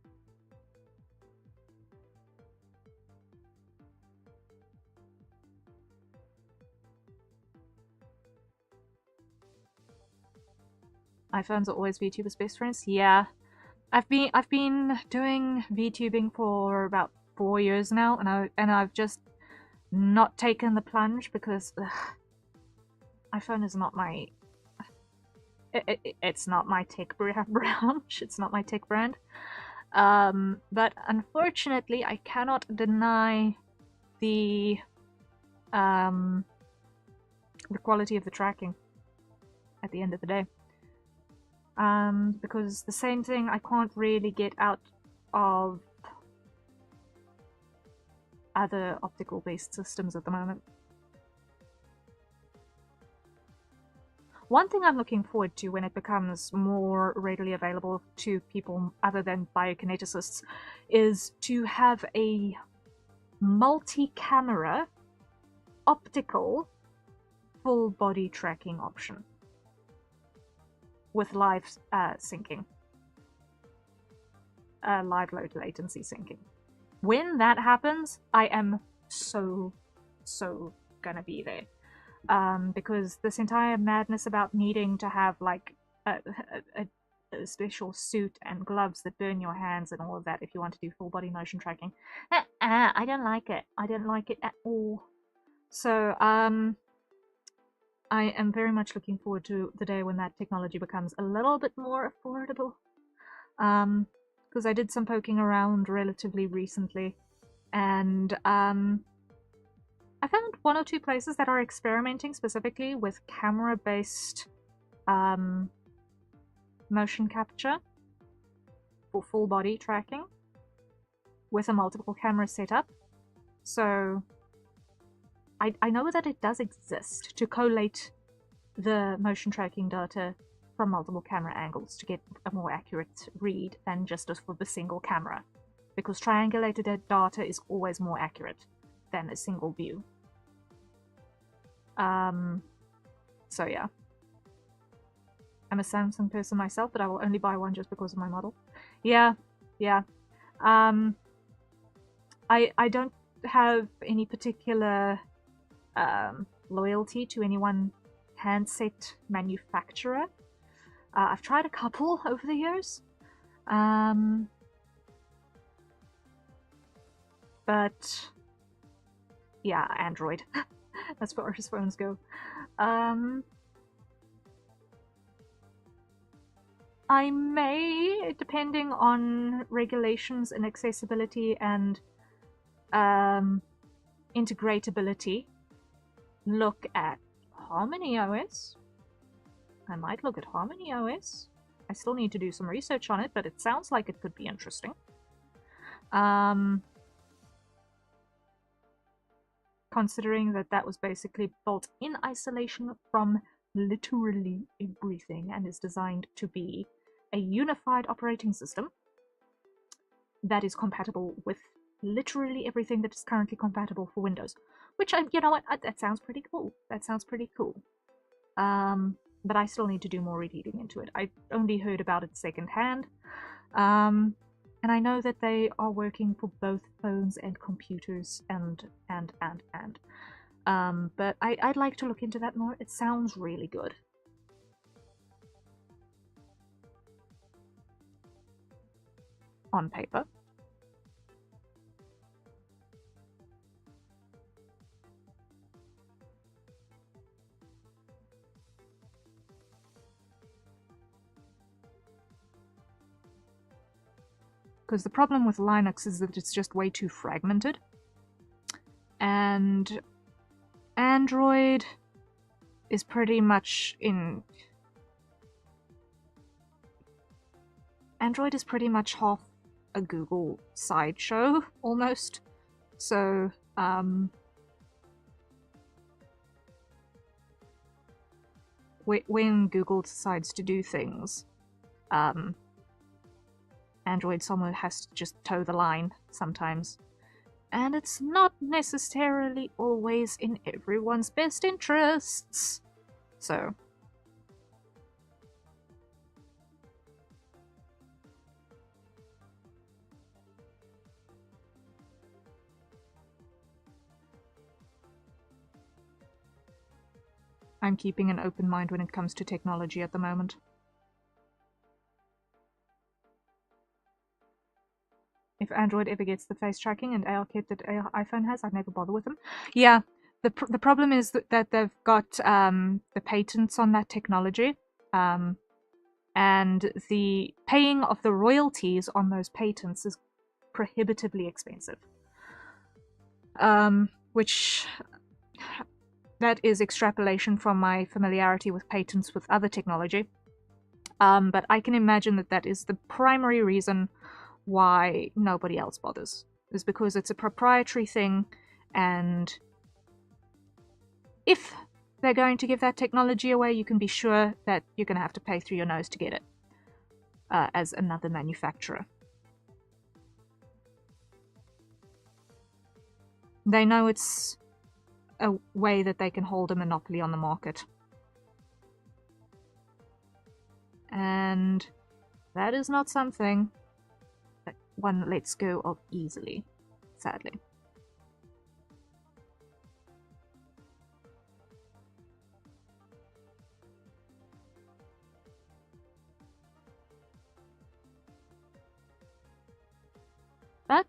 iPhones are always VTubers' best friends. Yeah, I've been doing VTubing for about 4 years now, and I've just not taken the plunge because iPhone is not my. It's not my tech brand. It's not my tech brand. But unfortunately, I cannot deny the quality of the tracking at the end of the day. Because the same thing I can't really get out of other optical-based systems at the moment. One thing I'm looking forward to when it becomes more readily available to people other than biokineticists is to have a multi-camera optical full body tracking option with live syncing, live low latency syncing. When that happens, I am so gonna be there. Because this entire madness about needing to have like a special suit and gloves that burn your hands and all of that if you want to do full body motion tracking, I don't like it. I don't like it at all. So I am very much looking forward to the day when that technology becomes a little bit more affordable. Because I did some poking around relatively recently, and I found 1 or 2 places that are experimenting specifically with camera-based motion capture for full body tracking with a multiple camera setup. So I know that it does exist to collate the motion tracking data from multiple camera angles to get a more accurate read than just for the single camera, because triangulated data is always more accurate than a single view. So yeah. I'm a Samsung person myself, but I will only buy one just because of my model. Yeah. I don't have any particular loyalty to any one handset manufacturer. I've tried a couple over the years. But yeah, Android as far as phones go. I may, depending on regulations and accessibility and integratability, look at Harmony OS. I might look at Harmony OS. I still need to do some research on it, but it sounds like it could be interesting. Considering that that was basically built in isolation from literally everything and is designed to be a unified operating system that is compatible with literally everything that is currently compatible for Windows. Which, you know what, that sounds pretty cool. That sounds pretty cool. But I still need to do more reading into it. I only heard about it secondhand. And I know that they are working for both phones and computers and. But I'd like to look into that more. It sounds really good. On paper. Because the problem with Linux is that it's just way too fragmented. And Android is pretty much in... Android is pretty much half a Google sideshow, almost. So, when Google decides to do things, Android somewhere has to just toe the line sometimes. And it's not necessarily always in everyone's best interests. So... I'm keeping an open mind when it comes to technology at the moment. If Android ever gets the face tracking and AR kit that iPhone has, I'd never bother with them. Yeah, the problem is that they've got the patents on that technology, and the paying of the royalties on those patents is prohibitively expensive. Which... that is extrapolation from my familiarity with patents with other technology. But I can imagine that that is the primary reason why nobody else bothers. Is because it's a proprietary thing, and if they're going to give that technology away, you can be sure that you're going to have to pay through your nose to get it, as another manufacturer. They know it's a way that they can hold a monopoly on the market. And that is not something that one lets go of easily, sadly. But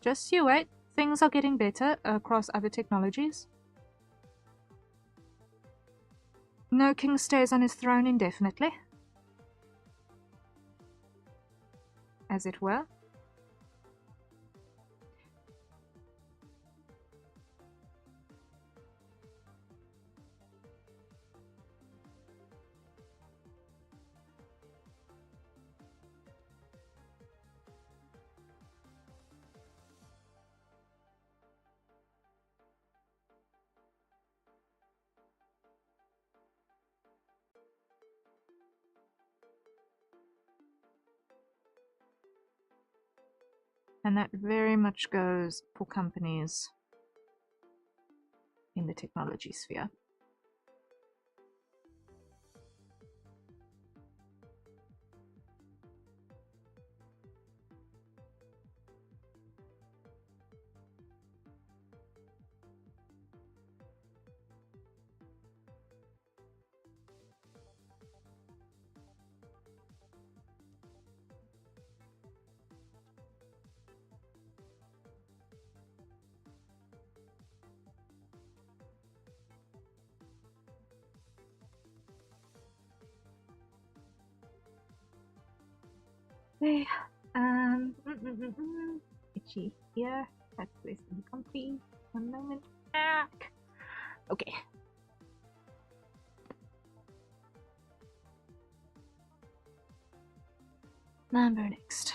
just you wait. Things are getting better across other technologies. No king stays on his throne indefinitely, as it were. And that very much goes for companies in the technology sphere. Okay. Itchy here. That's wasting comfy. 1 moment. Okay. Number next.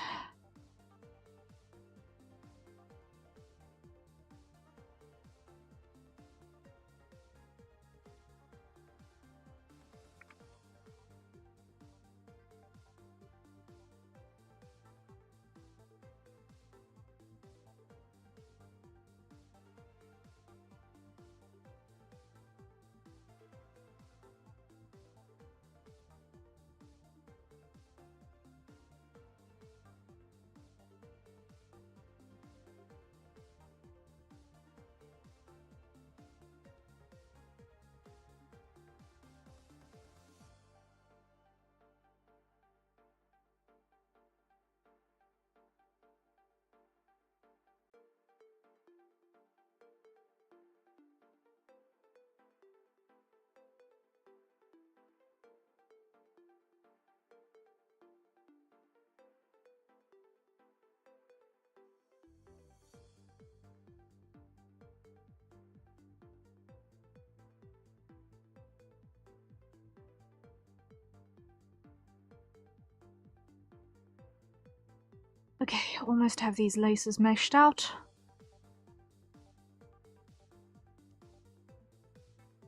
Okay, almost have these laces meshed out.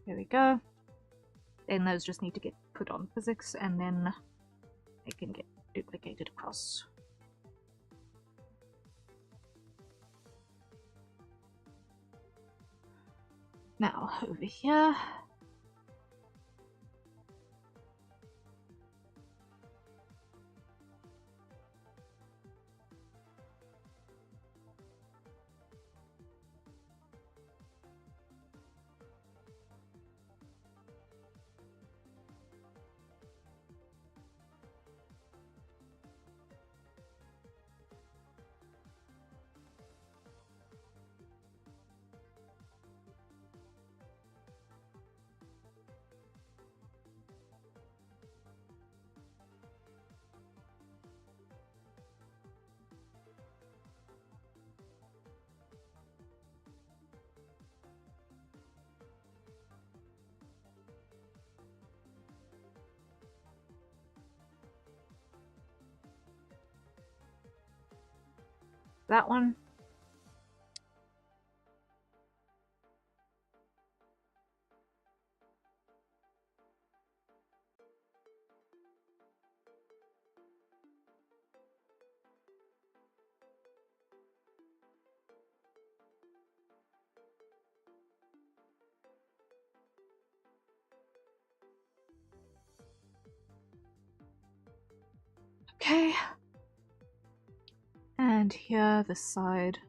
There we go. Then those just need to get put on physics and then they can get duplicated across. Now, over here. That one. Okay. And here, this side.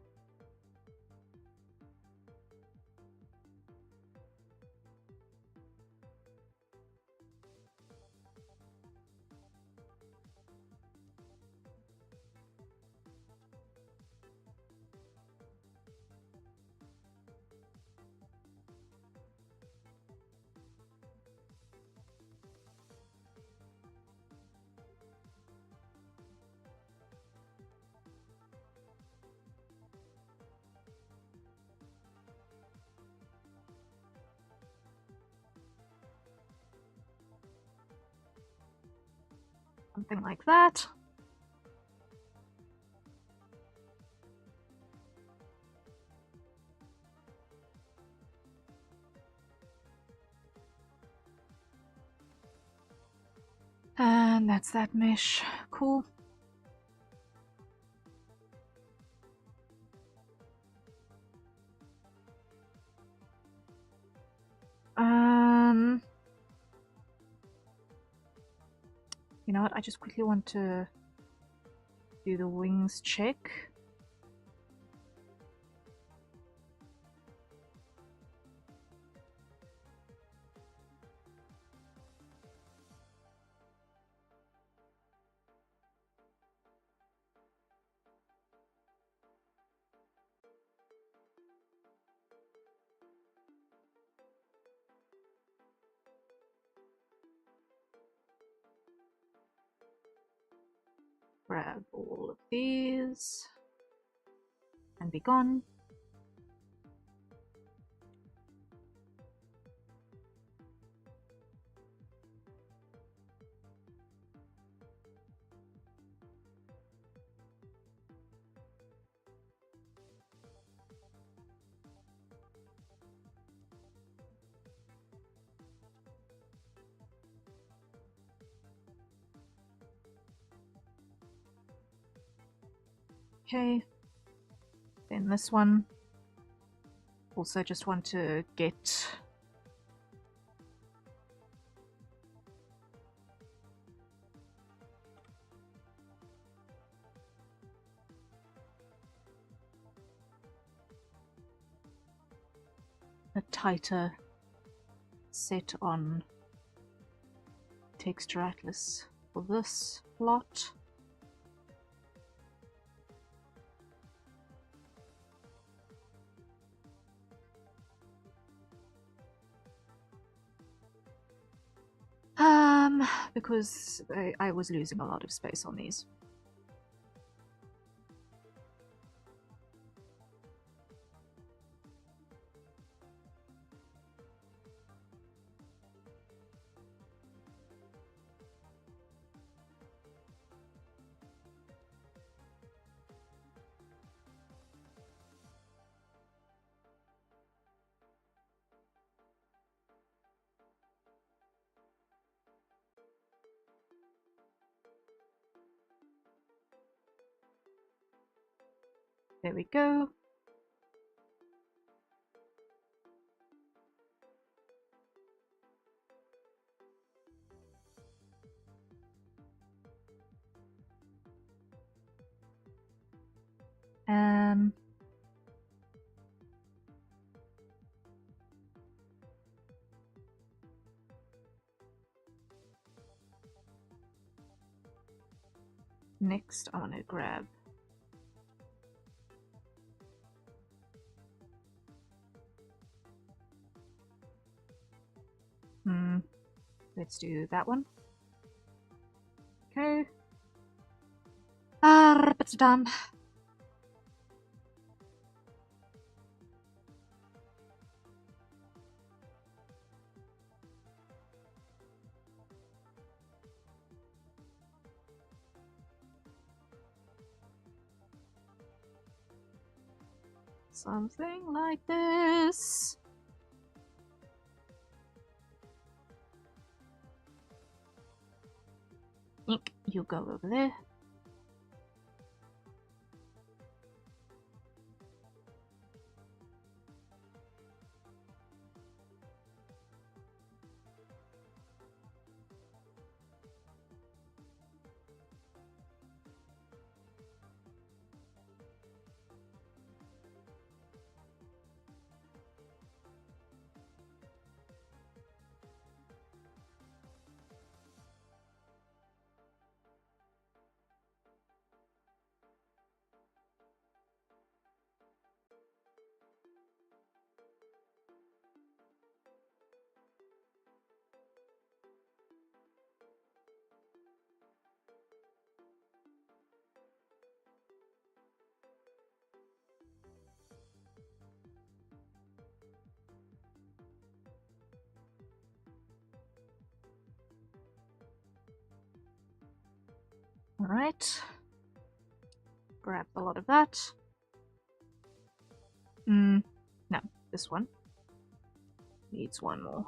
Something like that. And that's that mesh. Cool. You know what? I just quickly want to do the wings check. grab all of these and be gone. Okay, then this one, also just want to get a tighter set on texture atlas for this plot. Because I was losing a lot of space on these. There we go. Next, I want to grab let's do that one. Okay. It's done. Something like this. You go over there. All right. Grab a lot of that. No, this one needs one more.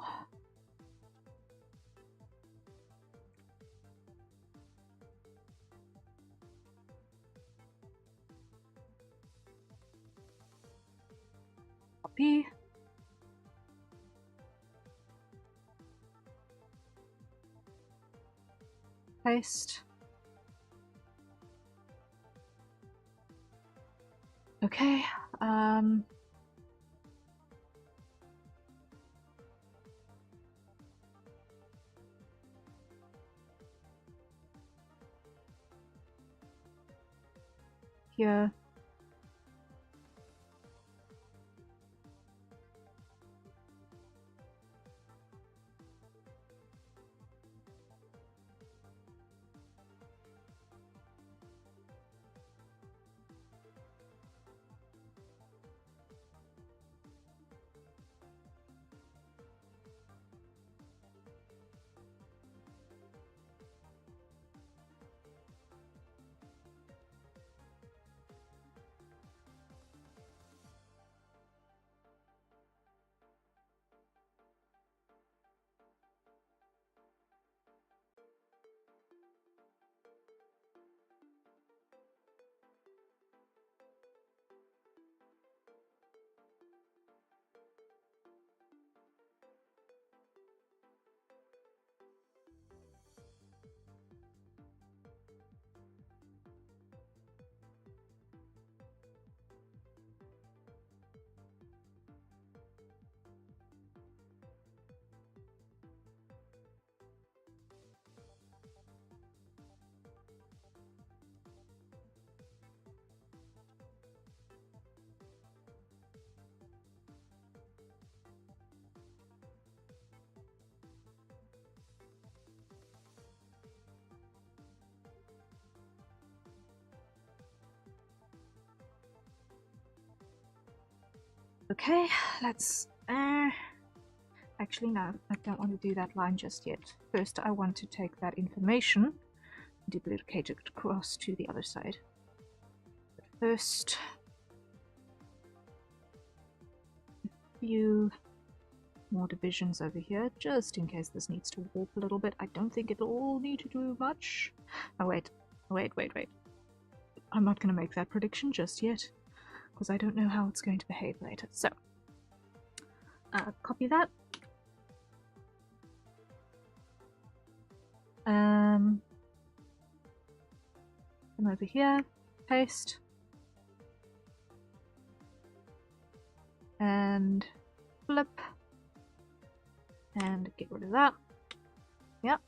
Copy. Paste. Okay, here. Okay, let's... actually, no, I don't want to do that line just yet. First, I want to take that information, duplicate it across to the other side. But first, a few more divisions over here, just in case this needs to warp a little bit. I don't think it'll all need to do much. Oh, wait. I'm not going to make that prediction just yet, because I don't know how it's going to behave later. So, copy that. Come over here, paste, and flip, and get rid of that. Yep.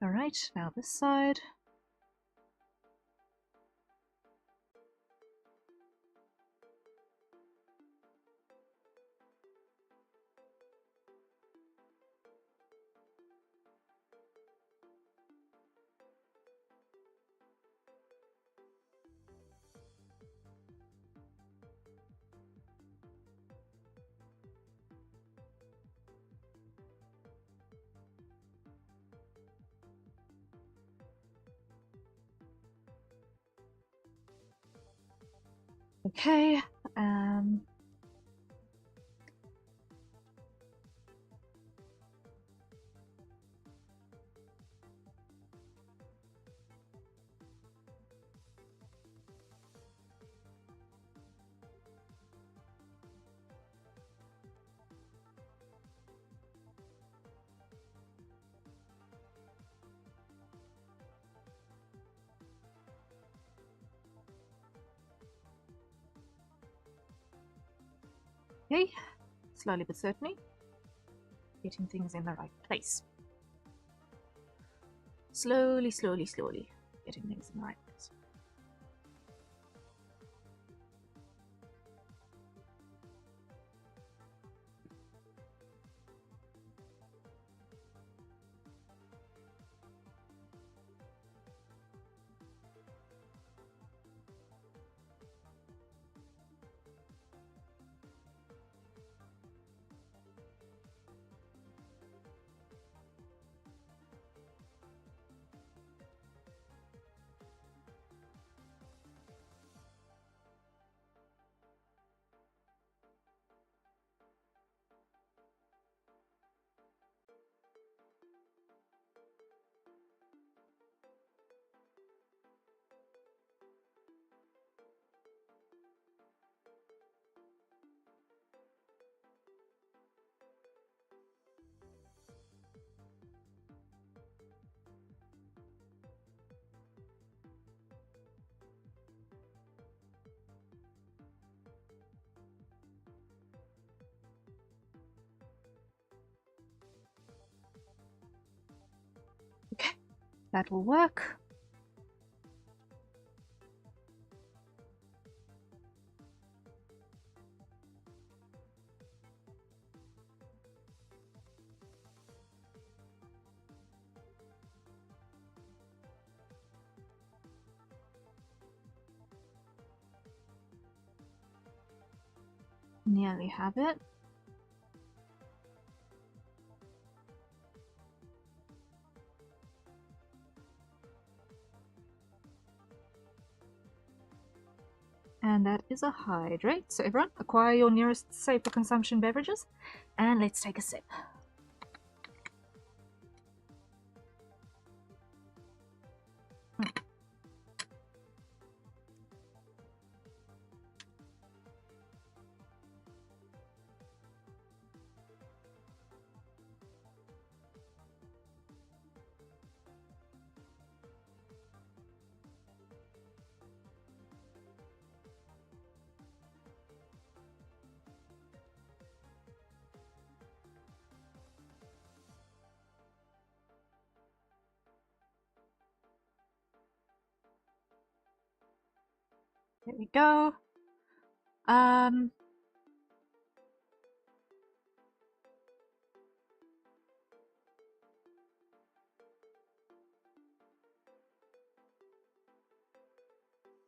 Alright, now this side. Okay, okay, slowly but certainly, getting things in the right place. Slowly, getting things in the right place. Okay, that will work. Nearly have it. And that is a hydrate. So everyone, acquire your nearest safe for consumption beverages, and let's take a sip. There we go.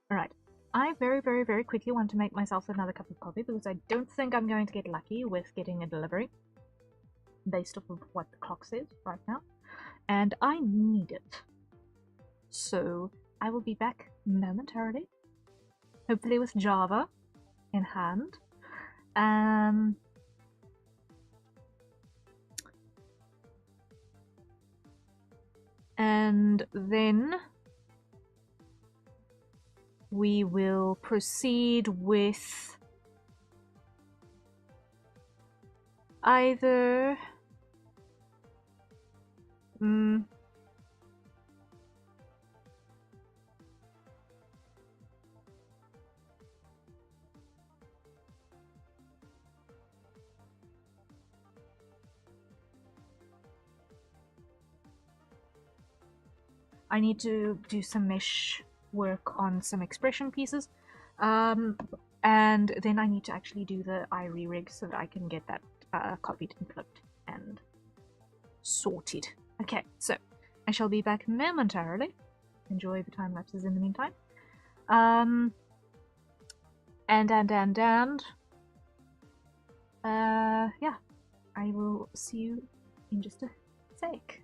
Alright, I very quickly want to make myself another cup of coffee because I don't think I'm going to get lucky with getting a delivery based off of what the clock says right now. And I need it. So I will be back momentarily, hopefully with Java in hand. And then we will proceed with either I need to do some mesh work on some expression pieces. And then I need to actually do the IRE rig so that I can get that copied and clipped and sorted. Okay, so I shall be back momentarily. Enjoy the time lapses in the meantime. Yeah, I will see you in just a sec.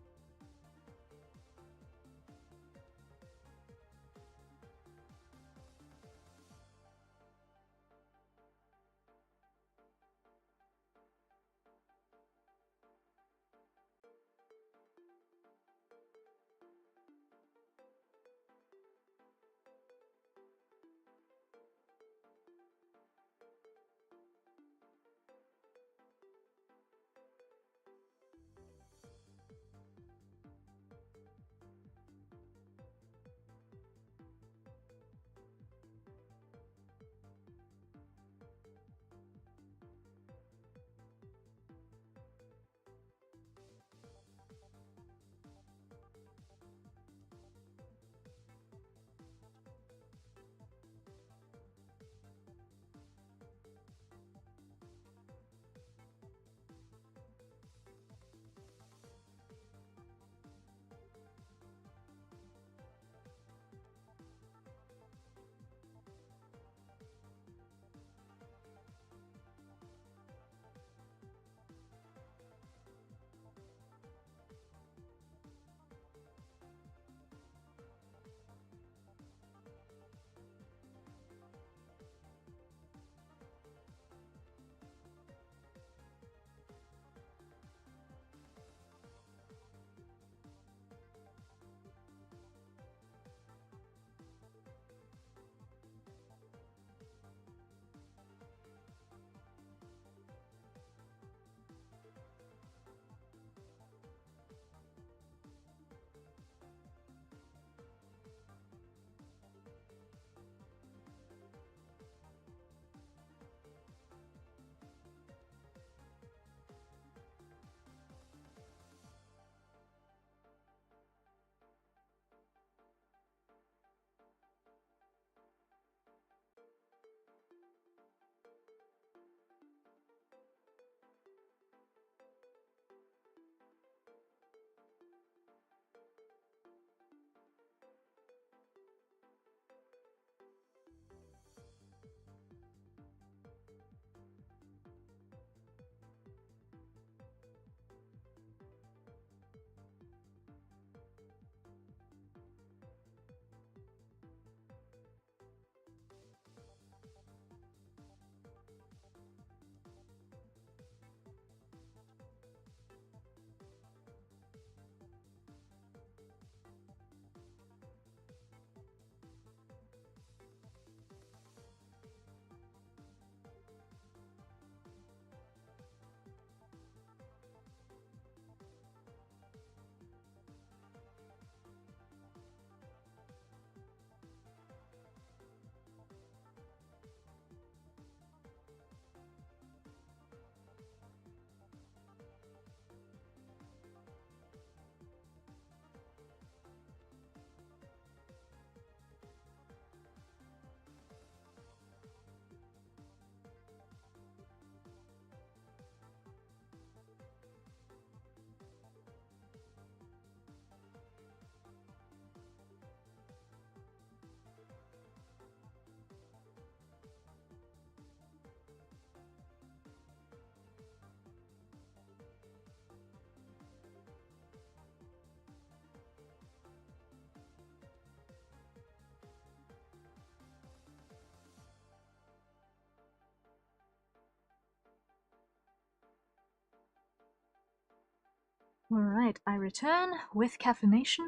Alright, I return with caffeination.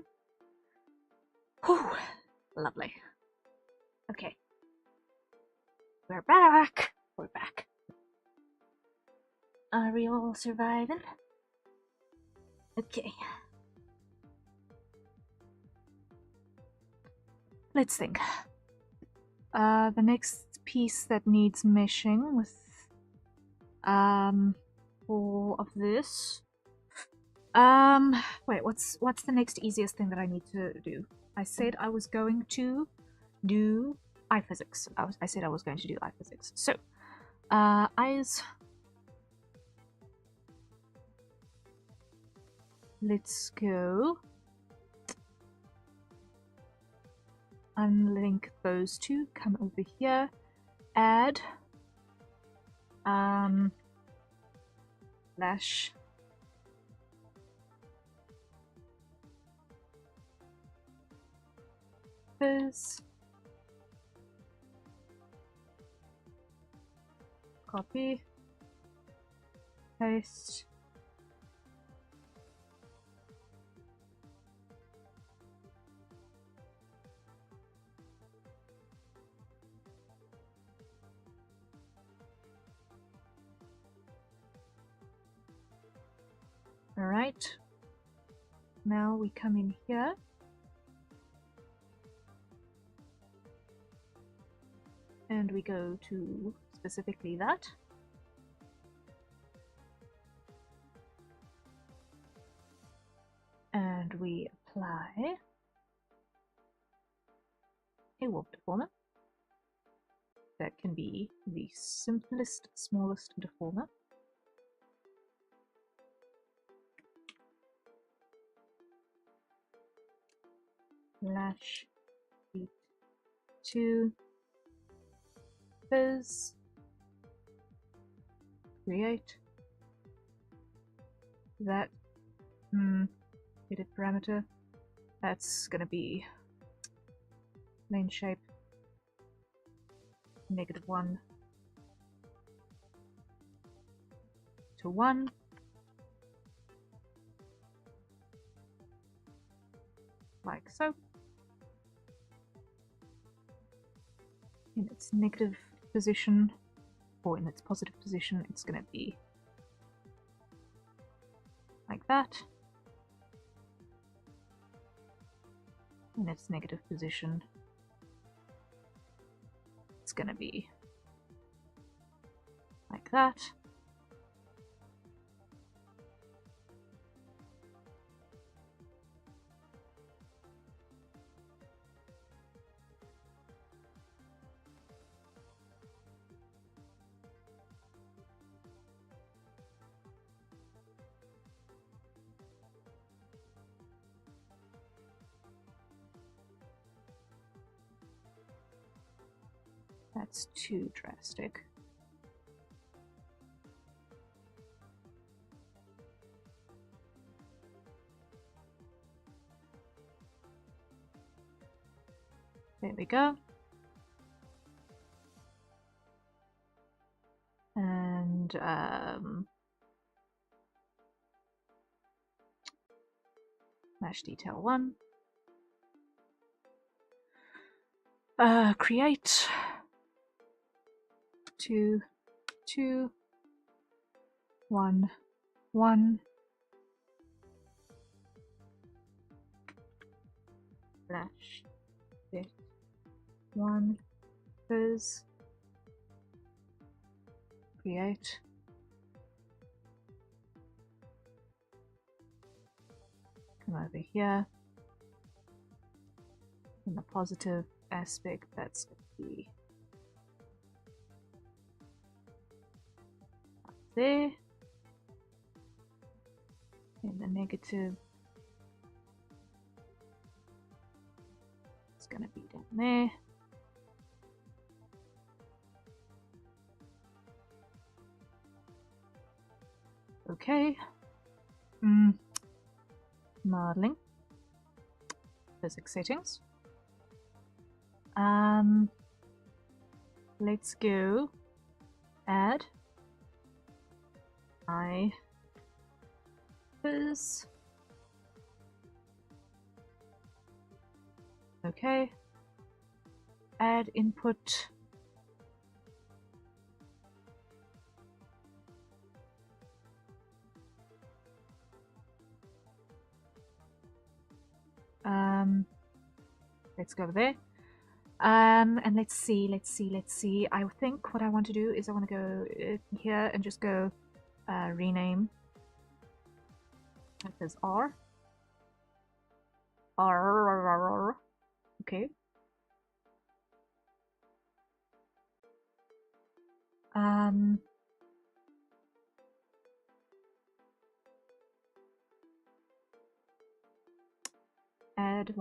Whew, lovely. Okay. We're back! We're back. Are we all surviving? Okay. Let's think. The next piece that needs meshing with all of this. Wait, what's the next easiest thing that I need to do? I said I was going to do iPhysics. I said I was going to do iPhysics. So, eyes. Let's go. Unlink those two. Come over here. Add. Flash. This. Copy. Paste. Alright. Now we come in here. And we go to specifically that. And we apply a warp deformer. That can be the simplest, smallest deformer. Lash feet 2 fizz create that edit parameter. That's gonna be plane shape -1 to 1. Like so. In its negative position, or in its positive position, it's going to be like that. In its negative position, it's going to be like that. That's too drastic. There we go. And mesh detail 1. Create 2, 2, 1, 1. Flash bit 1 fizz create come over here in the positive aspect. That's going to be up there. In the negative, it's going to be down there. Okay. Modeling. Physics settings. Let's go add fizz. Okay. Add input. Let's go there. And let's see. I think what I want to do is I want to go here and just go rename. That says R. R. Okay. Add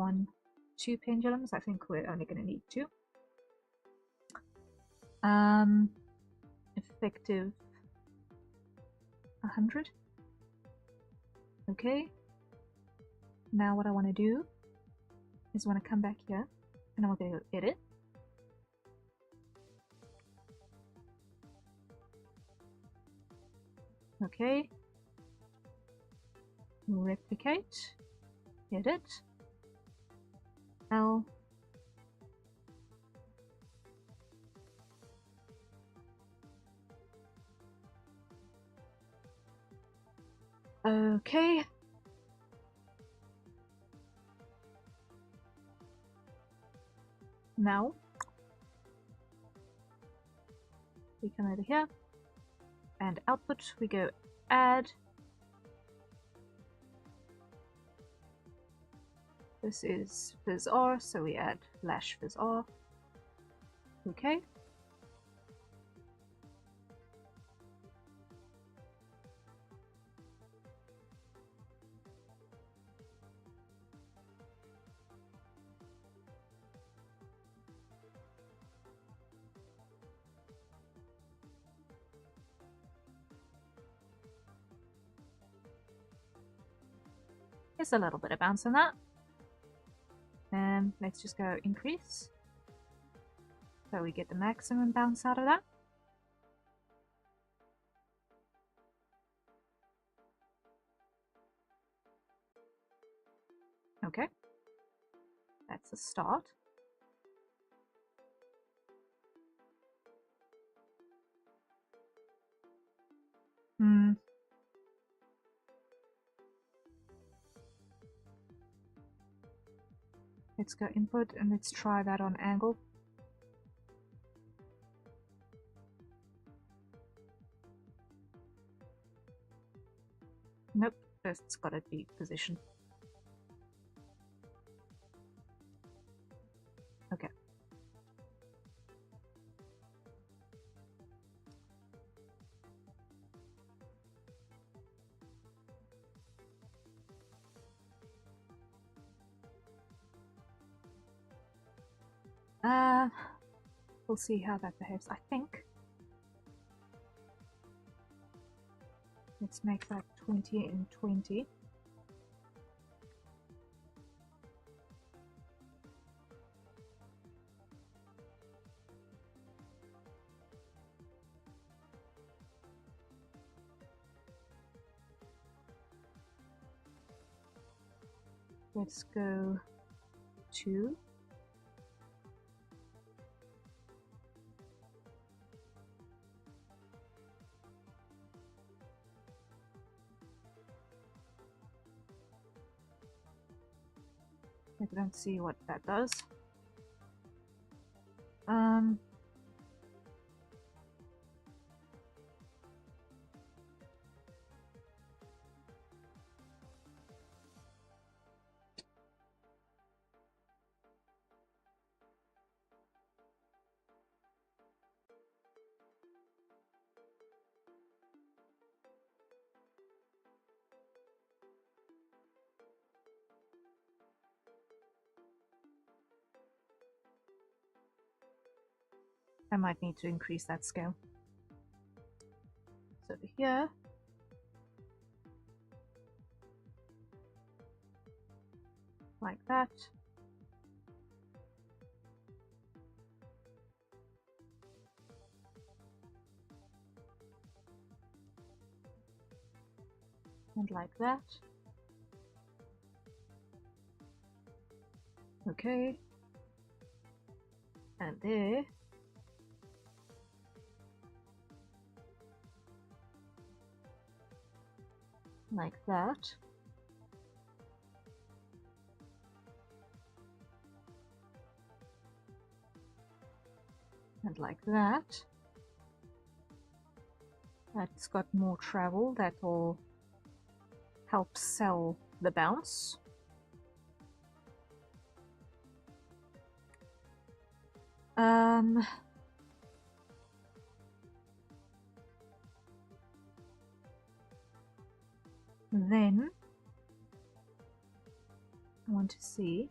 2 pendulums. I think we're only going to need 2. Effective 100. Okay. Now what I want to do is I want to come back here and I want to go edit. Okay. Replicate. Edit. L. Okay. Now we come over here and output, we go add. This is fizzr, so we add flash fizzr. Okay. There's a little bit of bounce on that. And let's just go increase. So we get the maximum bounce out of that. Okay. That's a start. Let's go input and let's try that on angle. Nope, first it's got to be position. Okay. We'll see how that behaves. I think let's make that 20 and 20. Let's go 2. Let's see what that does. I might need to increase that scale. So over here, like that. And like that. Okay. And there. Like that. And like that. That's got more travel. That will help sell the bounce. Then I want to see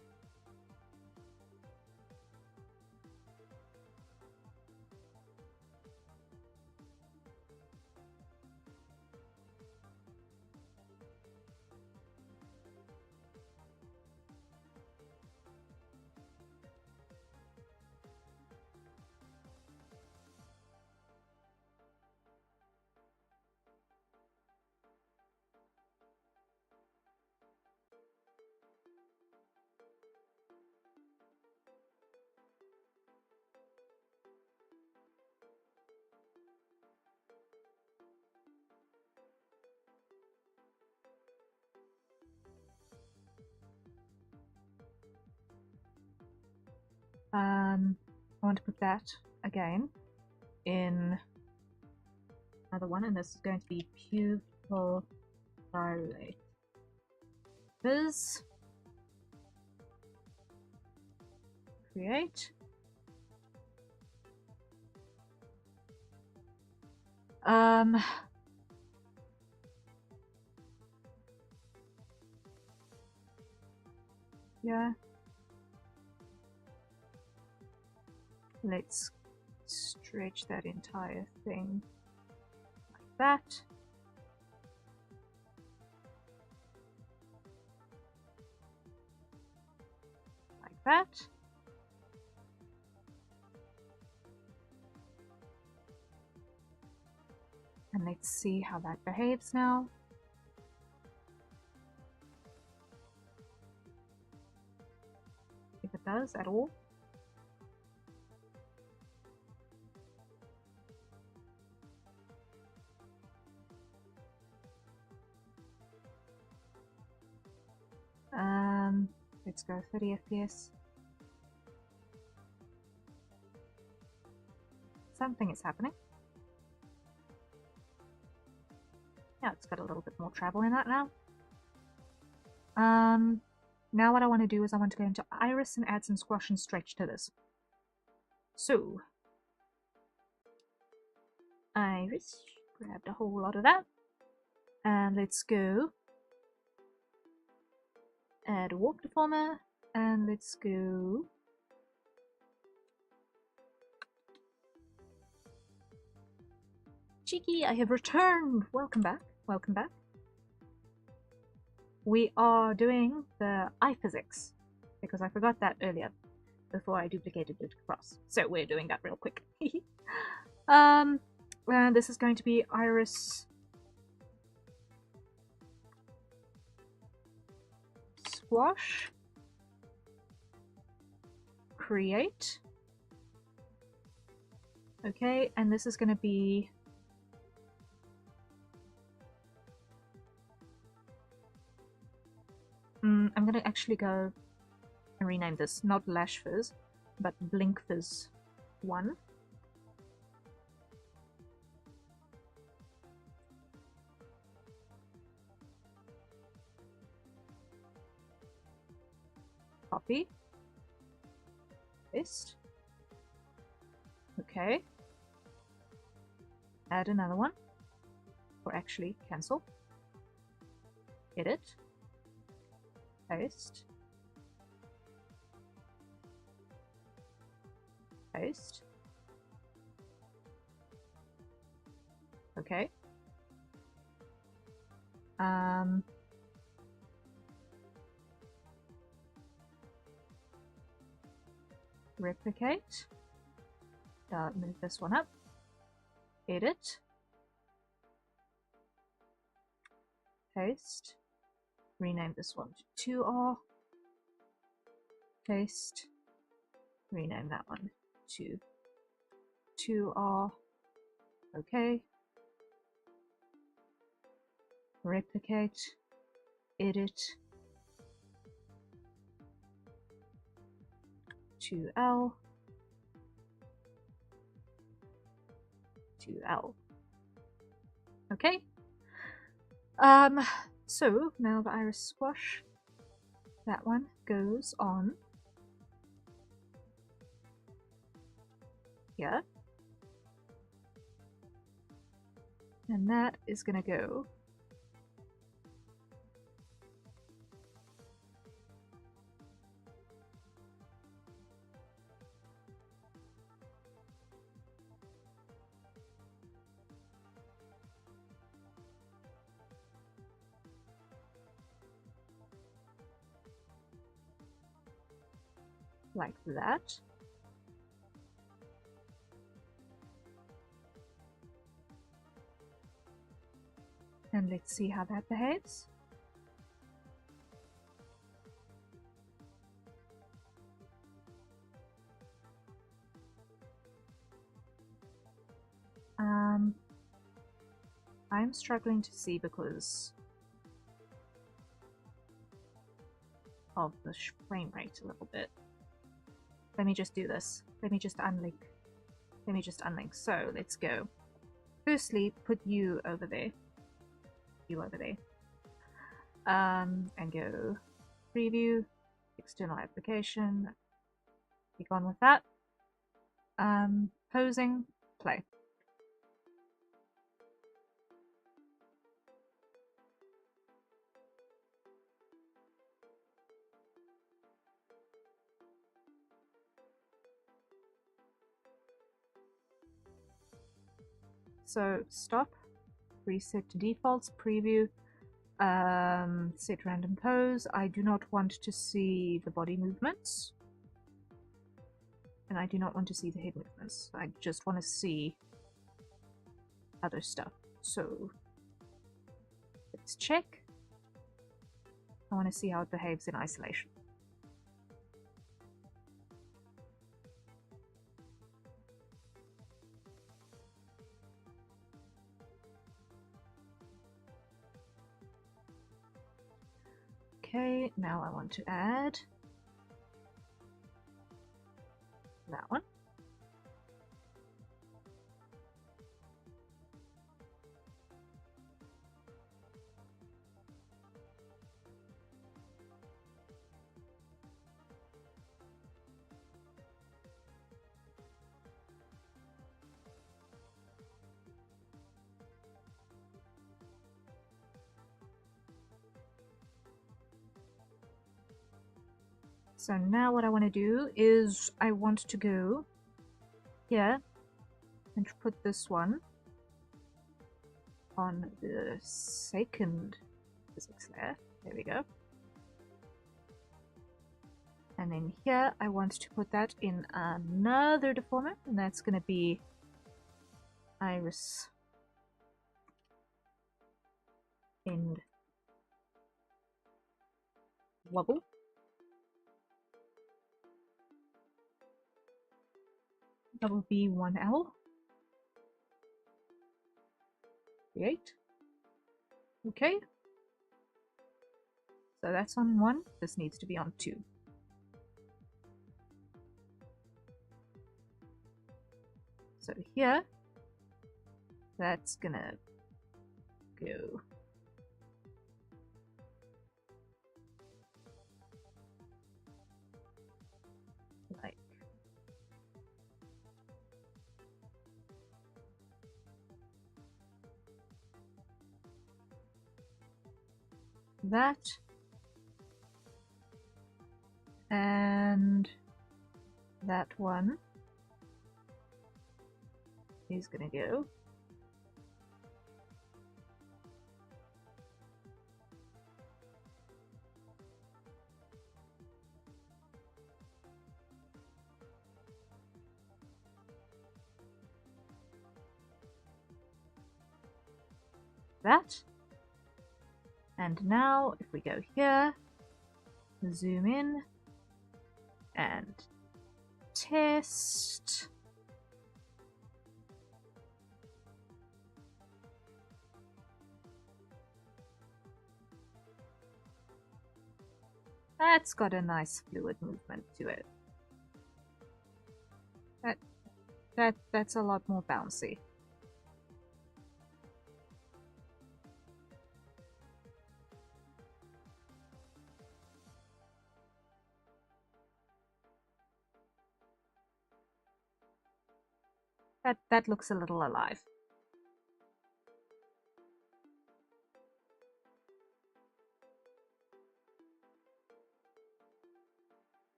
I want to put that again in another one, and this is going to be pupil dilate. Viz. Create. Yeah. Let's stretch that entire thing like that. Like that. And let's see how that behaves now. If it does at all. Let's go 30 FPS. Something is happening. Yeah, it's got a little bit more travel in that now. Now what I want to do is I want to go into Iris and add some squash and stretch to this. So, Iris, grabbed a whole lot of that. And let's go add a warp deformer, and let's go Cheeky, I have returned! Welcome back, welcome back. We are doing the eye physics, because I forgot that earlier, before I duplicated it across. So we're doing that real quick. And this is going to be Iris Squash. Create. Okay, and this is going to be I'm going to actually go and rename this, not Lash Fizz, but Blink Fizz 1. Copy. Paste. Okay. Add another one. Or actually, cancel. Edit. Paste. Paste. Okay. Replicate. Move this one up. Edit. paste, rename this one to 2R, paste, rename that one to 2R, okay, replicate, edit, 2L, 2L. Okay. So now the iris squash, that one goes on here. And that is gonna go like that. And let's see how that behaves. I'm struggling to see because of the frame rate a little bit. Let me just do this. Let me just unlink. Let me just unlink. So let's go. Firstly, put you over there. You over there. And go preview, external application. Be gone with that. Posing, play. So stop, reset to defaults, preview, set random pose. I do not want to see the body movements. And I do not want to see the head movements. I just want to see other stuff. So let's check. I want to see how it behaves in isolation. Okay, now I want to add that one. So now what I want to do is I want to go here and put this one on the second physics layer. There we go. And then here I want to put that in another deformer, and that's going to be iris end wobble. That will be 1L. Create. Okay. So that's on 1. This needs to be on 2. So here, that's gonna go like that, and that one is gonna go that, And now, if we go here, zoom in, and test. That's got a nice fluid movement to it. That's a lot more bouncy. That looks a little alive.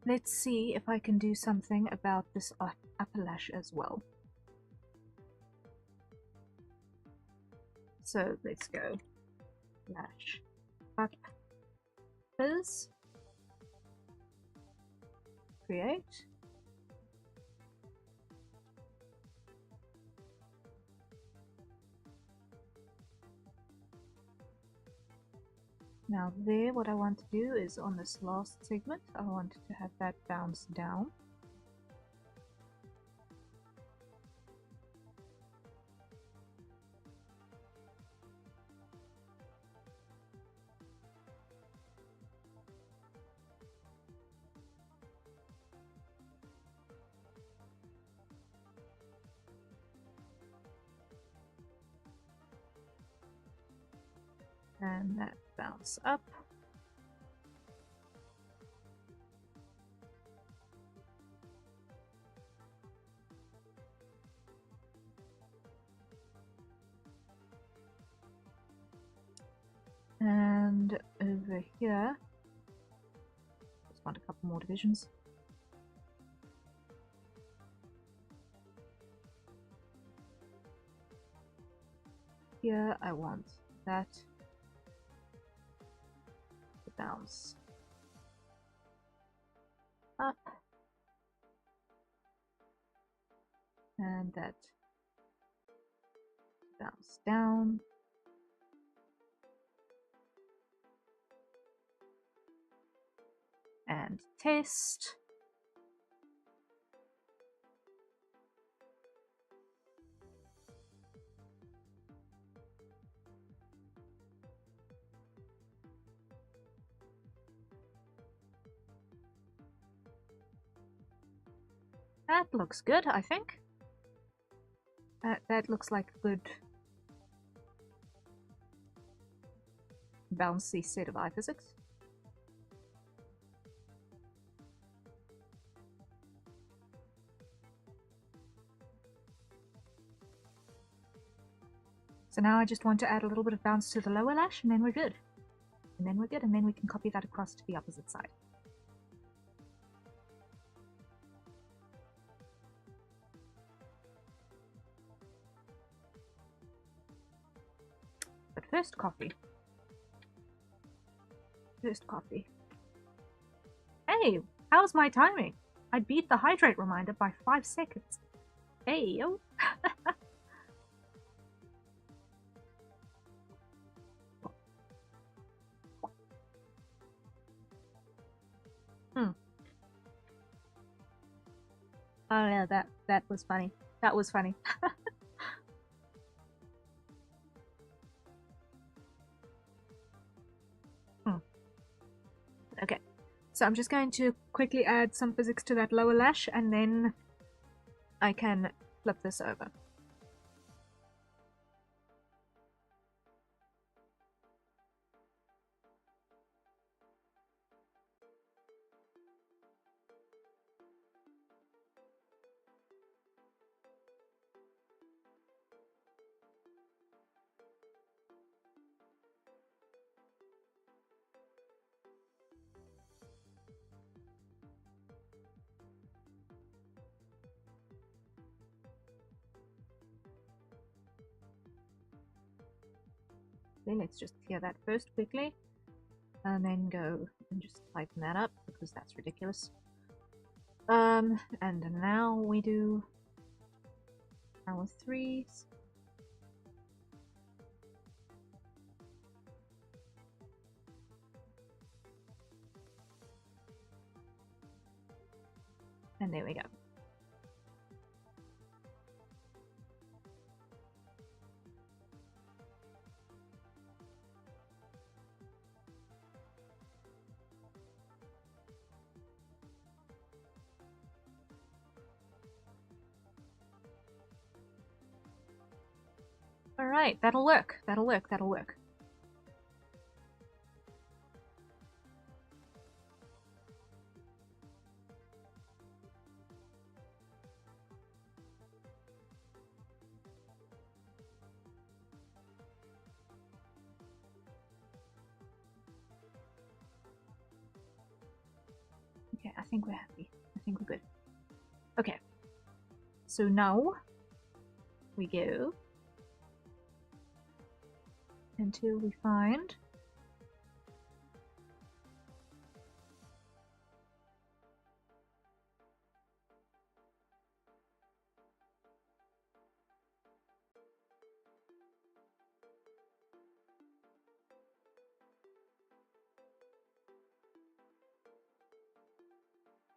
Let's see if I can do something about this upper lash as well. So let's go lash up, fizz, create. Now there, what I want to do is on this last segment, I want to have that bounce down. And that bounce up. And over here, just want a couple more divisions. Here I want that to bounce up, and that bounce down. And test. That looks good, I think. That looks like a good bouncy set of eye physics. So now I just want to add a little bit of bounce to the lower lash, and then we're good. And then we're good, and then we can copy that across to the opposite side. But first, coffee. First, coffee. Hey, how's my timing? I beat the hydrate reminder by 5 seconds. Hey, yo. Oh yeah, that was funny. That was funny. Okay, so I'm just going to quickly add some physics to that lower lash, and then I can flip this over. Okay, let's just clear that first quickly, and then go and just tighten that up, because that's ridiculous. And now we do our 3s. And there we go. Alright, that'll work. That'll work. That'll work. Okay, I think we're happy. I think we're good. Okay. So now we go until we find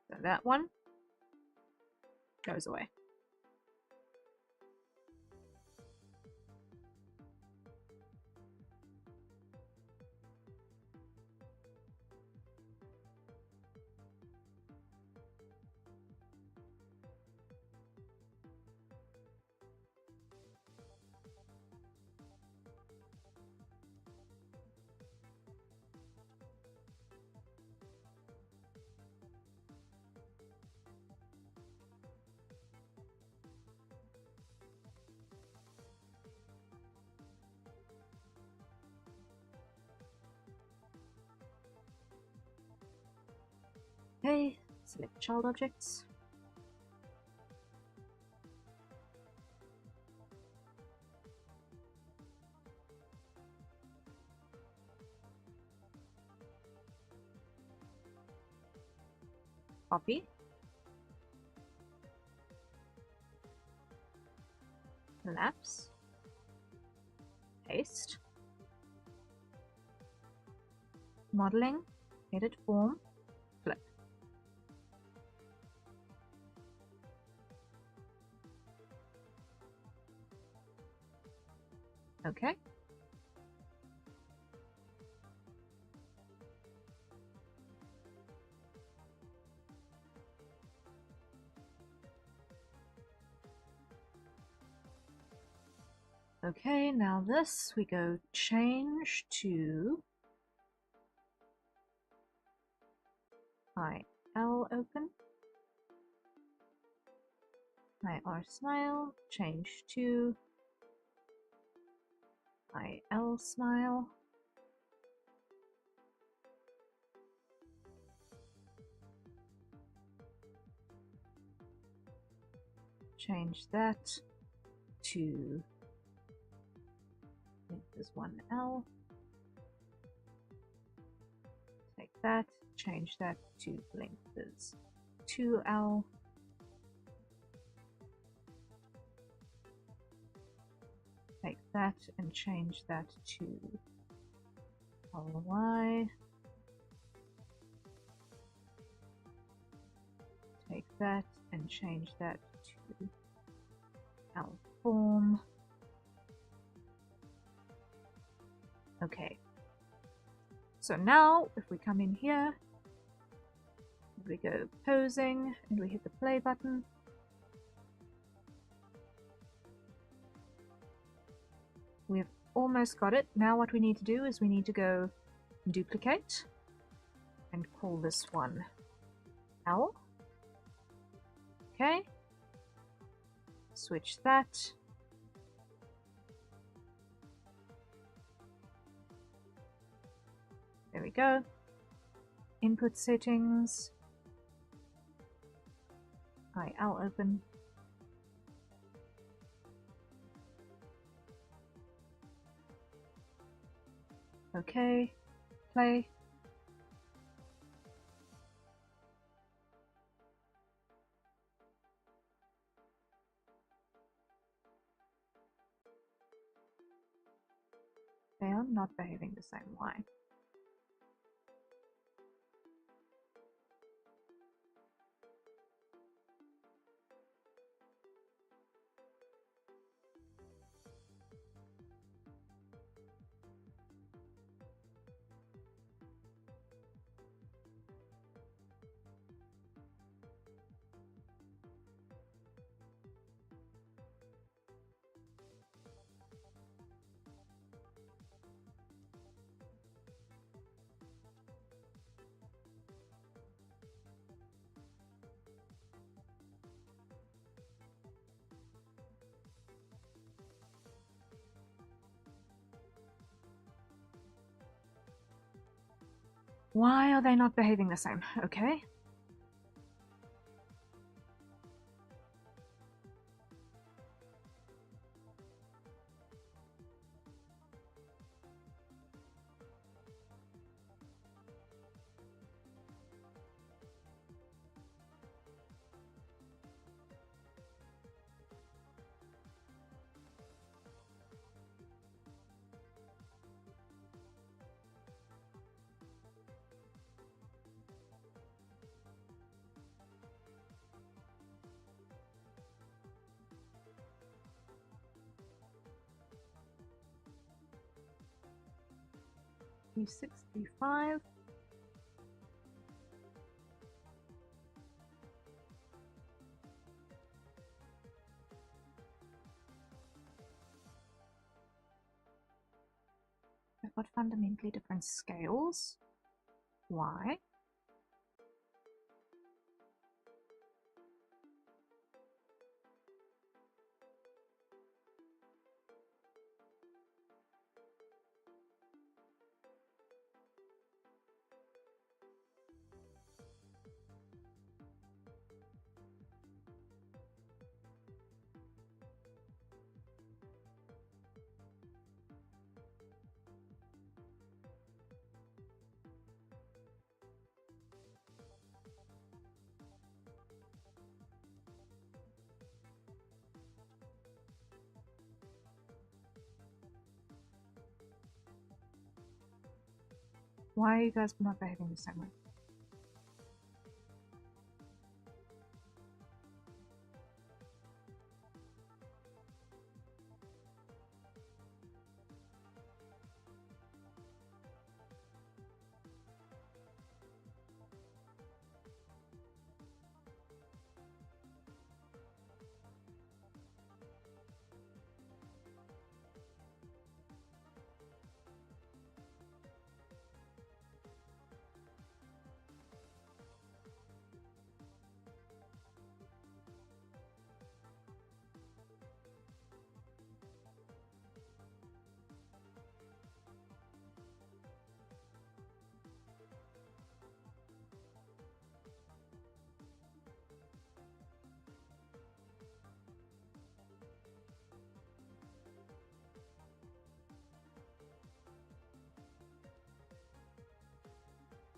so that one goes away. Okay, select child objects. Copy. Collapse. Paste. Modeling. Edit form. Flip. Okay. Okay, now this we go change to IL open. IR smile, change to IL smile. Change that to, I think there's 1L. Take that, change that to length is 2L. Take that and change that to LY. Take that and change that to L form. Okay. So now if we come in here, we go posing and we hit the play button. We've almost got it. Now what we need to do is we need to go duplicate and call this one L. Okay. Switch that. There we go. Input settings. IL open. Okay, play. They are not behaving the same. Why? Why are they not behaving the same? Okay. E6, E5. They've got fundamentally different scales. Why? Why are you guys not behaving the same way?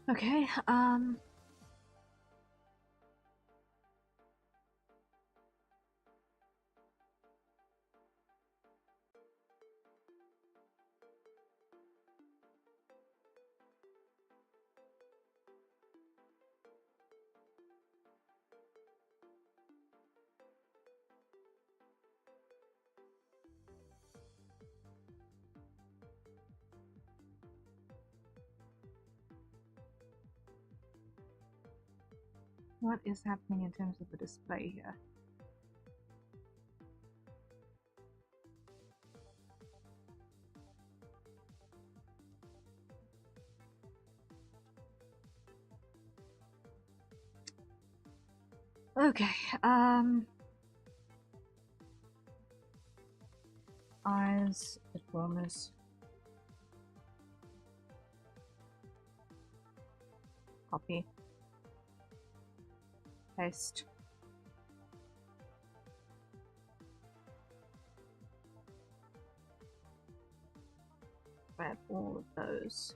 Okay, what is happening in terms of the display here? Okay, eyes, performance, copy, paste. Grab all of those.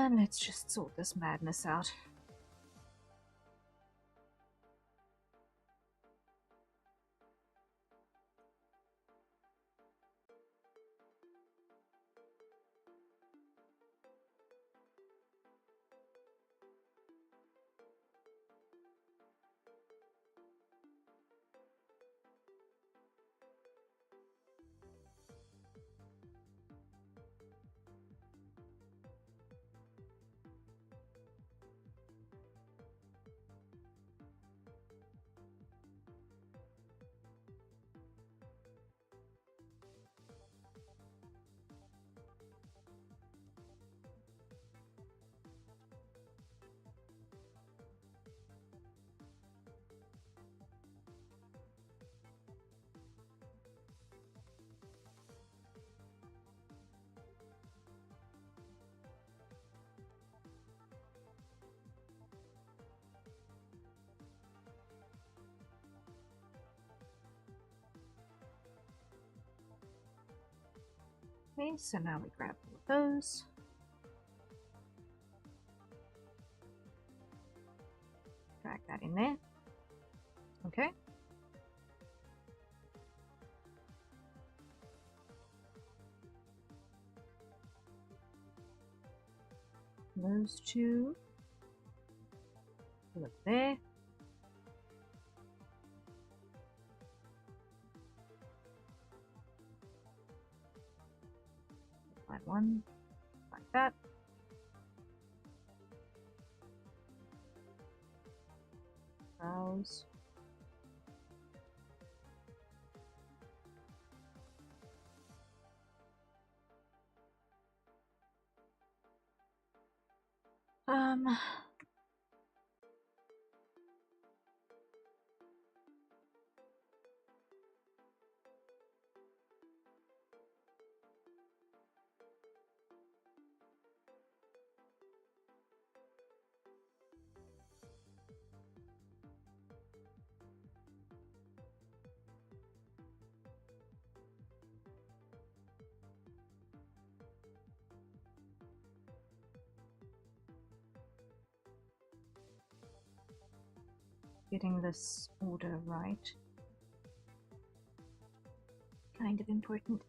And let's just sort this madness out. Okay, so now we grab all of those. Drag that in there. Okay. Those two. Look there. Add one like that. Browse. Getting this order right. Kind of important.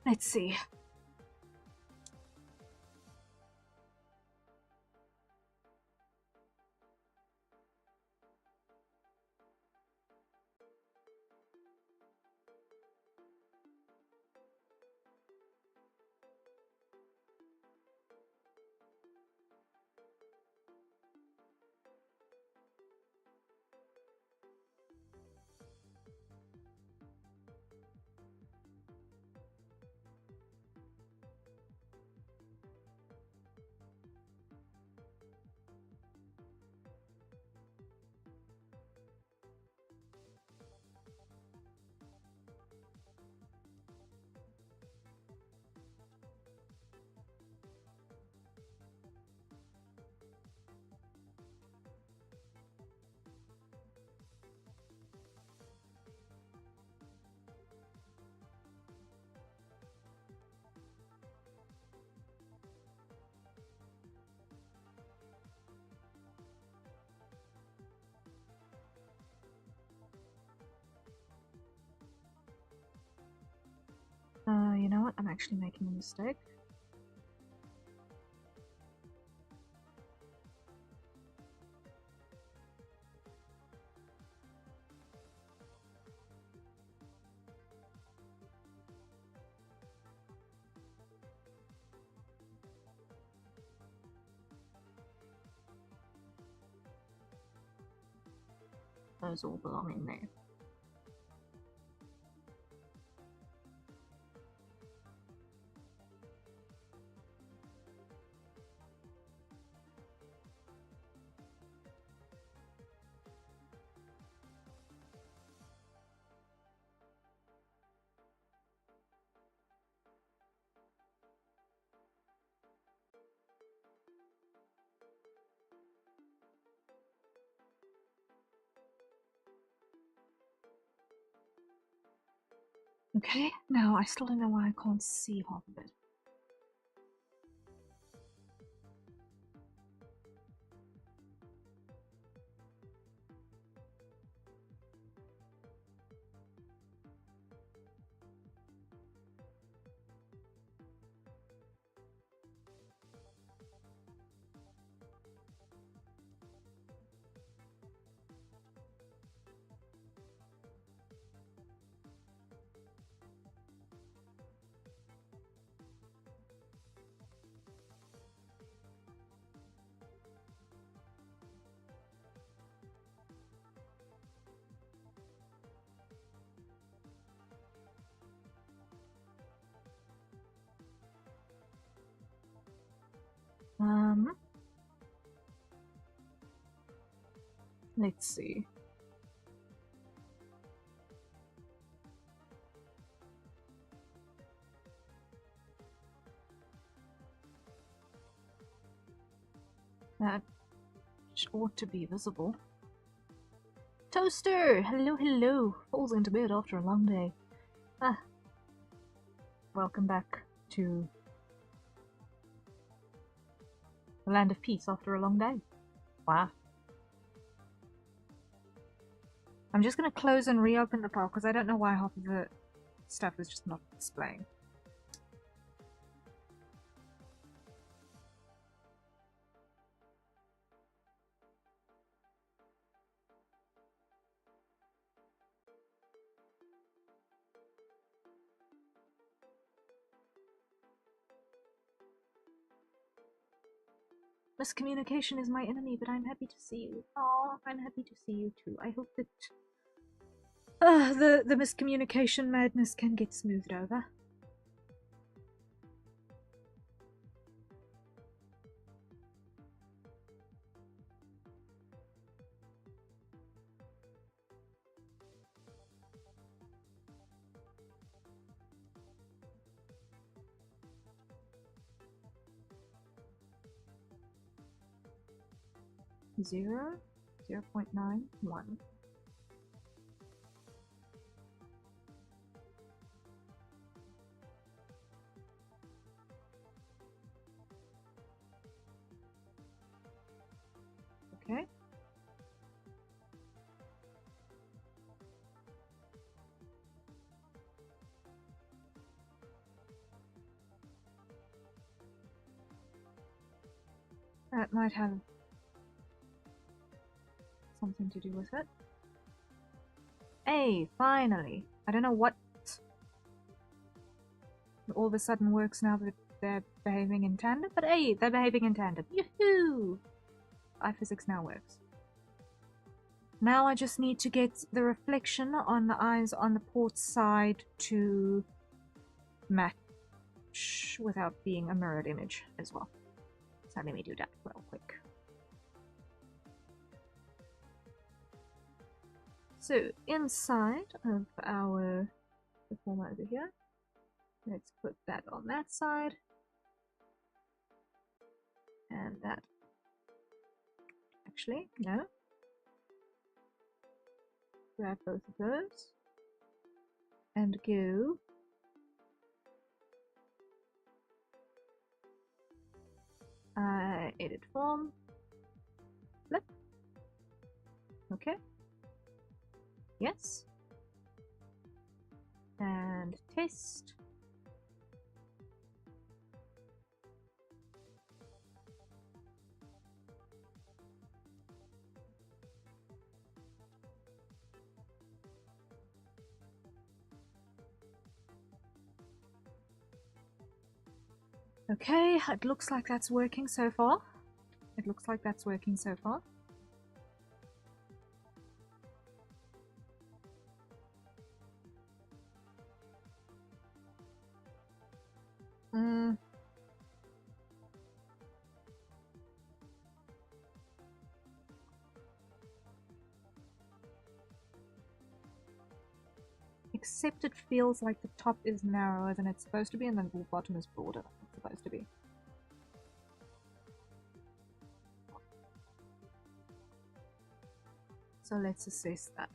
Let's see. You know what? I'm actually making a mistake. Those all belong in there. Okay, now I still don't know why I can't see half of it. Let's see. That ought to be visible. Toaster! Hello, hello! Falls into bed after a long day. Ah. Welcome back to the land of peace after a long day. Wow. I'm just gonna close and reopen the file because I don't know why half of the stuff is just not displaying. Miscommunication is my enemy, but I'm happy to see you. Oh, I'm happy to see you too. I hope that the miscommunication madness can get smoothed over. Zero, 0.91. Okay. That might have something to do with it. Hey, finally! I don't know what all of a sudden works now that they're behaving in tandem, but hey, they're behaving in tandem. Yoo-hoo! iPhysics now works. Now I just need to get the reflection on the eyes on the port side to match without being a mirrored image as well. So let me do that real quick. So inside of our performer over here, let's put that on that side. And that. Actually, no. Grab both of those. And go. Edit form. Flip. Okay. Yes. And test. Okay, it looks like that's working so far. It looks like that's working so far. Except it feels like the top is narrower than it's supposed to be and the bottom is broader than it's supposed to be. So let's assess that.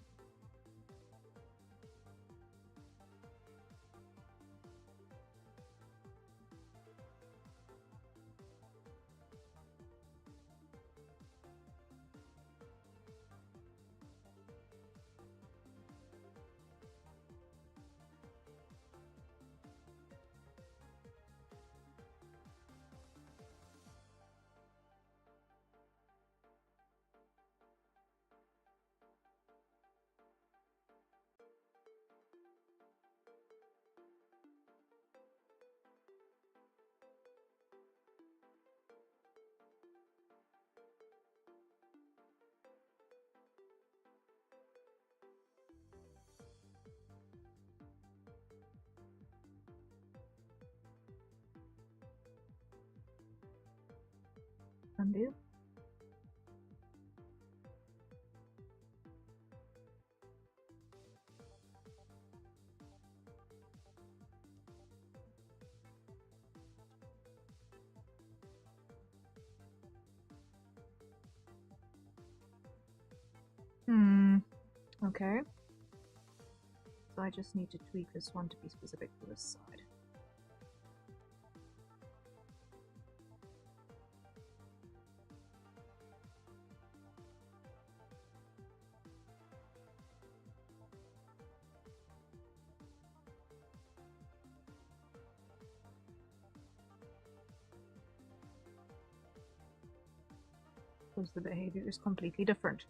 Undo. Okay. So I just need to tweak this one to be specific for this side. Because the behavior is completely different.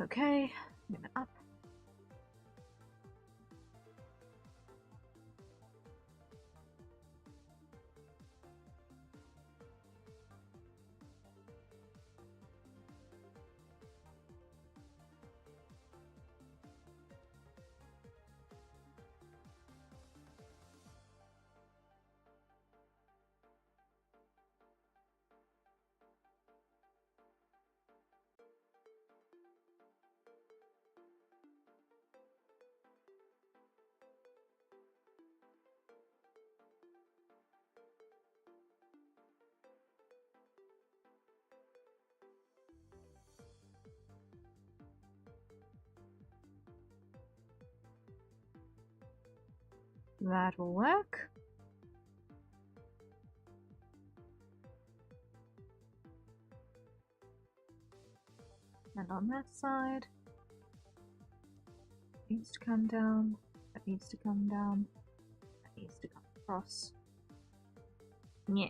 Okay, limit up. That will work. And on that side, it needs to come down, that needs to come down, that needs to come across. Yeah.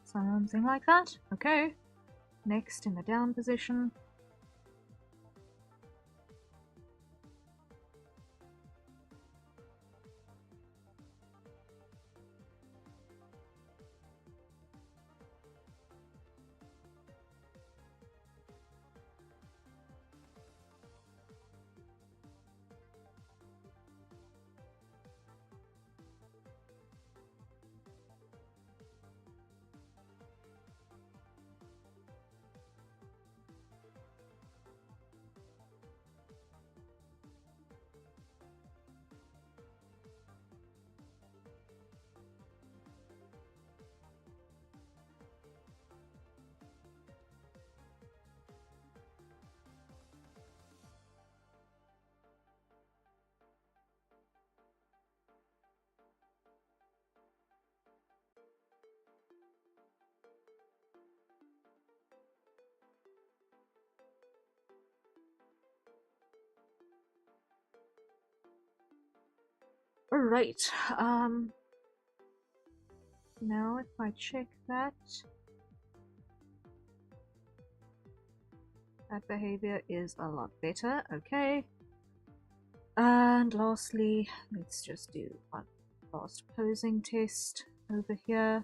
Something like that. Okay. Next, in the down position. Alright, now if I check that behavior is a lot better, okay. And lastly, let's just do one last posing test over here.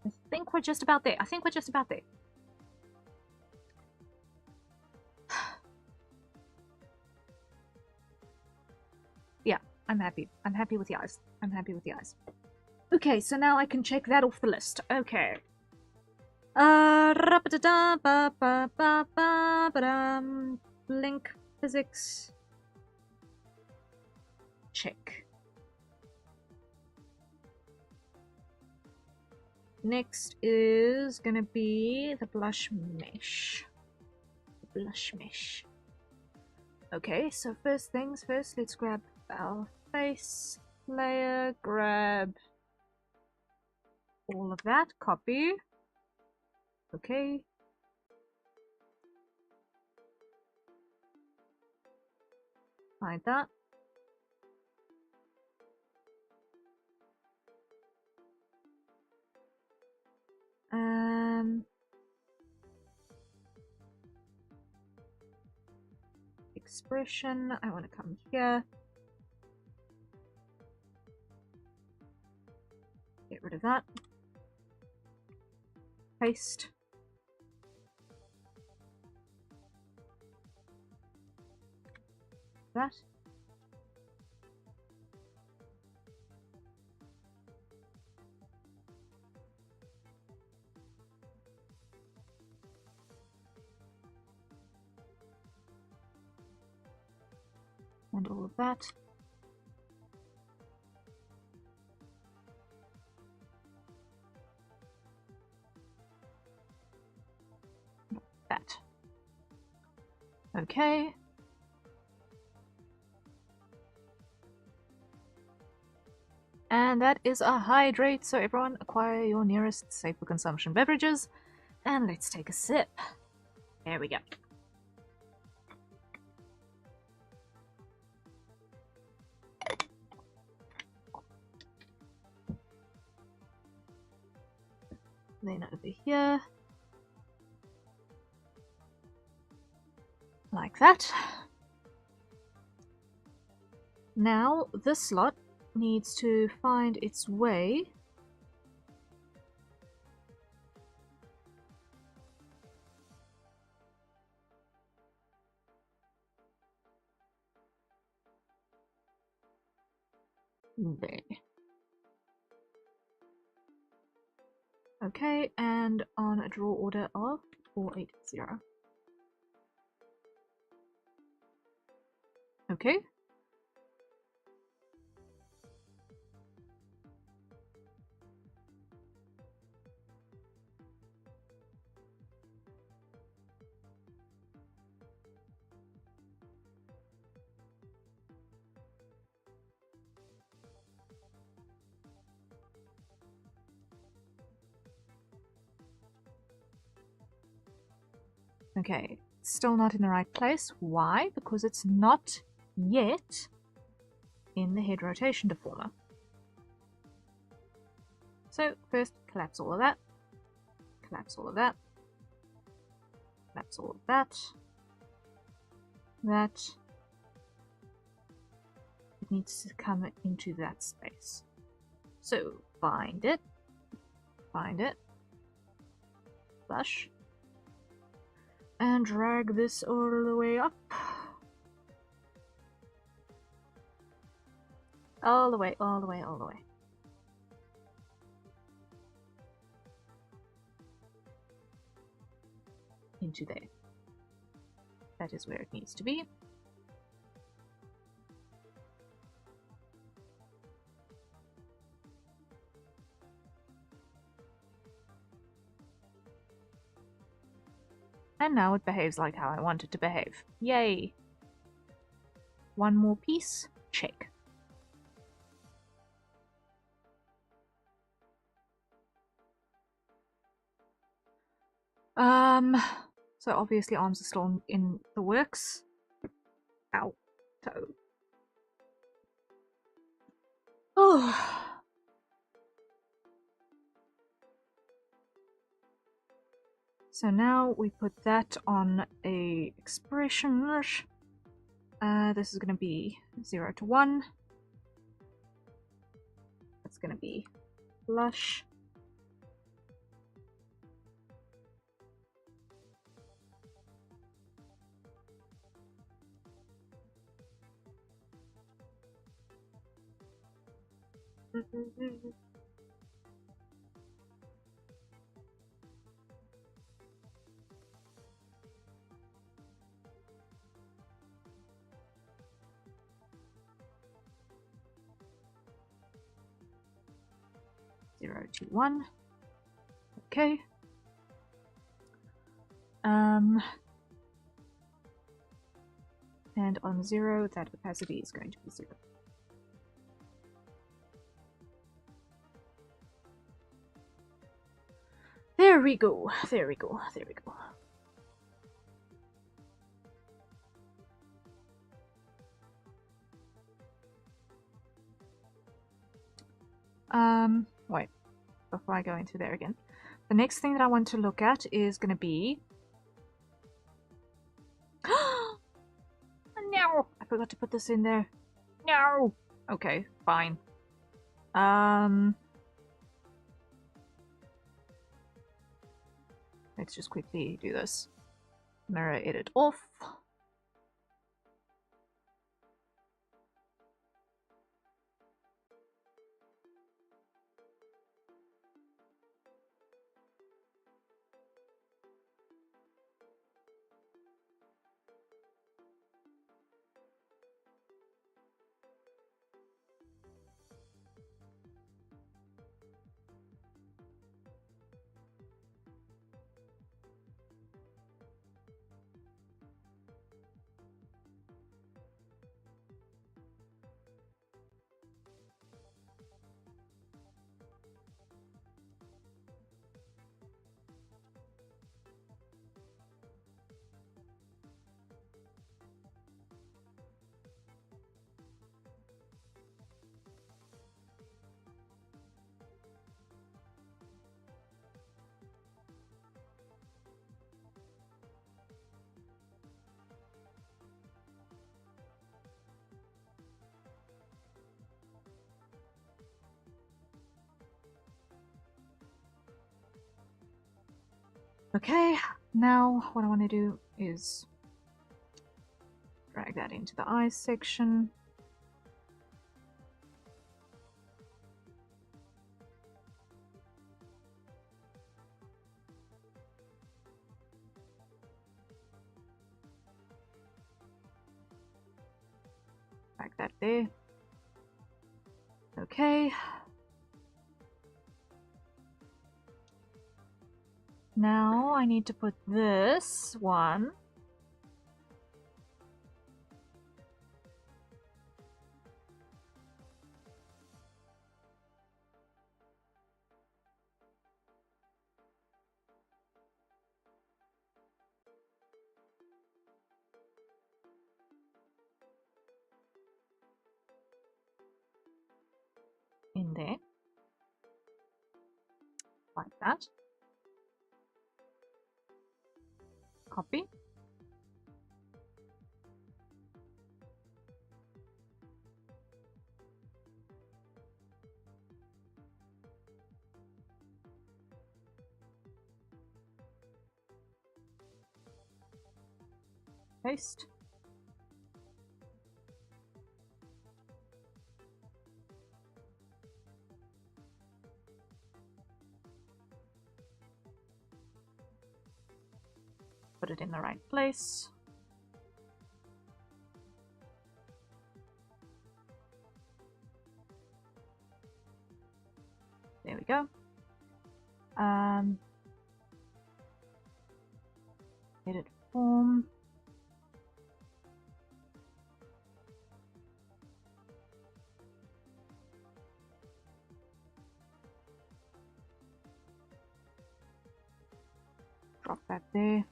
I think we're just about there. I think we're just about there. Yeah, I'm happy. I'm happy with the eyes. I'm happy with the eyes. Okay, so now I can check that off the list. Okay. Blink physics. Check. Next is gonna be the blush mesh. Blush mesh. Okay, so first things first, let's grab our face layer, grab all of that, copy. Okay. Hide that. Expression, I want to come here. Get rid of that. Paste. That. And all of that. That. Okay. And that is a hydrate, so everyone acquire your nearest safe for consumption beverages. And let's take a sip. There we go. Then over here. Like that. Now this slot needs to find its way there. Okay, and on a draw order of 480. Okay. Okay, still not in the right place. Why? Because it's not yet in the head rotation deformer. So first collapse all of that, collapse all of that, collapse all of that, that. It needs to come into that space. So find it, flush, and drag this all the way up. All the way, all the way, all the way. Into there. That is where it needs to be. And now it behaves like how I want it to behave. Yay! One more piece. Check. So obviously arms are still in the works. Ow. Toe. Oh. So now we put that on a expression. This is going to be 0 to 1. That's going to be flush. Zero to 1. Okay. And on 0, that opacity is going to be 0. There we go. There we go. There we go. Wait, before I go into there again. The next thing that I want to look at is going to be... No! I forgot to put this in there. No! Okay, fine. Let's just quickly do this. Mirror edit off. Okay, now what I want to do is drag that into the eyes section. Drag that there. Okay. Now I need to put this one in there, like that. Copy. Paste. Put it in the right place. There we go. Edit form. Drop that there.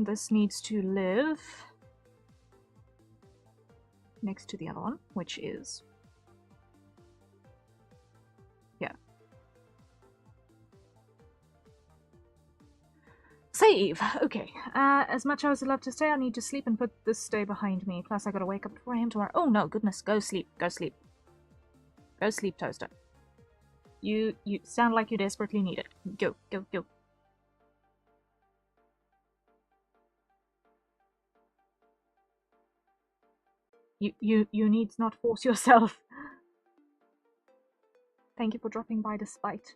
This needs to live next to the other one, which is yeah. Save. Okay. As much as I'd love to stay, I need to sleep and put this day behind me. Plus, I gotta wake up at 4 AM tomorrow. Oh no, goodness! Go sleep. Go sleep. Go sleep, Toaster. You sound like you desperately need it. Go, go, go. You need not force yourself. Thank you for dropping by despite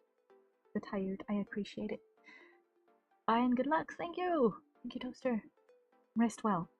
the tired. I appreciate it. Bye and good luck. Thank you. Thank you, Toaster. Rest well.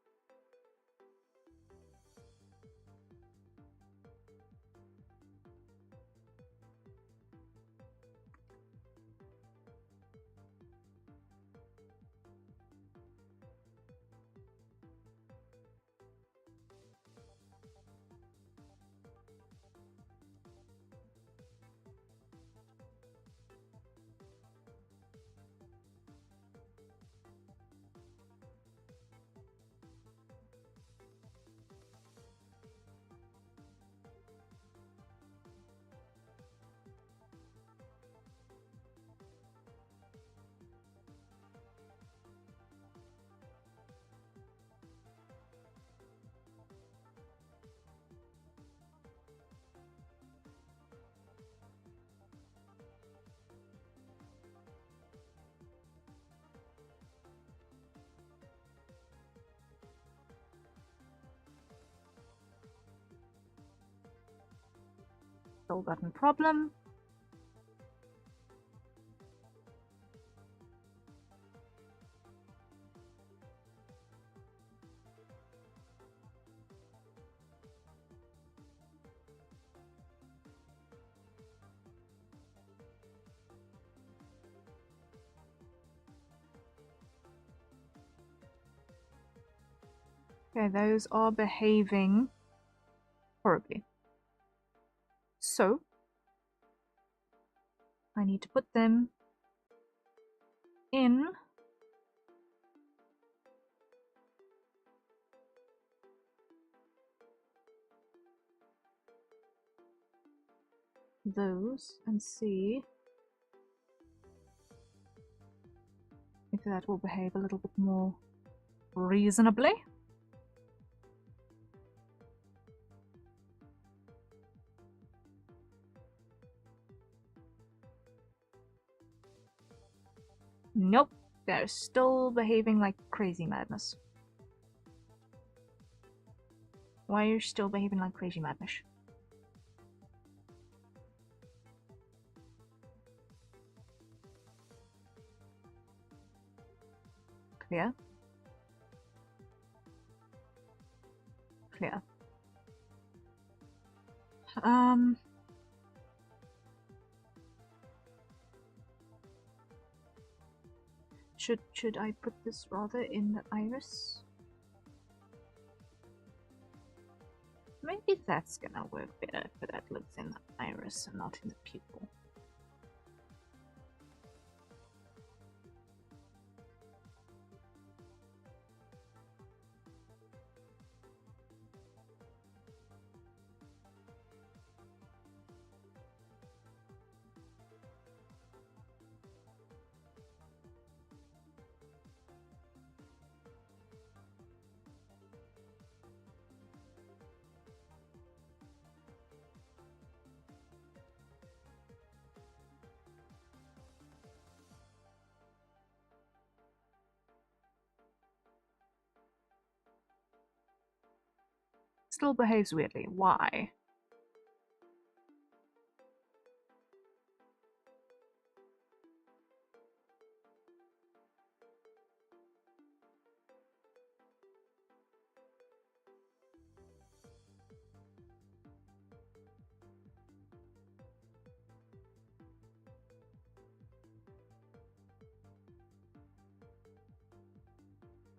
Dull button problem. Okay, those are behaving horribly. So, I need to put them in those and see if that will behave a little bit more reasonably. Nope, they're still behaving like crazy madness. Why are you still behaving like crazy madness? Clear. Clear. Should I put this rather in the iris? Maybe that's gonna work better if that lives in the iris and not in the pupil. Still behaves weirdly. Why?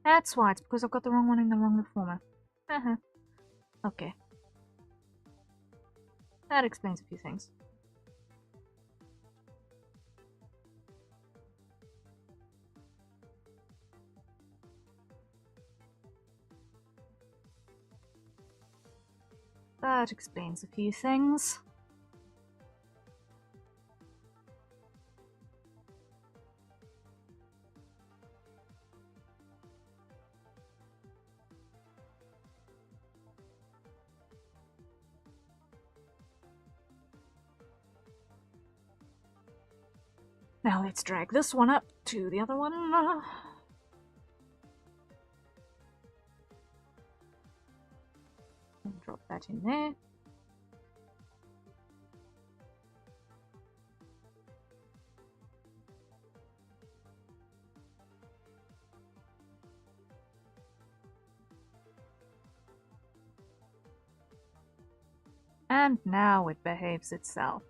That's why, it's because I've got the wrong one in the wrong reformer. Okay. That explains a few things. That explains a few things. Now let's drag this one up to the other one. And drop that in there. And now it behaves itself.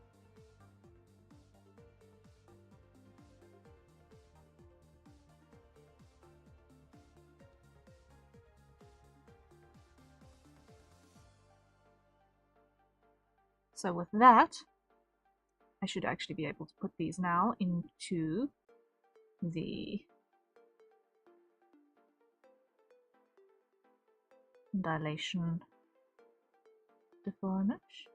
So with that, I should actually be able to put these now into the dilation deformage.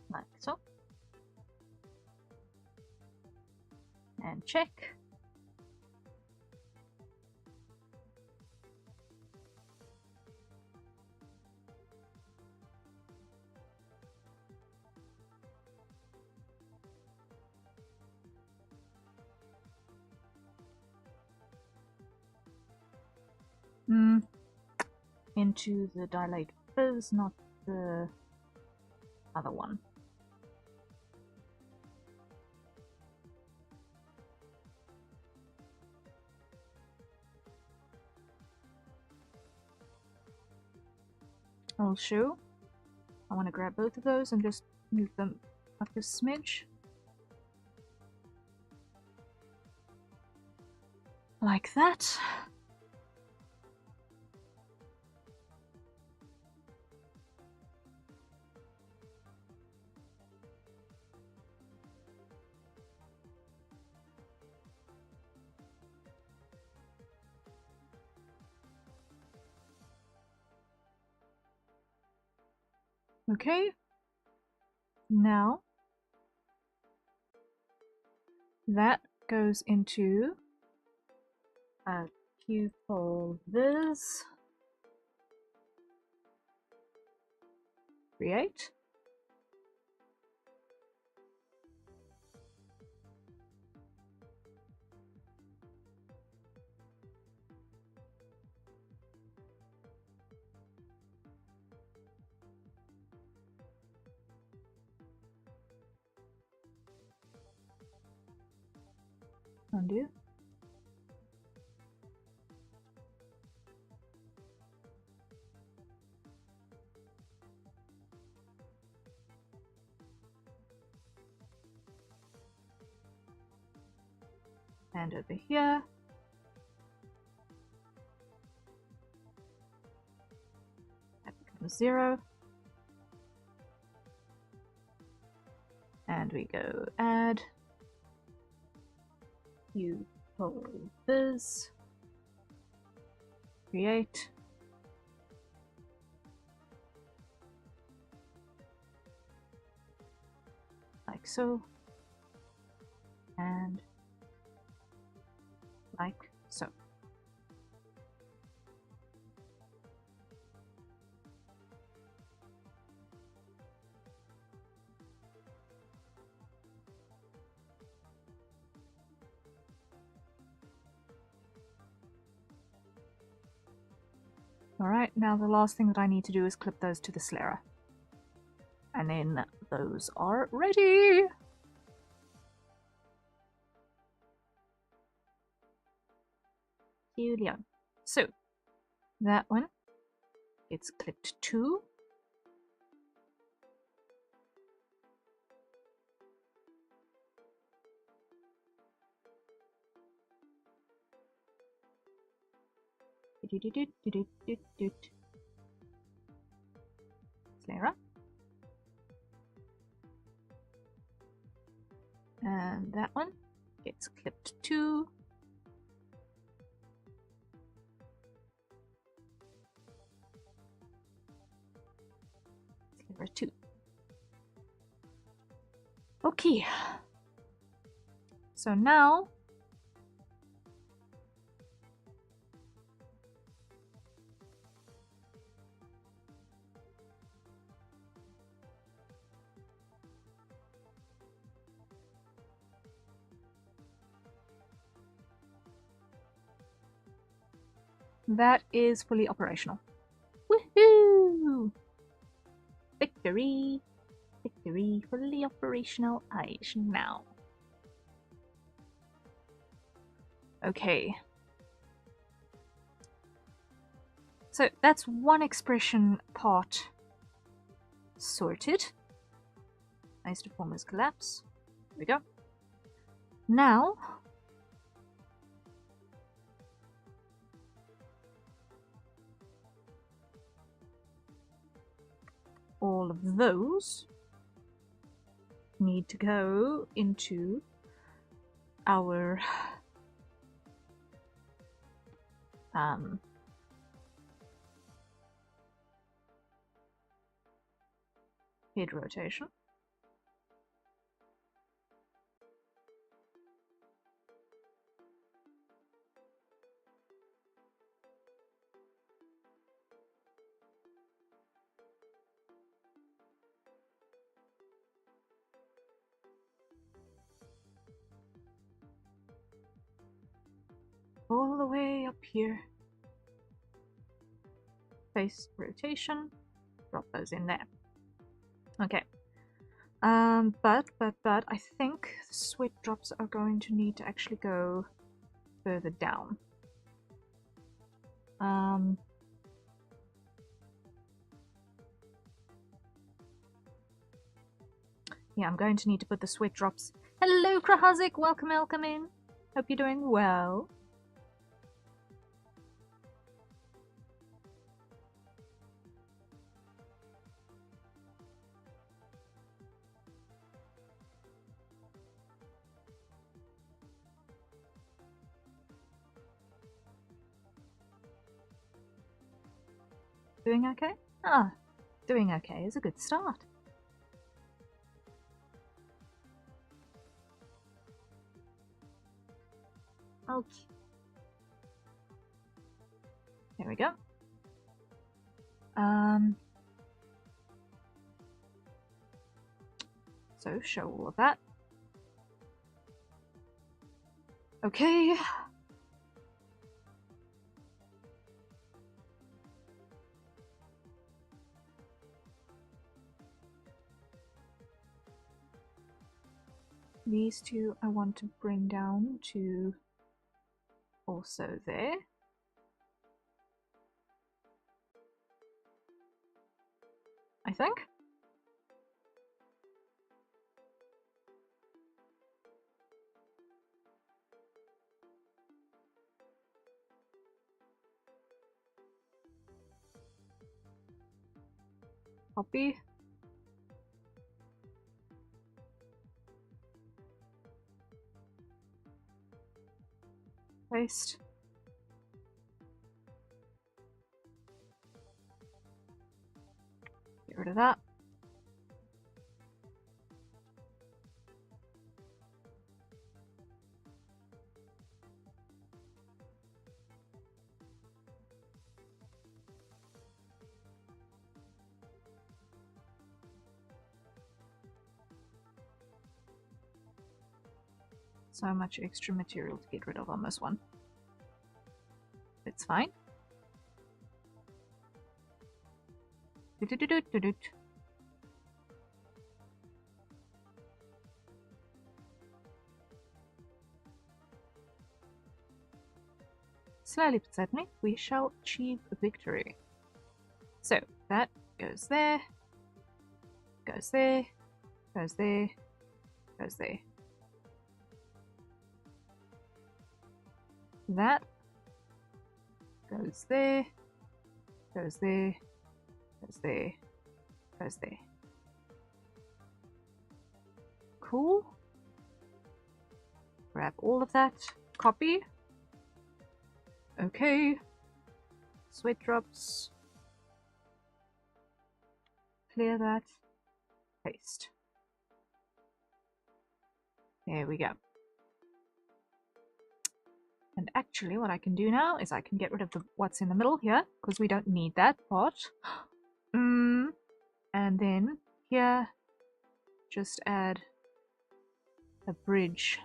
Like so. And check. Into the dilate fizz, not the other one. Also, I want to grab both of those and just move them up a smidge. Like that. Okay. Now that goes into a pupil viz. Create. Undo. And over here. That becomes 0. And we go add pupil viz. Create. Like so. And like so. Alright, now the last thing that I need to do is clip those to the Slayer. And then those are ready. Julian. So that one, it's clipped 2. Slara. And that one gets clipped 2. Slara 2. Okay. So now that is fully operational. Woohoo! Victory! Victory, fully operational now. Okay. So that's one expression part sorted. Nice deformers collapse. There we go. Now all of those need to go into our head rotation. All the way up here. Face rotation. Drop those in there. Okay. But I think the sweat drops are going to need to actually go further down. Yeah, I'm going to need to put the sweat drops. Hello, Krahazik! Welcome in. Hope you're doing well. Doing okay? Ah, doing okay is a good start. Okay. There we go. So show all of that. Okay. These two I want to bring down to also there. I think. Copy. Paste. Get rid of that. So much extra material to get rid of on this one. It's fine. slowly but certainly, we shall achieve victory. So that goes there, goes there, goes there, goes there. That goes there, goes there, goes there, goes there. Cool. Grab all of that. Copy. Okay. Sweat drops. Clear that. Paste. There we go. And actually what I can do now is I can get rid of what's in the middle here, because we don't need that part. And then here, just add a bridge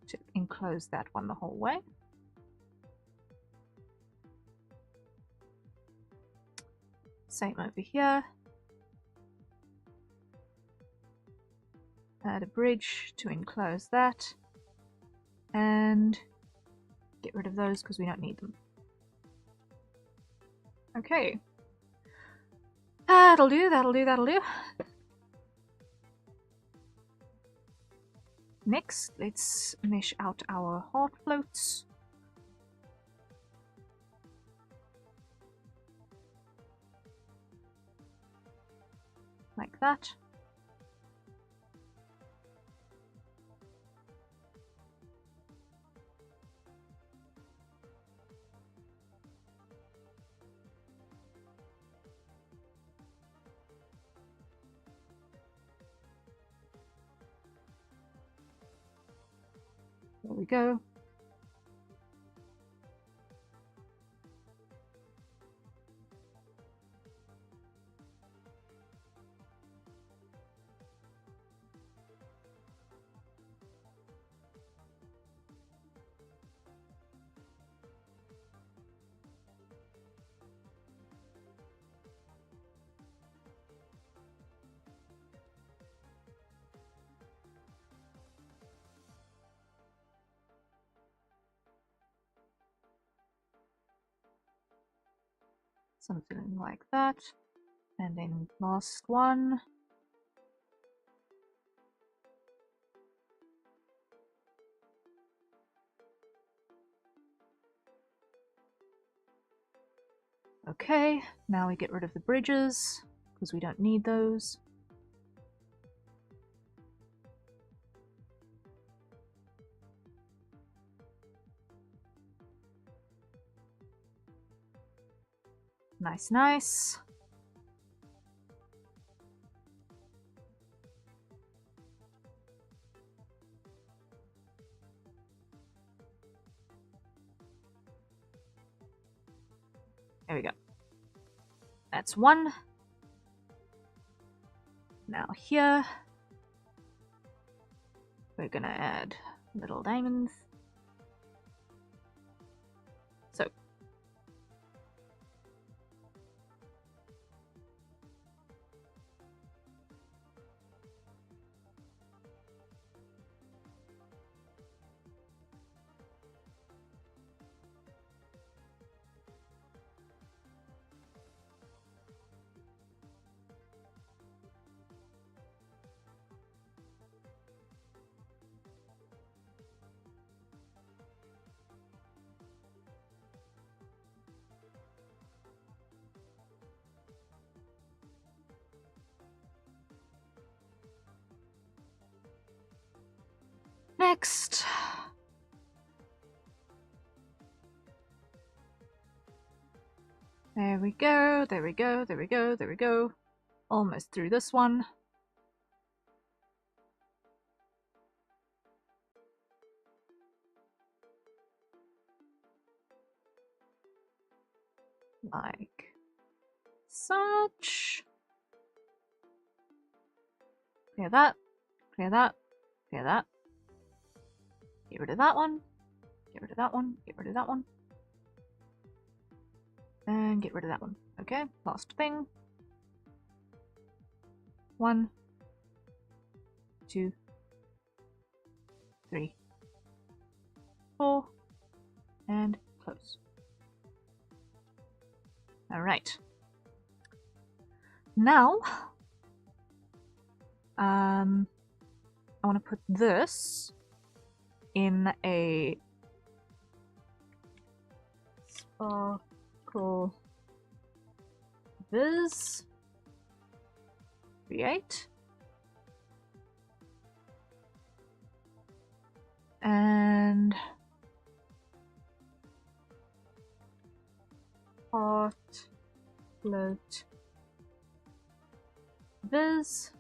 to enclose that one the whole way. Same over here. Add a bridge to enclose that. And get rid of those because we don't need them. Okay. That'll do, that'll do, that'll do. Next, let's mesh out our heart floats. Like that. There we go. Something like that. And then last one. Okay, now we get rid of the bridges, because we don't need those. Nice, nice. There we go. That's one. Now here, we're gonna add little diamonds. So. Next. There we go, there we go, there we go, there we go. Almost through this one. Like such. Clear that, clear that, clear that. Get rid of that one, get rid of that one, get rid of that one. And get rid of that one. Okay, last thing. 1, 2, 3, 4, and close. All right. Now, I want to put this in a sparkle viz create and hot float viz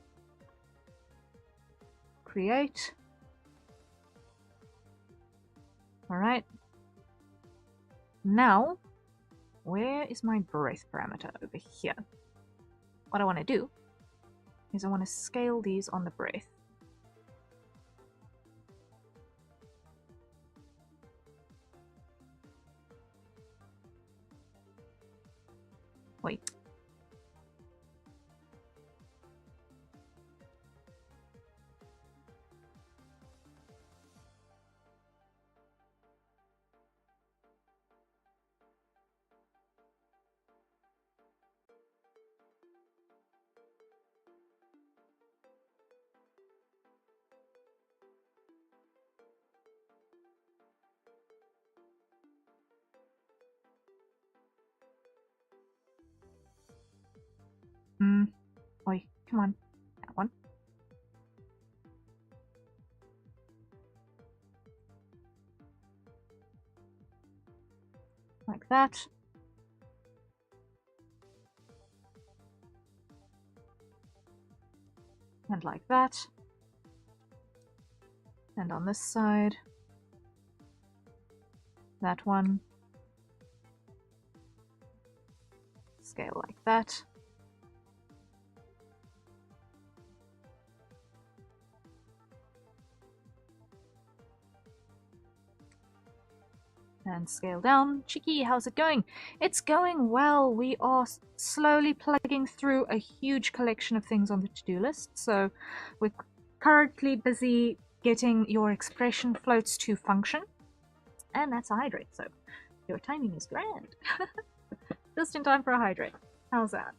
create. All right. Now, where is my breath parameter? Over here. What I want to do is I want to scale these on the breath. Wait. Oi, come on. That one. Like that. And like that. And on this side. That one. Scale like that. And scale down. Cheeky, how's it going? It's going well. We are slowly plugging through a huge collection of things on the to-do list. So we're currently busy getting your expression floats to function. And that's a hydrate, so your timing is grand. Just in time for a hydrate. How's that?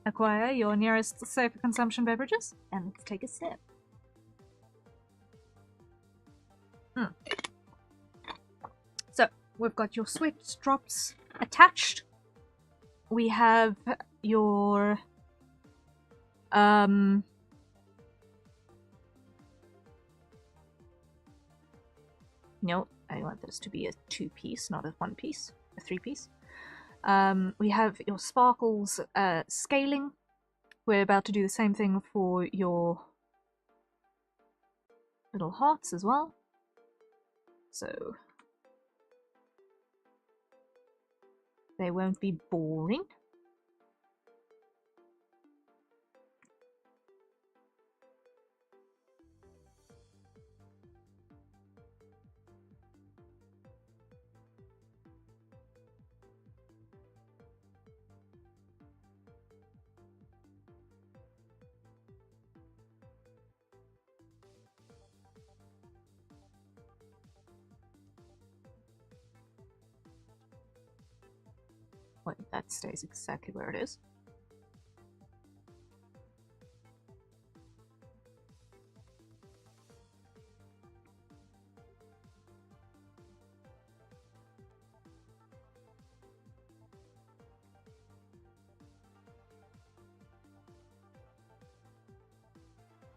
Acquire your nearest safe consumption beverages, and let's take a sip. So, we've got your sweat drops attached. We have your no, I want this to be a 2-piece, not a 1-piece, a 3-piece. We have your sparkles scaling. We're about to do the same thing for your little hearts as well. So they won't be boring. Wait, that stays exactly where it is.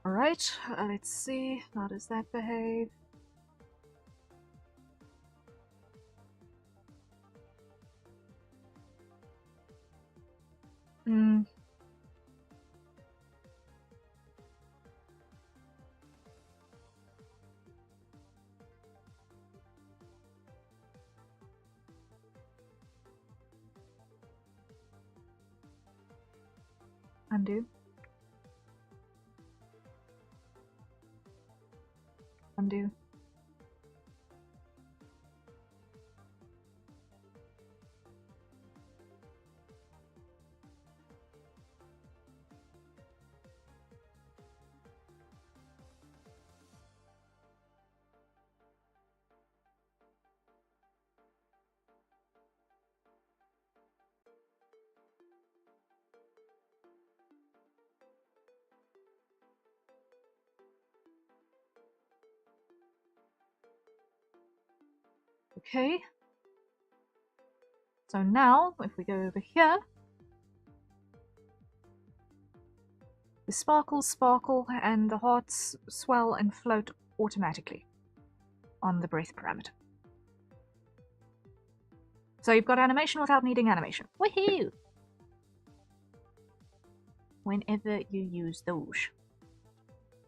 Alright, let's see. How does that behave? Undo. Undo. Okay. So now, if we go over here, the sparkles sparkle and the hearts swell and float automatically on the breath parameter. So you've got animation without needing animation. Woohoo! Whenever you use those.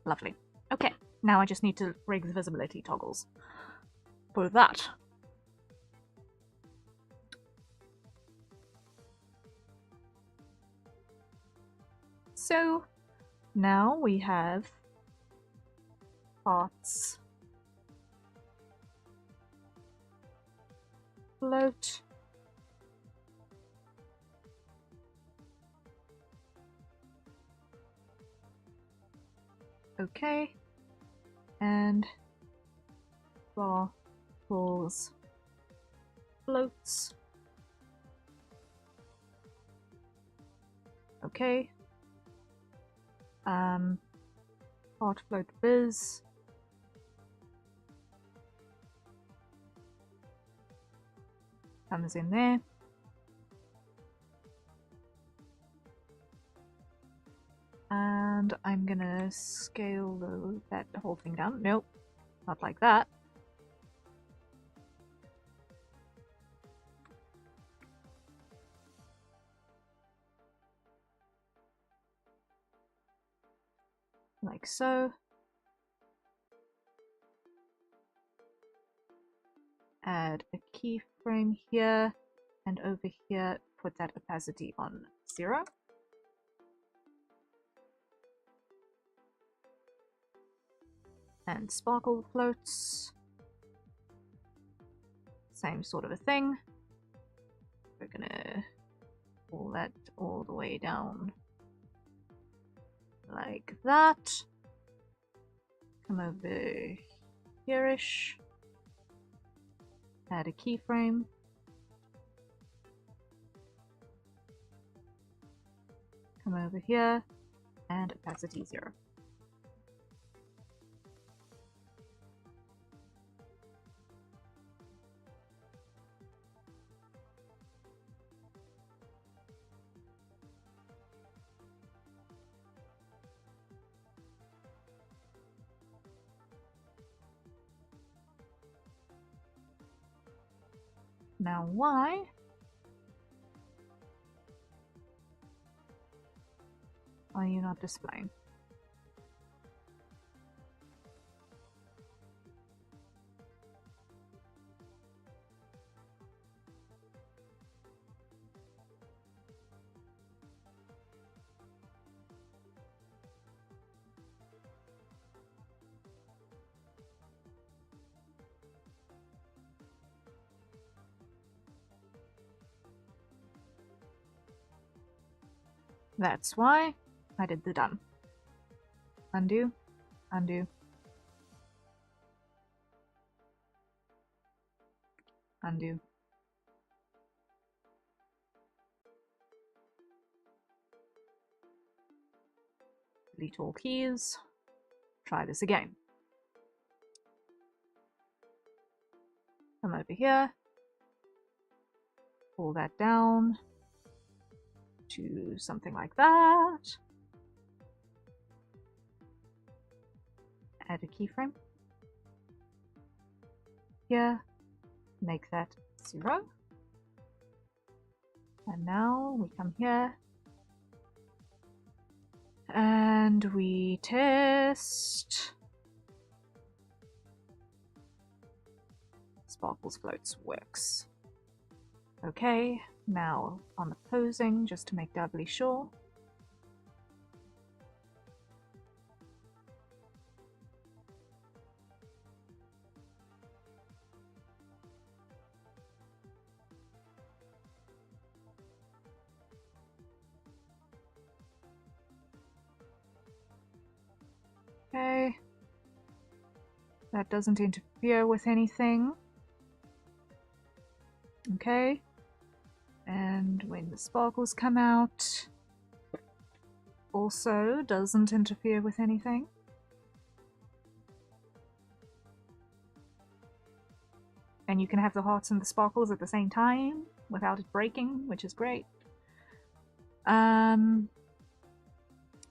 Lovely. Okay, now I just need to rig the visibility toggles for that. So now we have hearts float. Okay. And sparkles floats. Okay. Heart float biz. Comes in there. And I'm gonna scale that whole thing down. Nope, not like that. Like so. Add a keyframe here, and over here, put that opacity on 0. And sparkle floats. Same sort of a thing. We're gonna pull that all the way down like that. Come over here-ish. Add a keyframe. Come over here and opacity 0. Now why are you not displaying? That's why I did the done. Undo, undo, undo. Delete all keys. Try this again. Come over here. Pull that down to something like that. Add a keyframe. Here. Make that 0. And now we come here. And we test. Sparkles floats works. Okay, now on the posing, just to make doubly sure. Okay. That doesn't interfere with anything. Okay. And when the sparkles come out, also doesn't interfere with anything. And you can have the hearts and the sparkles at the same time without it breaking, which is great.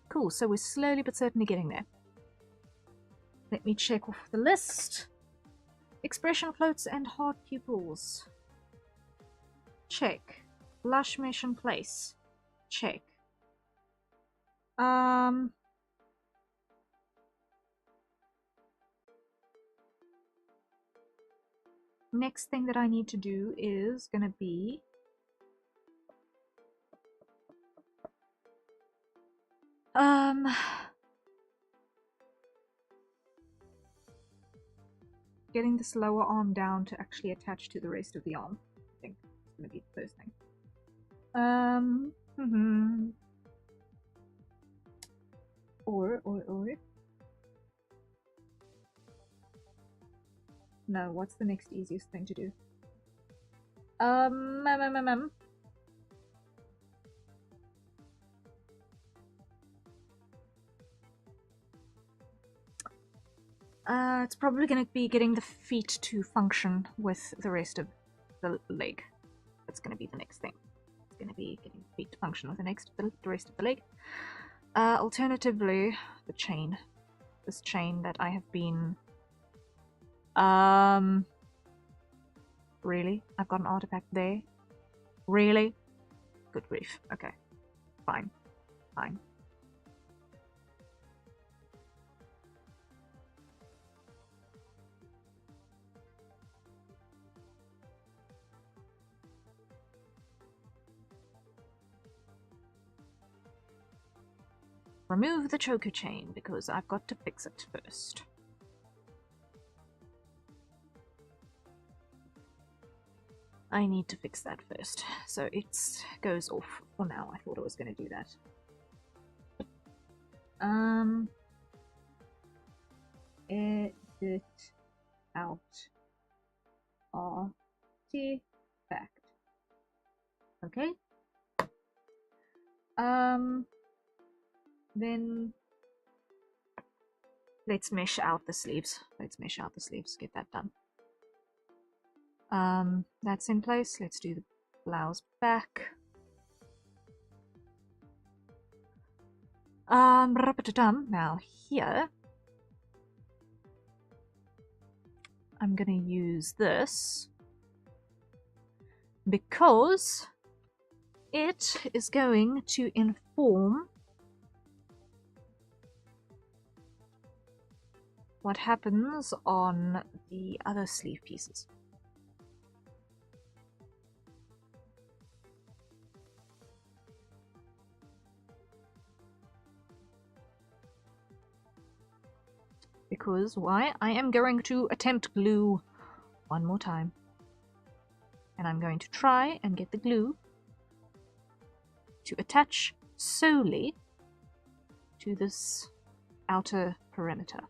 Cool, so we're slowly but certainly getting there. Let me check off the list. Expression floats and heart pupils. Check. Blush mesh in place. Check. Next thing that I need to do is gonna be getting this lower arm down to actually attach to the rest of the arm. I think it's gonna be the first thing. Or no, what's the next easiest thing to do? It's probably going to be getting the feet to function with the rest of the leg. That's going to be the next thing. It's going to be getting the feet to function with the rest of the leg. Alternatively, the chain. This chain that I have been... Really? I've got an artifact there? Really? Good grief. Okay. Fine. Fine. Remove the choker chain, because I've got to fix it first. I need to fix that first. So it goes off for now. I thought I was going to do that. Edit out artifact. Okay. Then let's mesh out the sleeves. Let's mesh out the sleeves. Get that done. That's in place. Let's do the blouse back. Now here, I'm gonna use this because it is going to inform what happens on the other sleeve pieces. Because why? I am going to attempt glue one more time. And I'm going to try and get the glue to attach solely to this outer perimeter.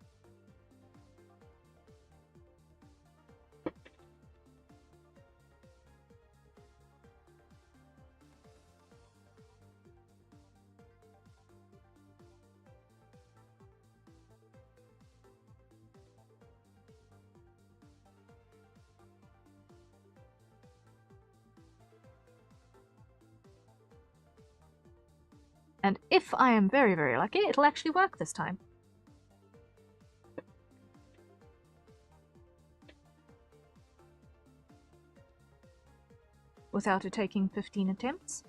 And if I am very, very lucky, it'll actually work this time. Without it taking 15 attempts.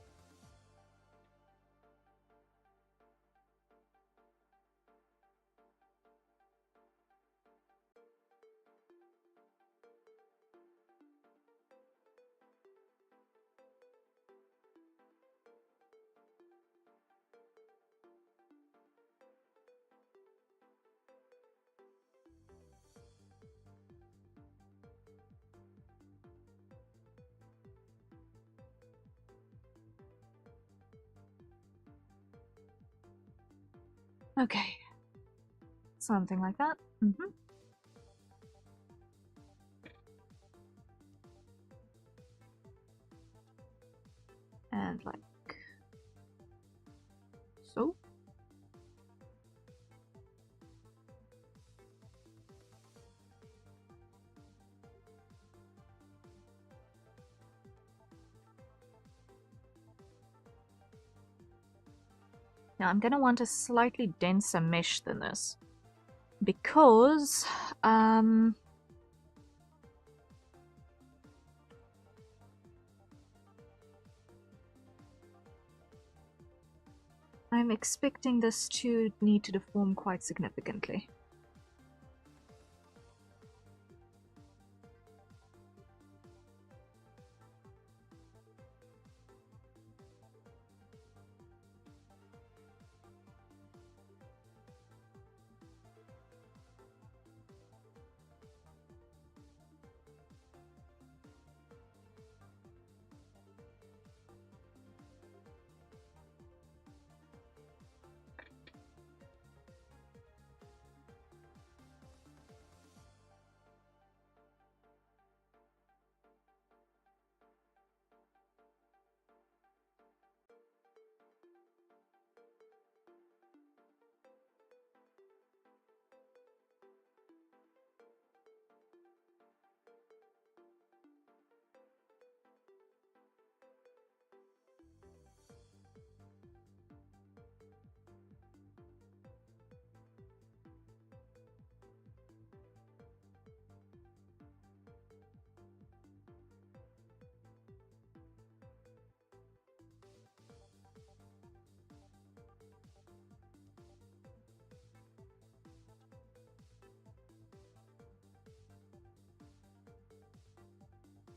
Okay, something like that. And like so. Now I'm going to want a slightly denser mesh than this, because I'm expecting this to need to deform quite significantly.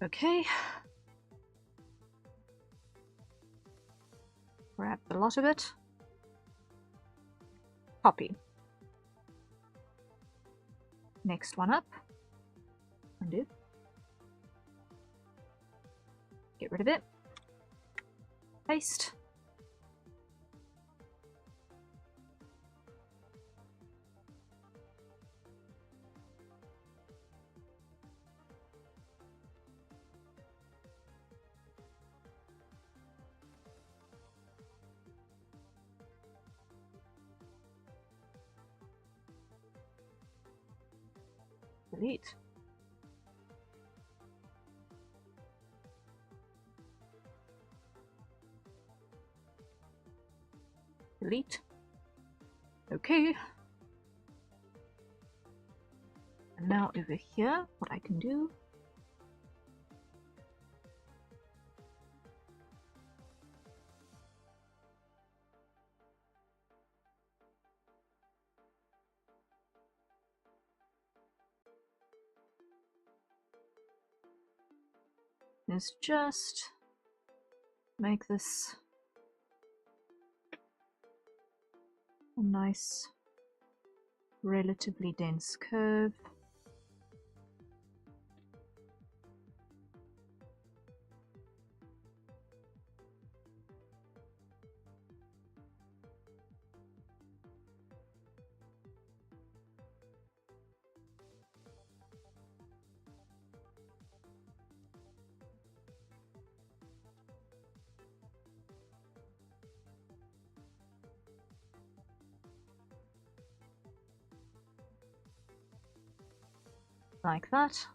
Okay. Grab the lot of it. Copy. Next one up. Undo. Get rid of it. Paste. Delete. Delete. Okay. And now over here, what I can do is just make this a nice, relatively dense curve. Like that.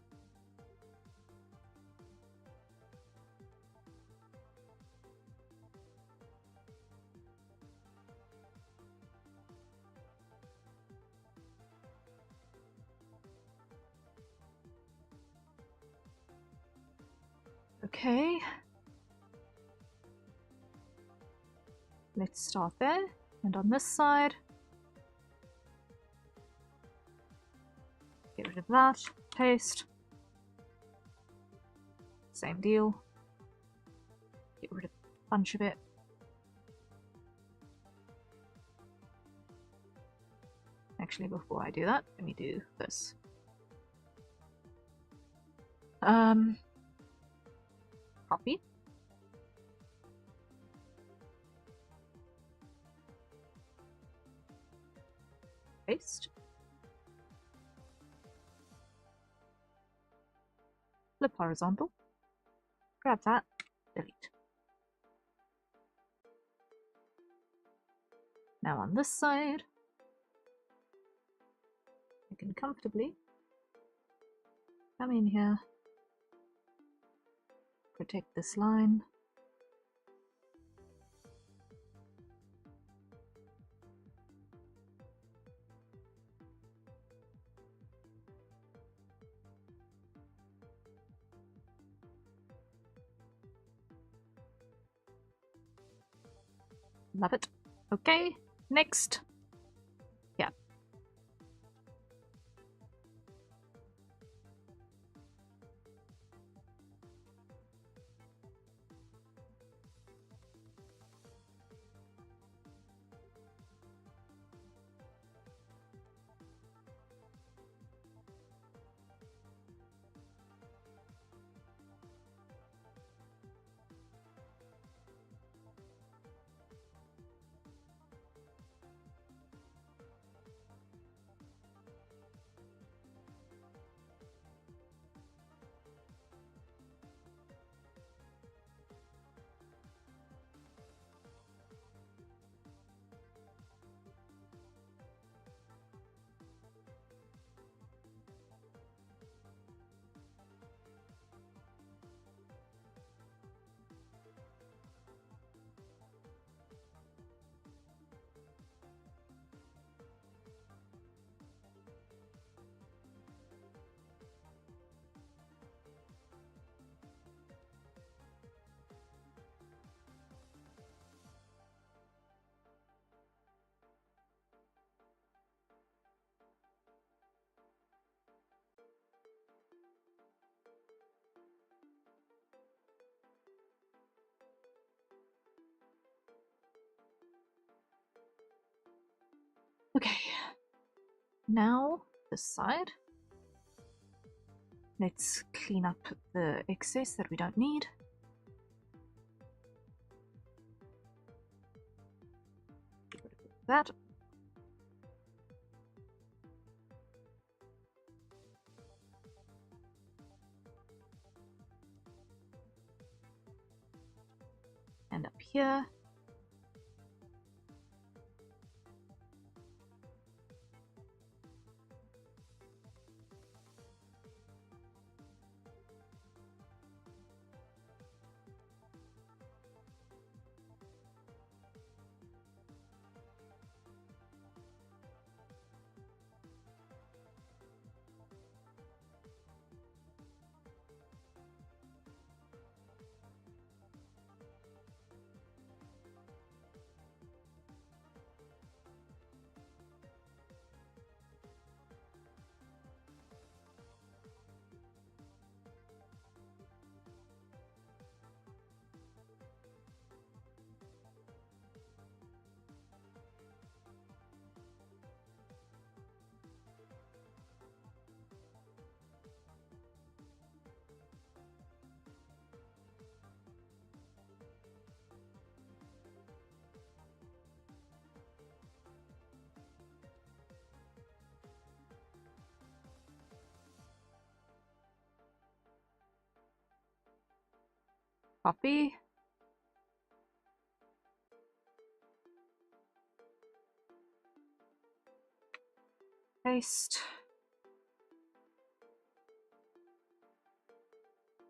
Okay. Let's start there. And on this side, get rid of that. Paste. Same deal. Get rid of a bunch of it. Actually, before I do that, let me do this. Copy. Paste. Flip horizontal. Grab that. Delete. Now on this side, I can comfortably come in here, protect this line, Love it. Okay, next. Yeah. Okay, now this side. Let's clean up the excess that we don't need. Get rid of that. And up here. Copy. Paste.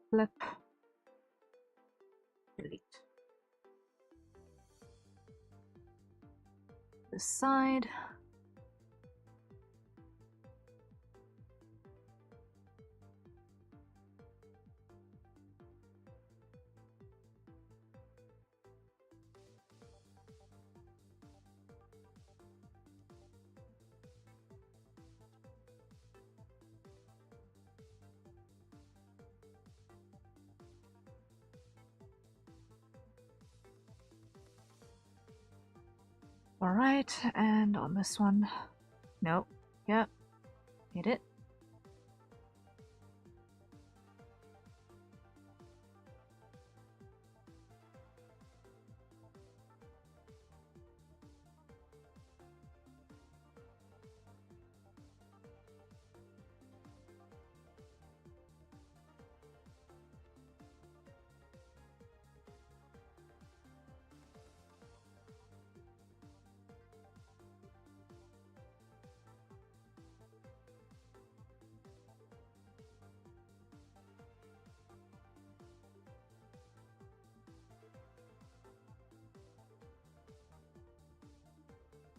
Flip. Delete. This side. Alright, and on this one, no, yeah, hit it.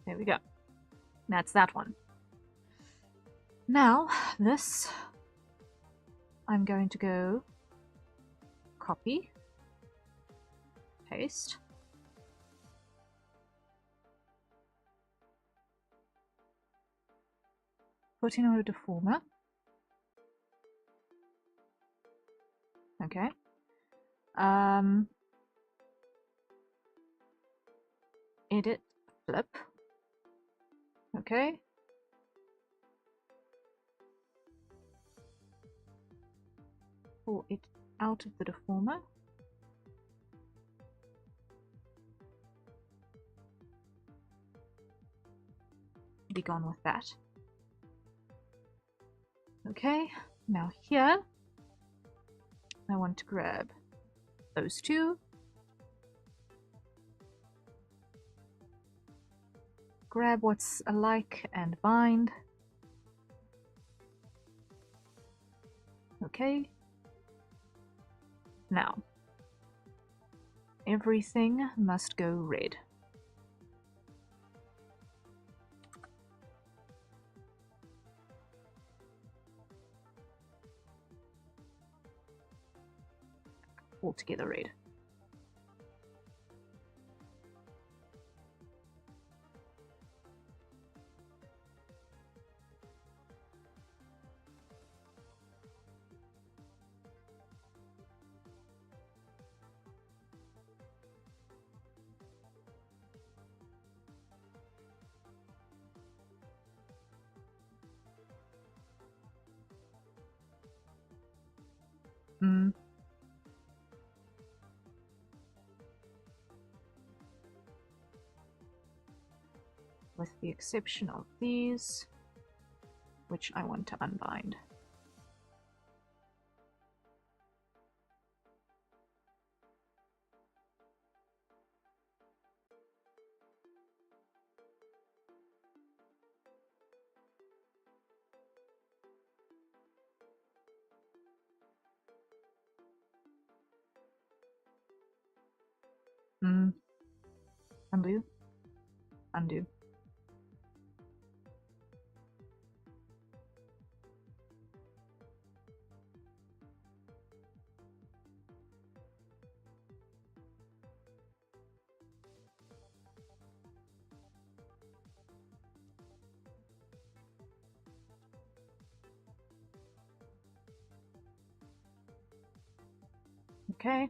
There we go. That's that one. Now, this, I'm going to go copy, paste, put in our deformer. Okay. Edit flip. Okay. Pull it out of the deformer. Be gone with that. Okay, now here I want to grab those two. Grab what's alike and bind. Okay. Now, everything must go red. Altogether red. With the exception of these, which I want to unbind. Undo. Undo. Okay.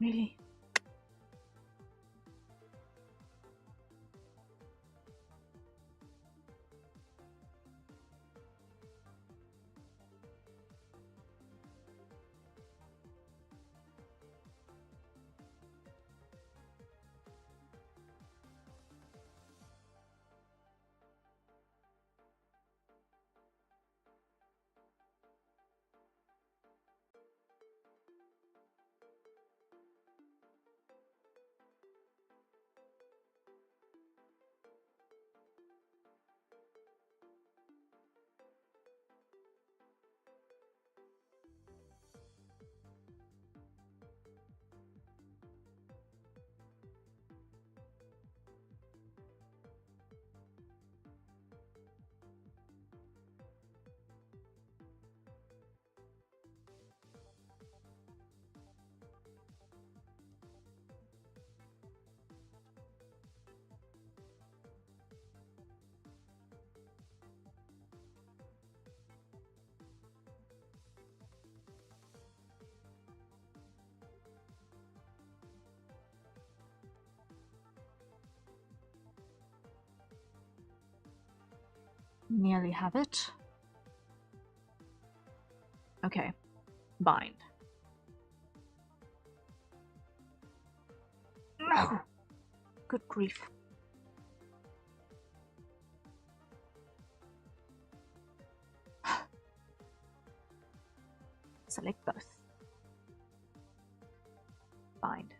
Really? Nearly have it. Okay. Bind. No! Good grief. select both. Bind.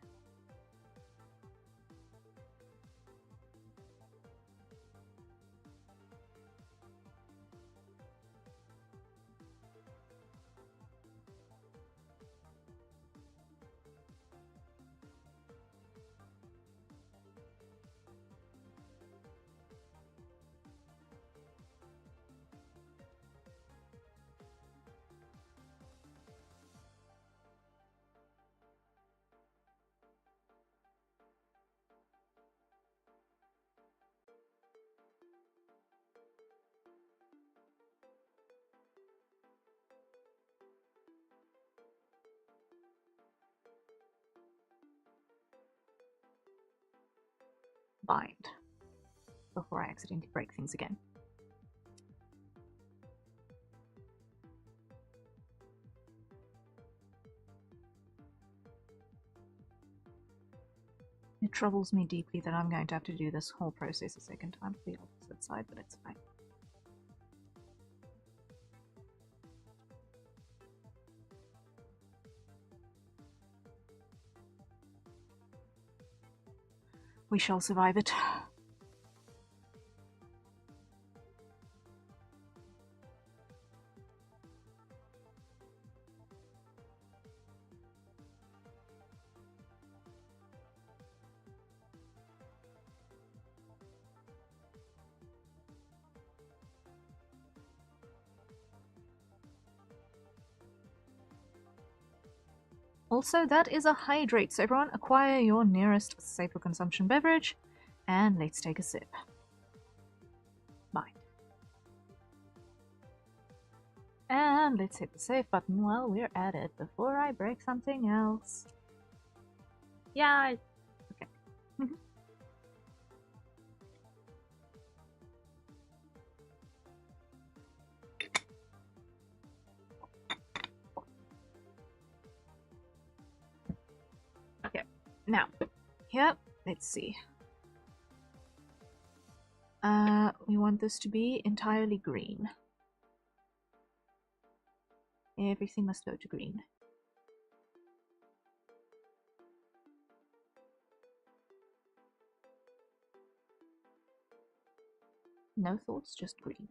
Bind. Before I accidentally break things again. It troubles me deeply that I'm going to have to do this whole process a second time to the opposite side, but it's fine. We shall survive it. Also, that is a hydrate, so everyone acquire your nearest safer consumption beverage, and let's take a sip. Bind. And let's hit the save button while we're at it before I break something else. Yeah, okay. Okay, now, here, let's see. We want this to be entirely green. Everything must go to green. No thoughts, just green.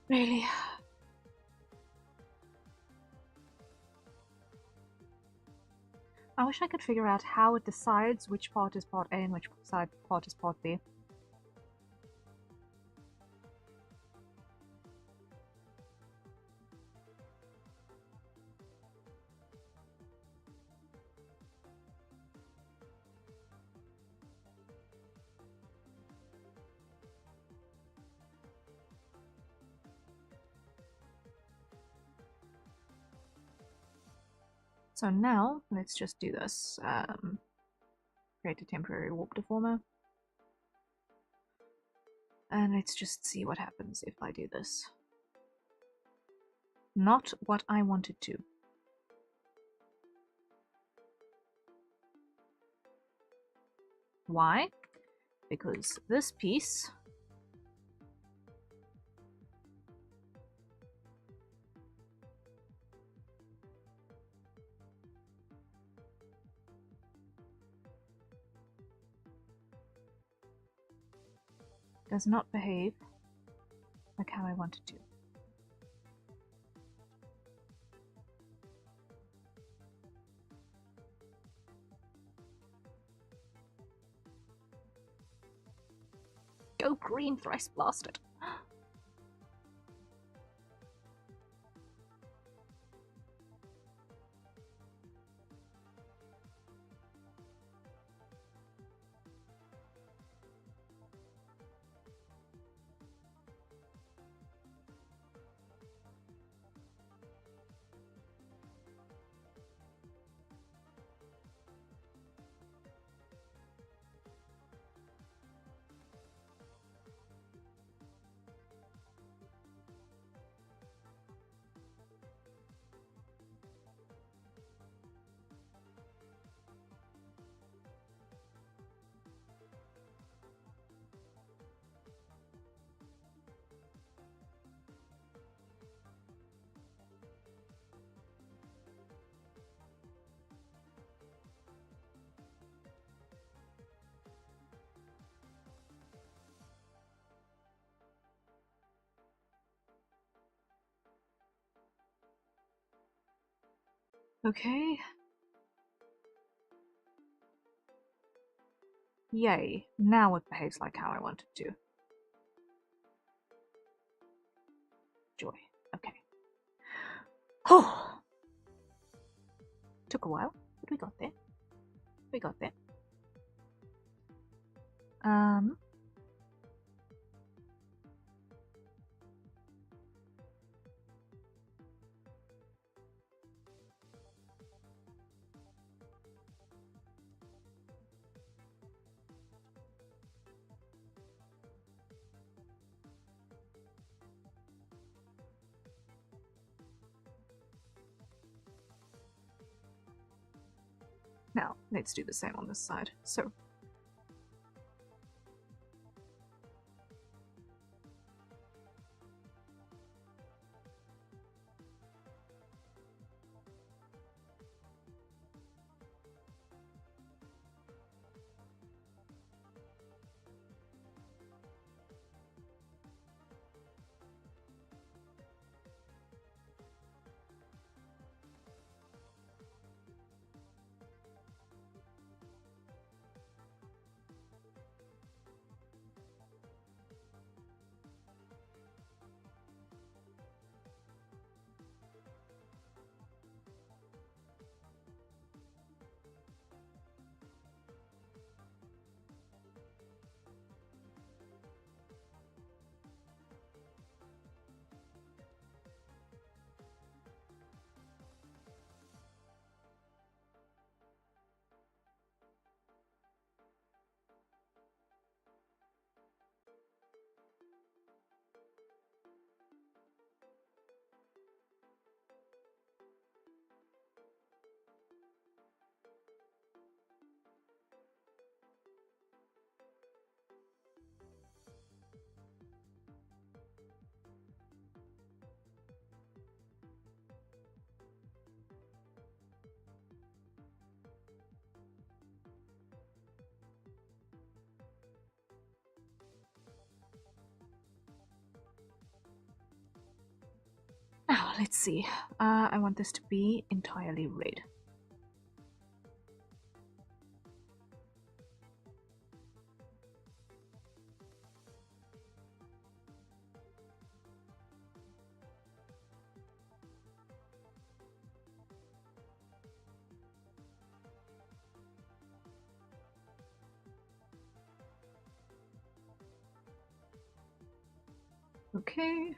Really? I wish I could figure out how it decides which part is part A and which part is part B. So now, let's just do this. Create a temporary warp deformer. And let's just see what happens if I do this. Not what I wanted to. Why? Because this piece does not behave like how I wanted to. green thrice blasted. Okay. Yay. Now it behaves like how I want it to. Joy. Okay. Oh! Took a while, but we got there. We got there. Now, let's do the same on this side. So, now let's see. I want this to be entirely red. Okay.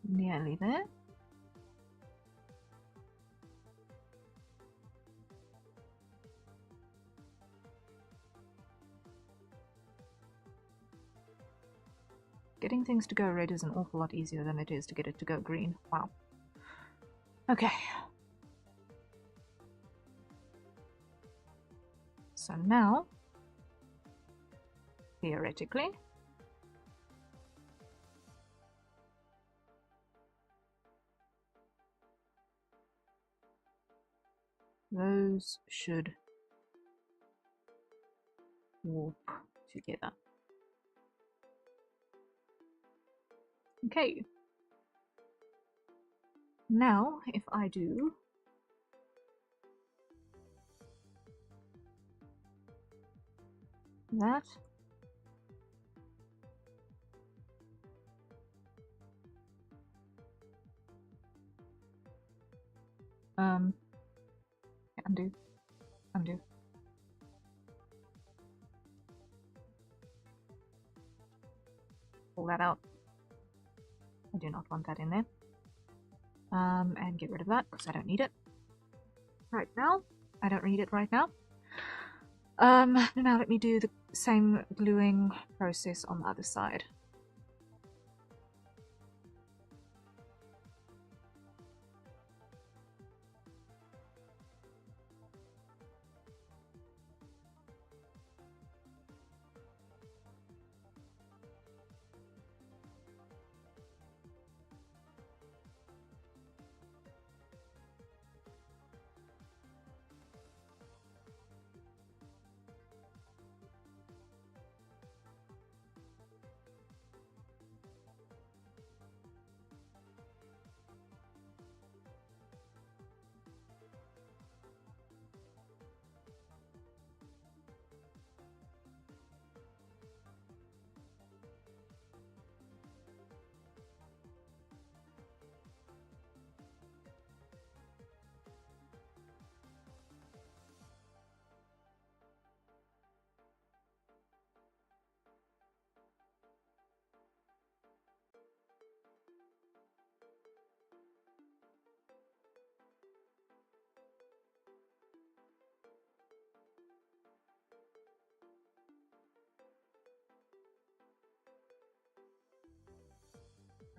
Nearly there. Getting things to go red is an awful lot easier than it is to get it to go green. Wow. Okay. So now, theoretically, those should warp together. Okay. Now, if I do that, undo, undo. Pull that out. I do not want that in there. And get rid of that because I don't need it right now. I don't need it right now. Now let me do the same gluing process on the other side.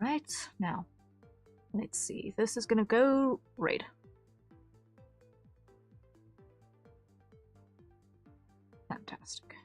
Right, now, let's see. This is gonna go red. Fantastic.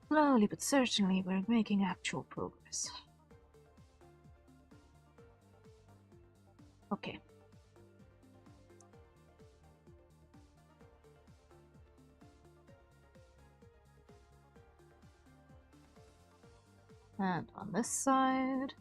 Slowly but certainly, we're making actual progress. Okay. And on this side.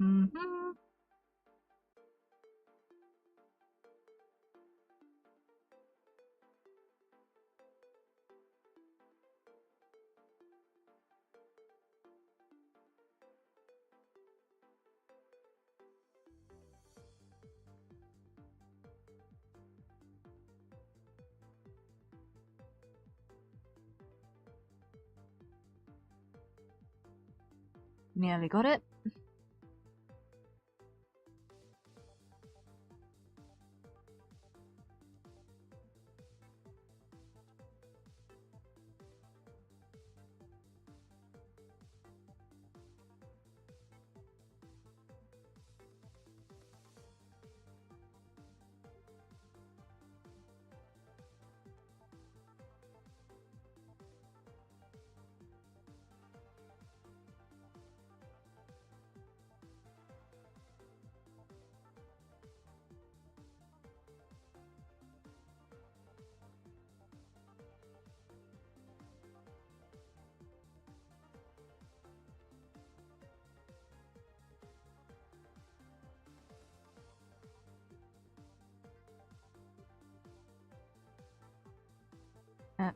Mm-hmm. Nearly got it.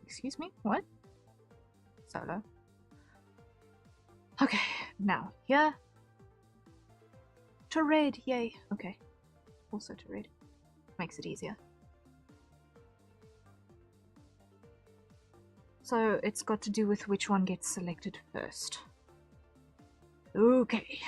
Excuse me, what? solo. Okay, now here. To red, yay. Okay. Also to red. Makes it easier. So it's got to do with which one gets selected first. Okay.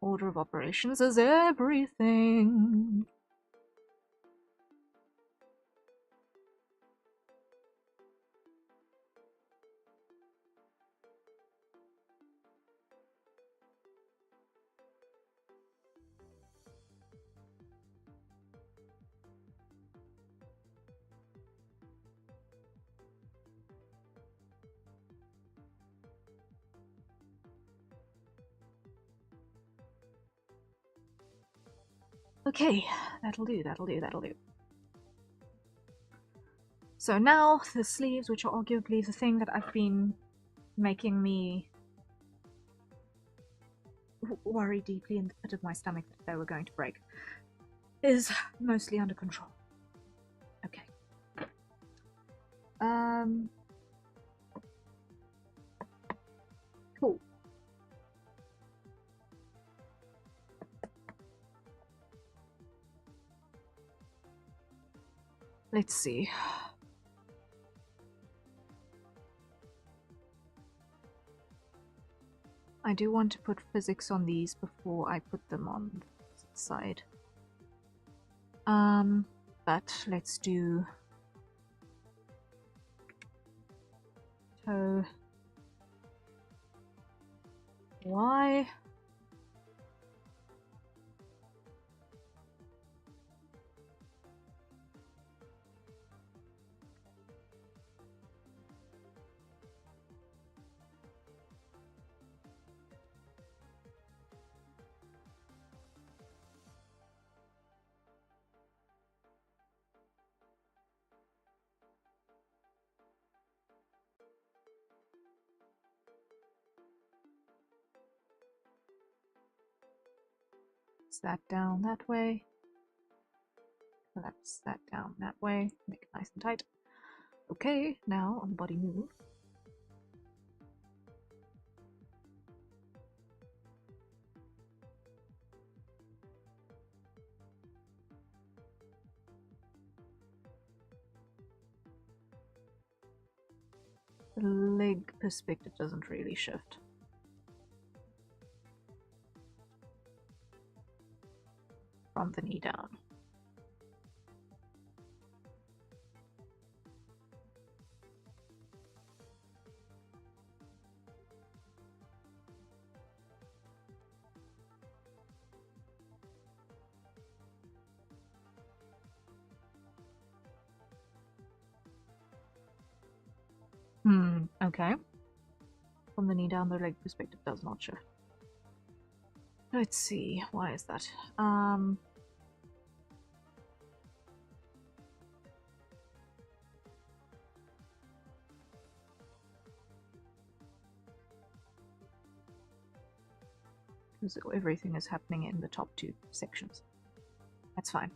Order of operations is everything. Okay, that'll do, that'll do, that'll do. So now the sleeves, which are arguably the thing that I've been making me worry deeply in the pit of my stomach that they were going to break, is mostly under control. Okay. Cool. Let's see. I do want to put physics on these before I put them on the side. But let's do toe Y. That down that way. Collapse that down that way. Make it nice and tight. Okay, now on body move. The leg perspective doesn't really shift. From the knee down. Okay. From the knee down, the leg perspective does not shift. Let's see, why is that? Because everything is happening in the top two sections. That's fine.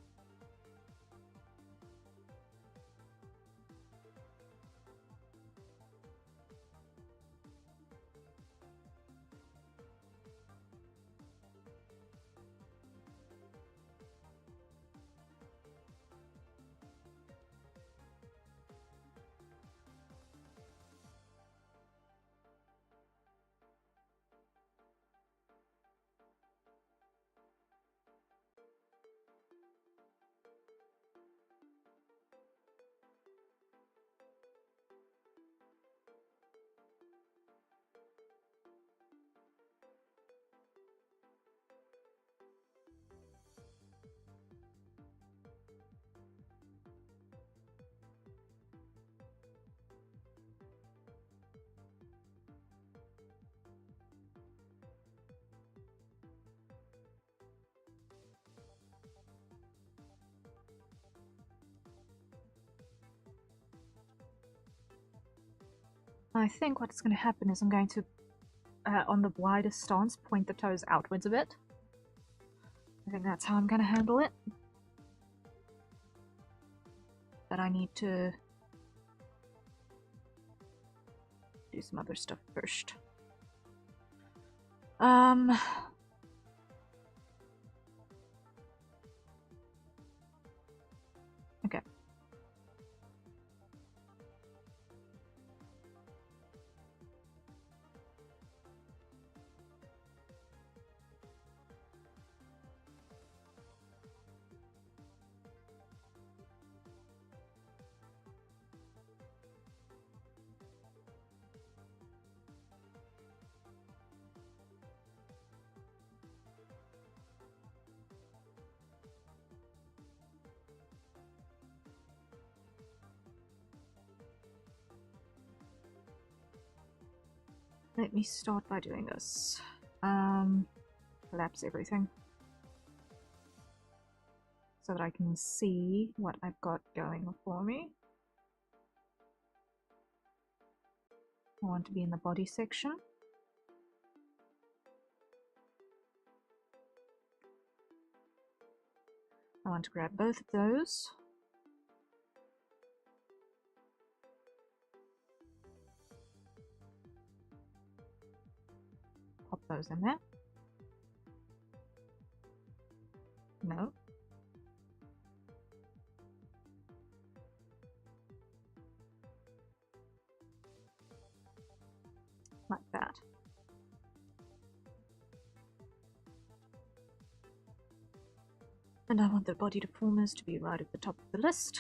I think what's going to happen is I'm going to, on the widest stance, point the toes outwards a bit. think that's how I'm gonna handle it. But I need to do some other stuff first. Okay. Let me start by doing this. Collapse everything so that I can see what I've got going for me. I want to be in the body section. I want to grab both of those. Pop those in there. No. Like that. And I want the body deformers to be right at the top of the list.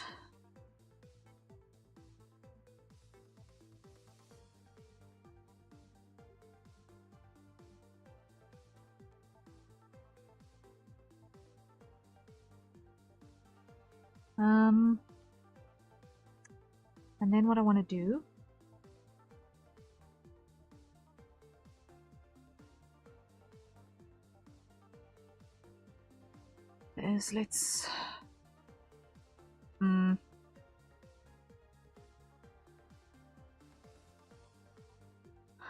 And then what I want to do is let's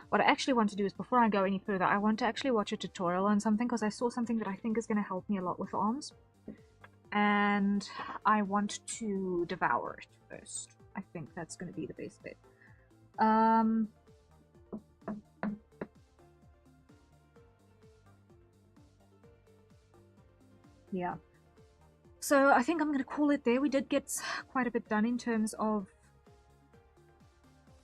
what I actually want to do is, before I go any further, I want to actually watch a tutorial on something, because I saw something that I think is going to help me a lot with arms. And I want to devour it first. I think that's going to be the best bet. Yeah. So I think I'm going to call it there. We did get quite a bit done in terms of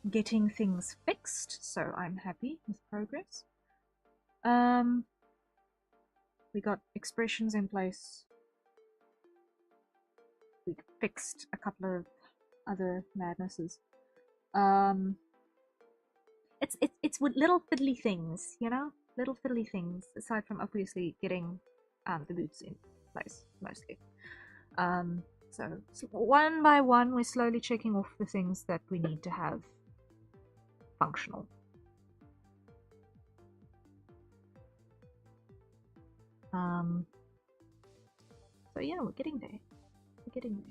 getting things fixed, so I'm happy with progress. We got expressions in place. We fixed a couple of other madnesses. It's with little fiddly things, you know, little fiddly things. Aside from obviously getting the boots in place mostly. So one by one, we're slowly checking off the things that we need to have functional. So yeah, we're getting there. We're getting there.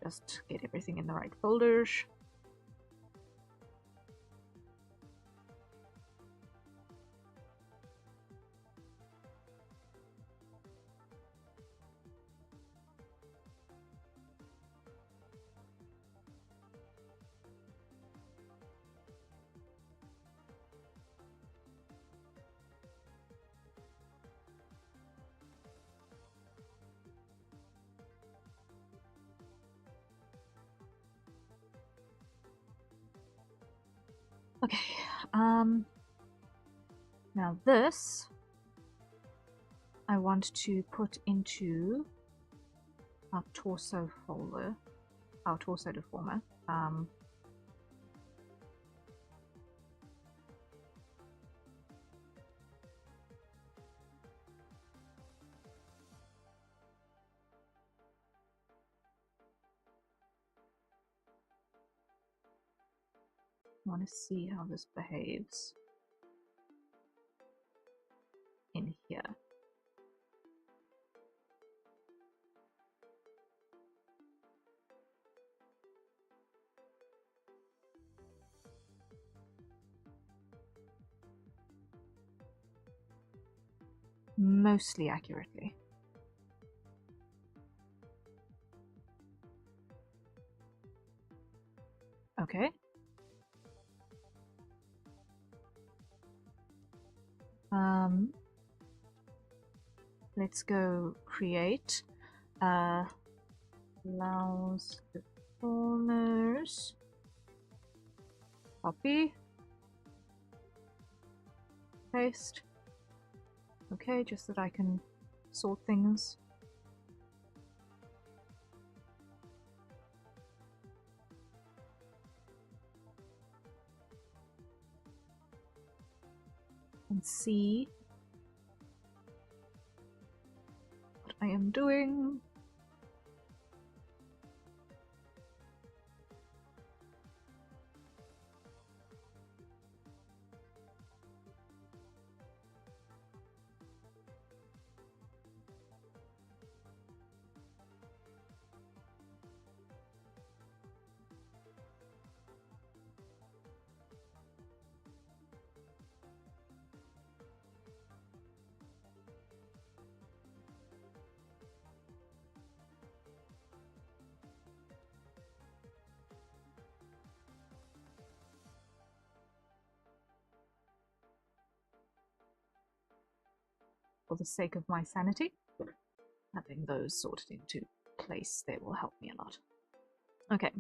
Just get everything in the right folders. Okay, now this I want to put into our torso folder, our torso deformer. I want to see how this behaves in here. mostly accurately. Okay. Let's go create allows performers copy paste. Okay, just so that I can sort things. And see what I am doing. For the sake of my sanity, having those sorted into place, they will help me a lot. Okay.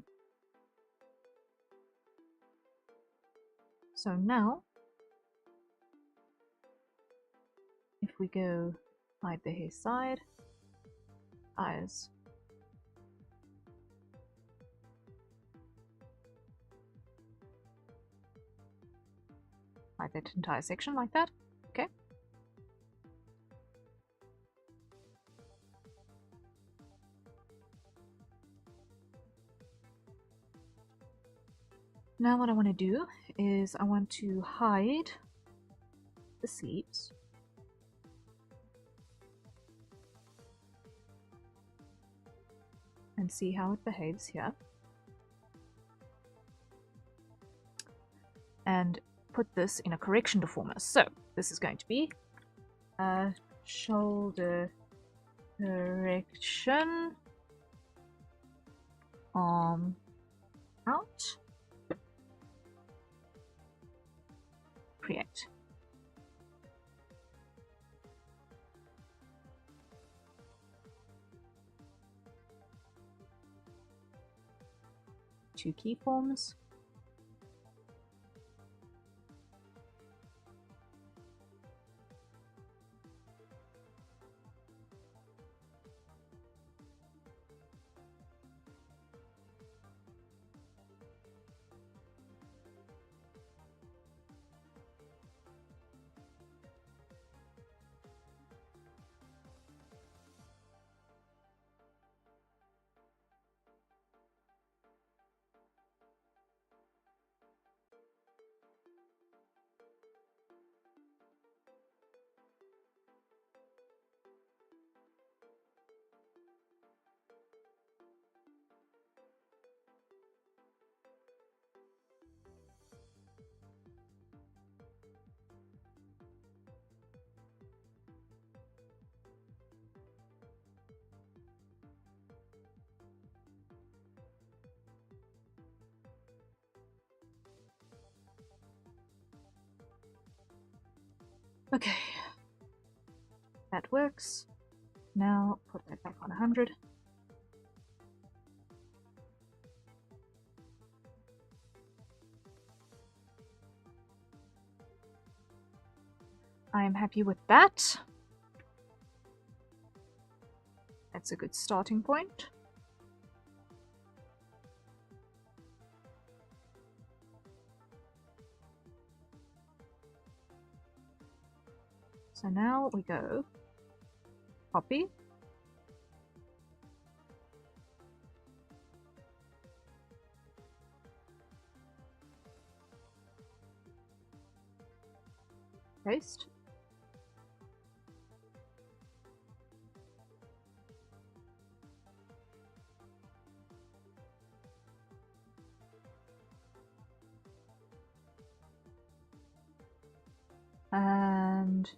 So now, if we go hide the hair side, eyes, hide that entire section like that. Okay. Now what I want to do is I want to hide the sleeves. And see how it behaves here. And put this in a correction deformer. So this is going to be shoulder correction, arm out, create. Two keyforms. Okay, that works. Now put that back on 100. I am happy with that. That's a good starting point. So now we go copy, paste, and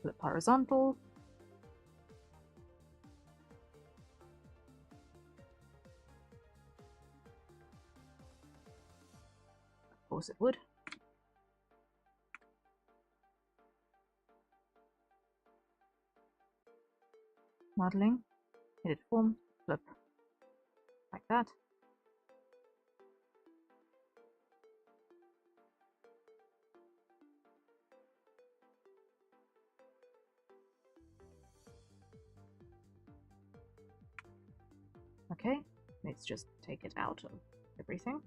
Flip horizontal. Of course it would. Modeling, edit form, flip, like that. Okay, let's just take it out of everything.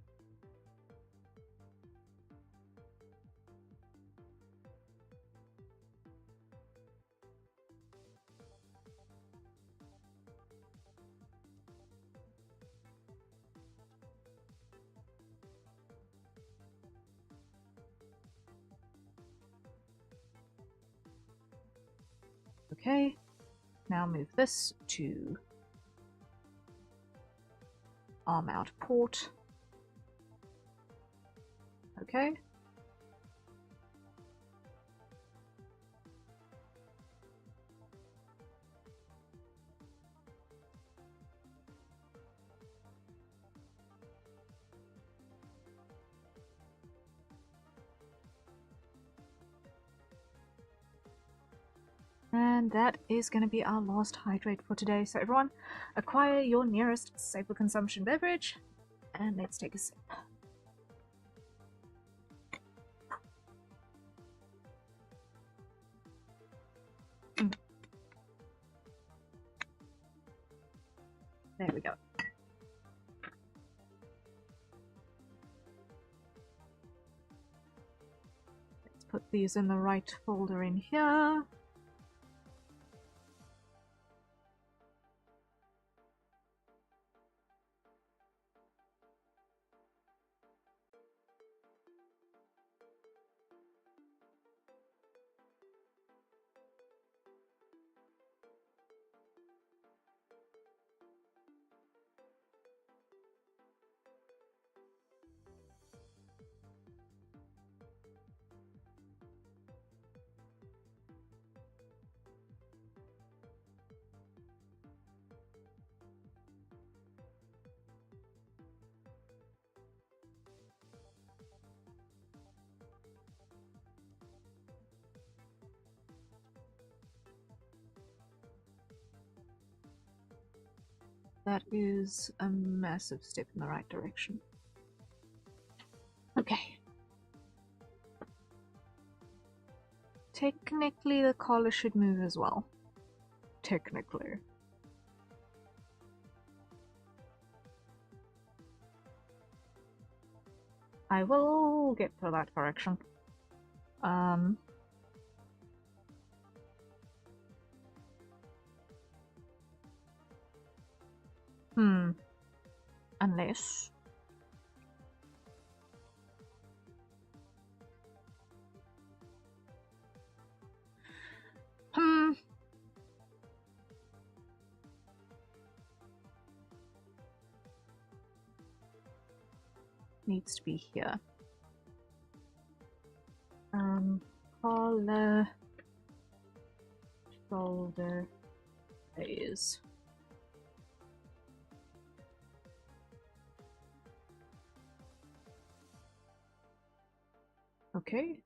Okay, now move this to arm out port. Okay. And that is going to be our last hydrate for today. So everyone, acquire your nearest safe for consumption beverage, and let's take a sip. There we go. Let's put these in the right folder in here. That is a massive step in the right direction. Okay. Technically, the collar should move as well. Technically. I will get to that correction. Unless... Needs to be here. Collar... Shoulder... Is... Okay.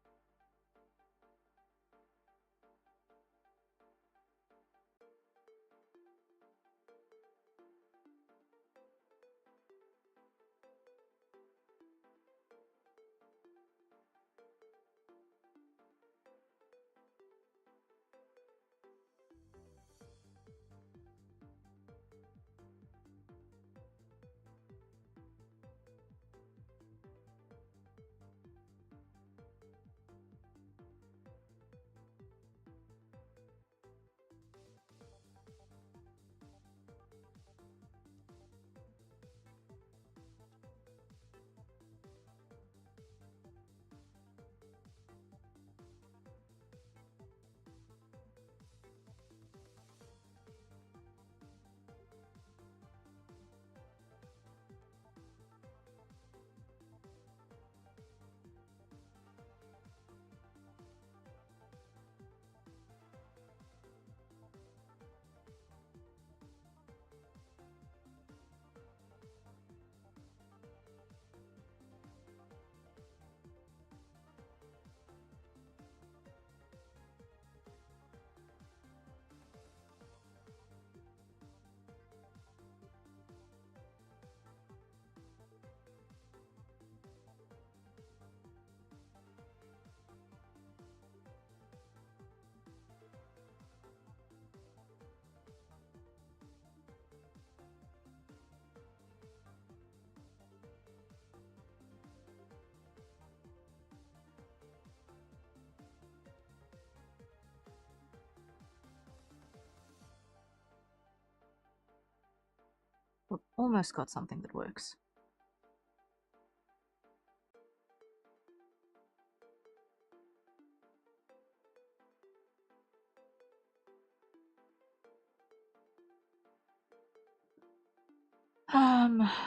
We've almost got something that works.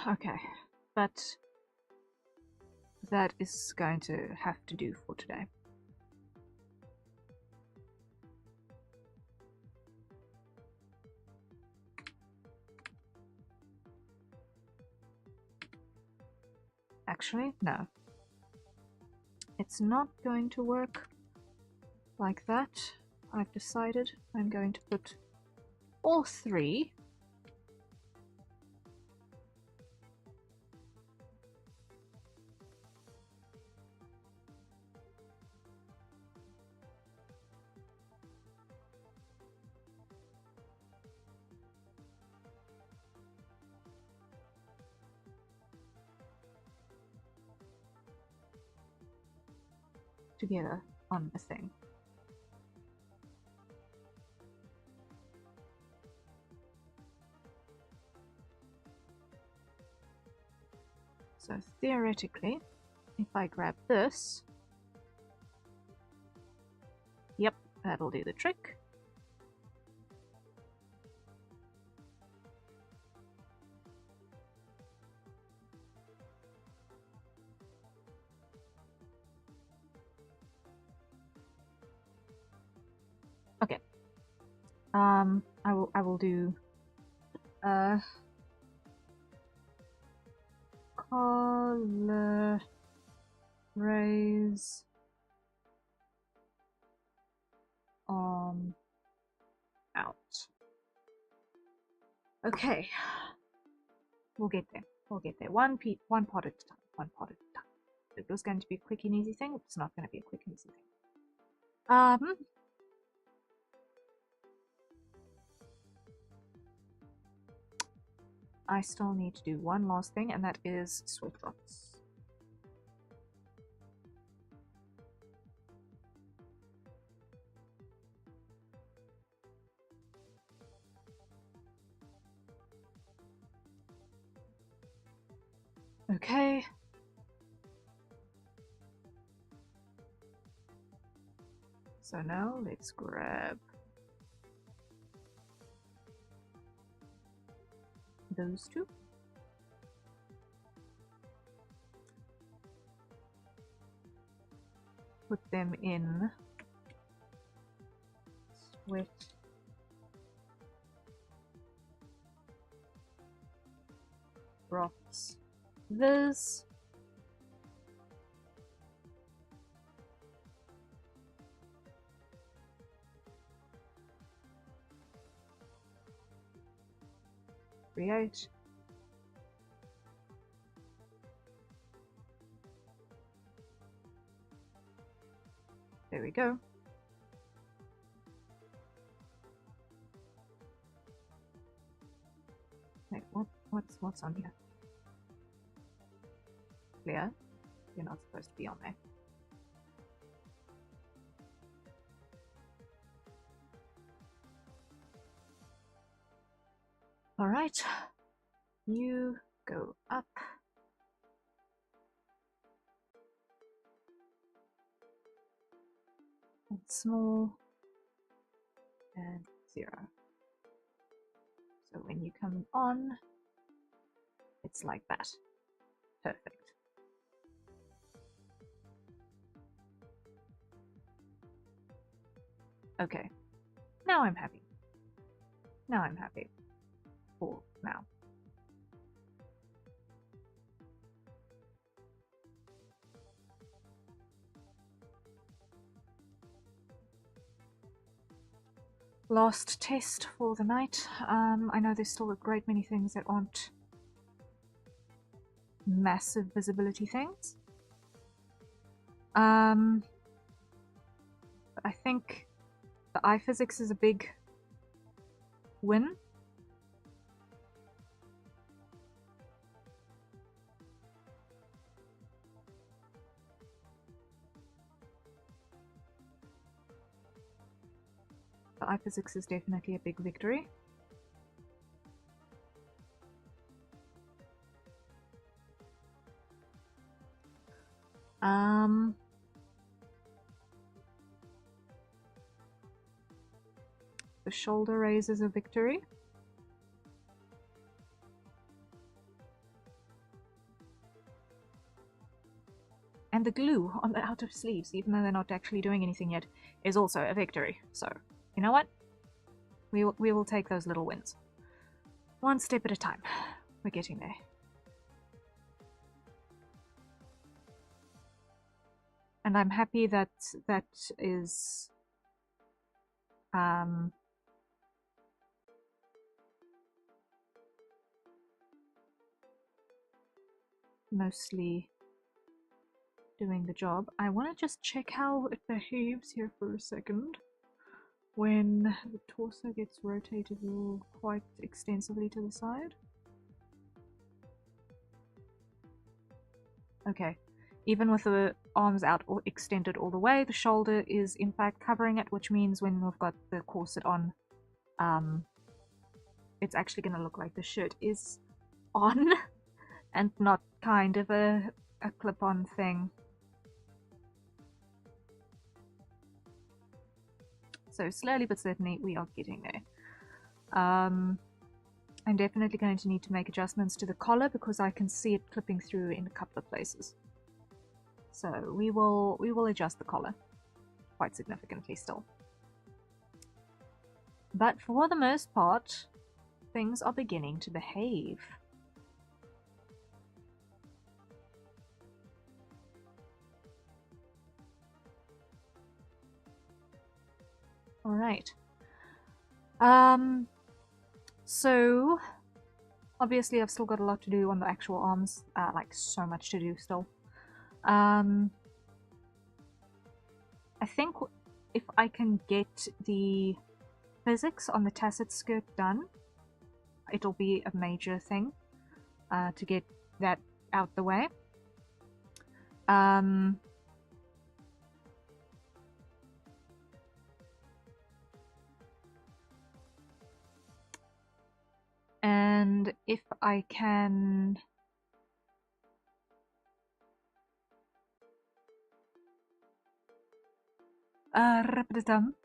Okay, but that is going to have to do for today. Actually, no. It's not going to work like that. I've decided I'm going to put all three together on a thing. So theoretically, if I grab this, yep, that'll do the trick. Okay. I will do color raise out. Okay. We'll get there. We'll get there. One pot at a time. One pot at a time. It was going to be a quick and easy thing. It's not going to be a quick and easy thing. I still need to do one last thing, and that is sweat drops. Okay. So now let's grab those two. Put them in sweat drops. This create. There we go. Wait, what's on here? Clear. You're not supposed to be on there. All right. You go up. And small. And 0. So when you come on, it's like that. Perfect. Okay. Now I'm happy. Now I'm happy. For now. Last test for the night. I know there's still a great many things that aren't massive visibility things. But I think the eye physics is a big win. The eye physics is definitely a big victory. The shoulder raise is a victory. And the glue on the outer sleeves, even though they're not actually doing anything yet, is also a victory. So, you know what? We will take those little wins. One step at a time. We're getting there. And I'm happy that that is mostly doing the job. I want to just check how it behaves here for a second. When the torso gets rotated quite extensively to the side. Okay. Even with the arms out or extended all the way, the shoulder is in fact covering it, which means when we've got the corset on, it's actually going to look like the shirt is on and not kind of a clip-on thing. So slowly but certainly we are getting there. I'm definitely going to need to make adjustments to the collar because I can see it clipping through in a couple of places. So we will adjust the collar quite significantly still. But for the most part, things are beginning to behave. All right. So obviously I've still got a lot to do on the actual arms, like so much to do still. I think if I can get the physics on the tacit skirt done, it'll be a major thing to get that out the way. And if I can repetitum.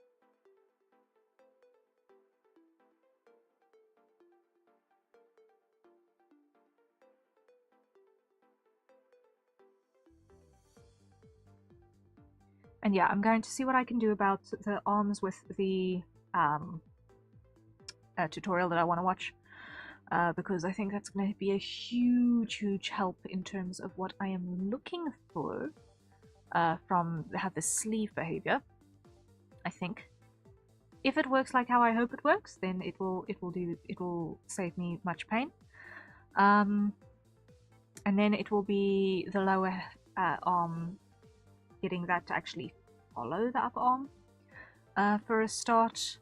And yeah, I'm going to see what I can do about the arms with the tutorial that I want to watch. Because I think that's going to be a huge help in terms of what I am looking for from the sleeve behavior. I think if it works like how I hope it works, then it will save me much pain. And then it will be the lower arm, getting that to actually follow the upper arm for a start.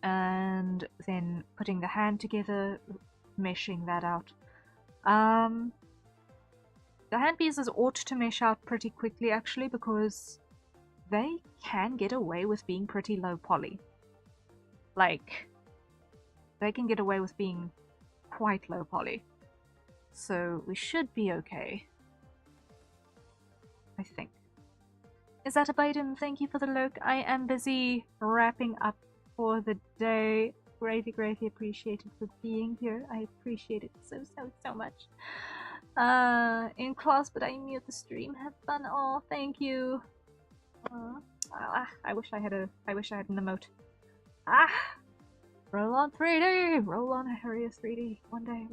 And then putting the hand together, meshing that out. The hand pieces ought to mesh out pretty quickly actually, because they can get away with being pretty low poly. Like, they can get away with being quite low poly. So we should be okay, I think. Is that a Biden? Thank you for the lurk. I am busy wrapping up for the day. Greatly appreciated for being here. I appreciate it so much. In class, but I mute the stream. Have fun. Oh, thank you. I wish I had an emote. Roll on 3D. Roll on Harrier 3D. One day.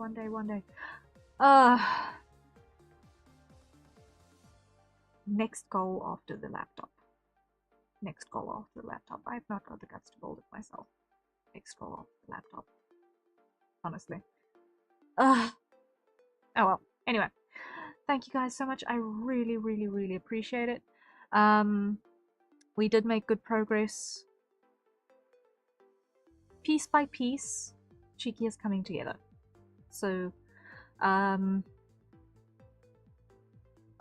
Next goal after the laptop. I have not got the guts to build it myself. Next goal after the laptop. Honestly. Oh well. Anyway. Thank you guys so much. I really appreciate it. We did make good progress. Piece by piece, Cheeky is coming together. So,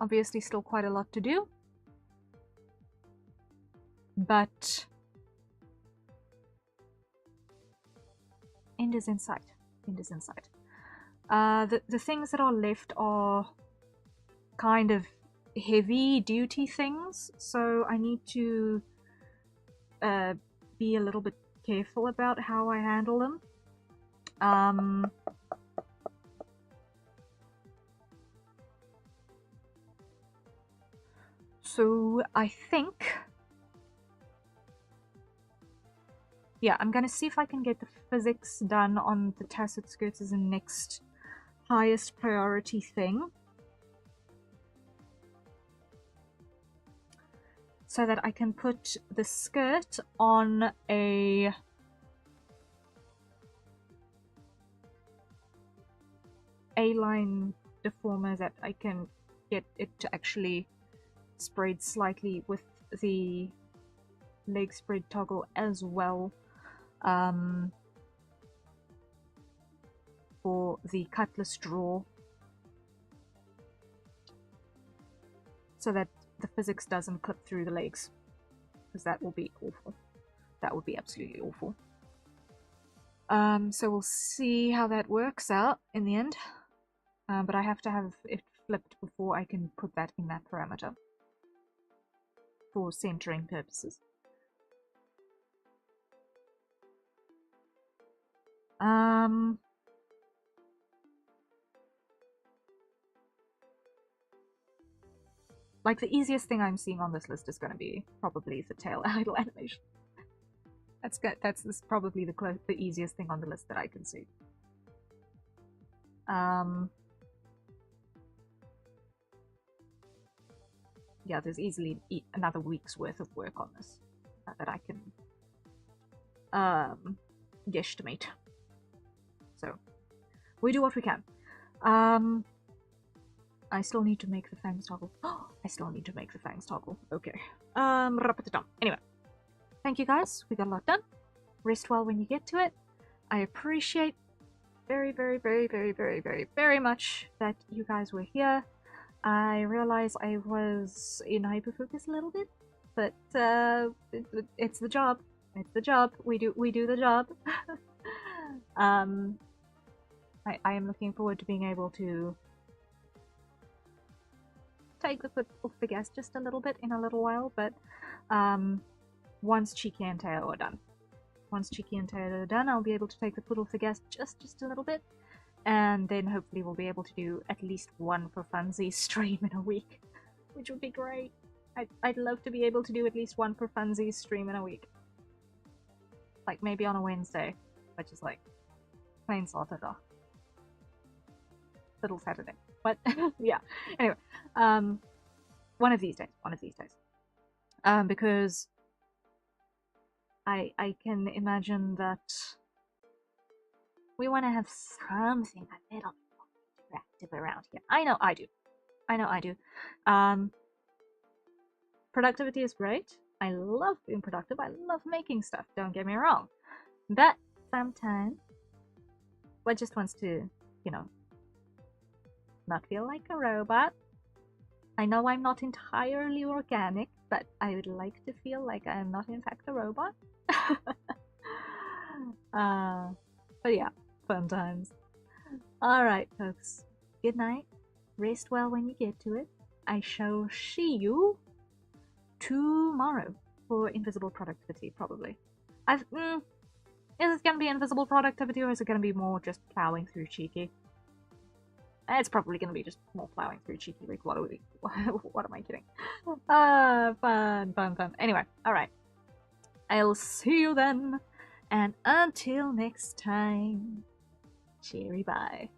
obviously still quite a lot to do. But end is in sight. The things that are left are kind of heavy duty things, so I need to be a little bit careful about how I handle them. So I think, yeah, I'm gonna see if I can get the physics done on the tacit skirts as the next highest priority thing, so that I can put the skirt on a A-line deformer that I can get it to actually spread slightly with the leg spread toggle as well, for the cutlass draw, so that the physics doesn't clip through the legs, because that will be awful. That would be absolutely awful. So we'll see how that works out in the end, but I have to have it flipped before I can put that in that parameter for centering purposes. Like, the easiest thing I'm seeing on this list is going to be probably the tail idle animation. That's good. That's probably the easiest thing on the list that I can see. Yeah, there's easily another week's worth of work on this that I can guesstimate. So we do what we can. I still need to make the fangs toggle. Oh, I still need to make the fangs toggle. Okay. Anyway, thank you guys. We got a lot done. Rest well when you get to it. I appreciate very, very, very, very, very, very, very much that you guys were here. I realize I was in hyperfocus a little bit, but it's the job. It's the job. We do the job. I am looking forward to being able to take the foot off the gas just a little bit in a little while, but once Cheeky and Taylor are done. Once Cheeky and Taylor are done, I'll be able to take the foot off the gas just a little bit, and then hopefully we'll be able to do at least one for funsies stream in a week, which would be great. I'd love to be able to do at least one for funsies stream in a week. Like, maybe on a Wednesday, which is like plain Saturday. Little Saturday. But yeah. Anyway, one of these days. Because I can imagine that we want to have something a little more interactive around here. I know I do. Productivity is great. I love being productive. I love making stuff, don't get me wrong. But sometimes one just wants to, you know, not feel like a robot. I know I'm not entirely organic, but I would like to feel like I am not in fact a robot. But yeah, fun times. Alright folks, good night. Rest well when you get to it. I shall see you tomorrow for invisible productivity, probably. Is it gonna be invisible productivity, or is it gonna be more just plowing through Cheeky? It's probably gonna be just more plowing through Cheeky. Like, what are we? What am I kidding? Fun. Anyway, alright. I'll see you then, and until next time, cheery bye.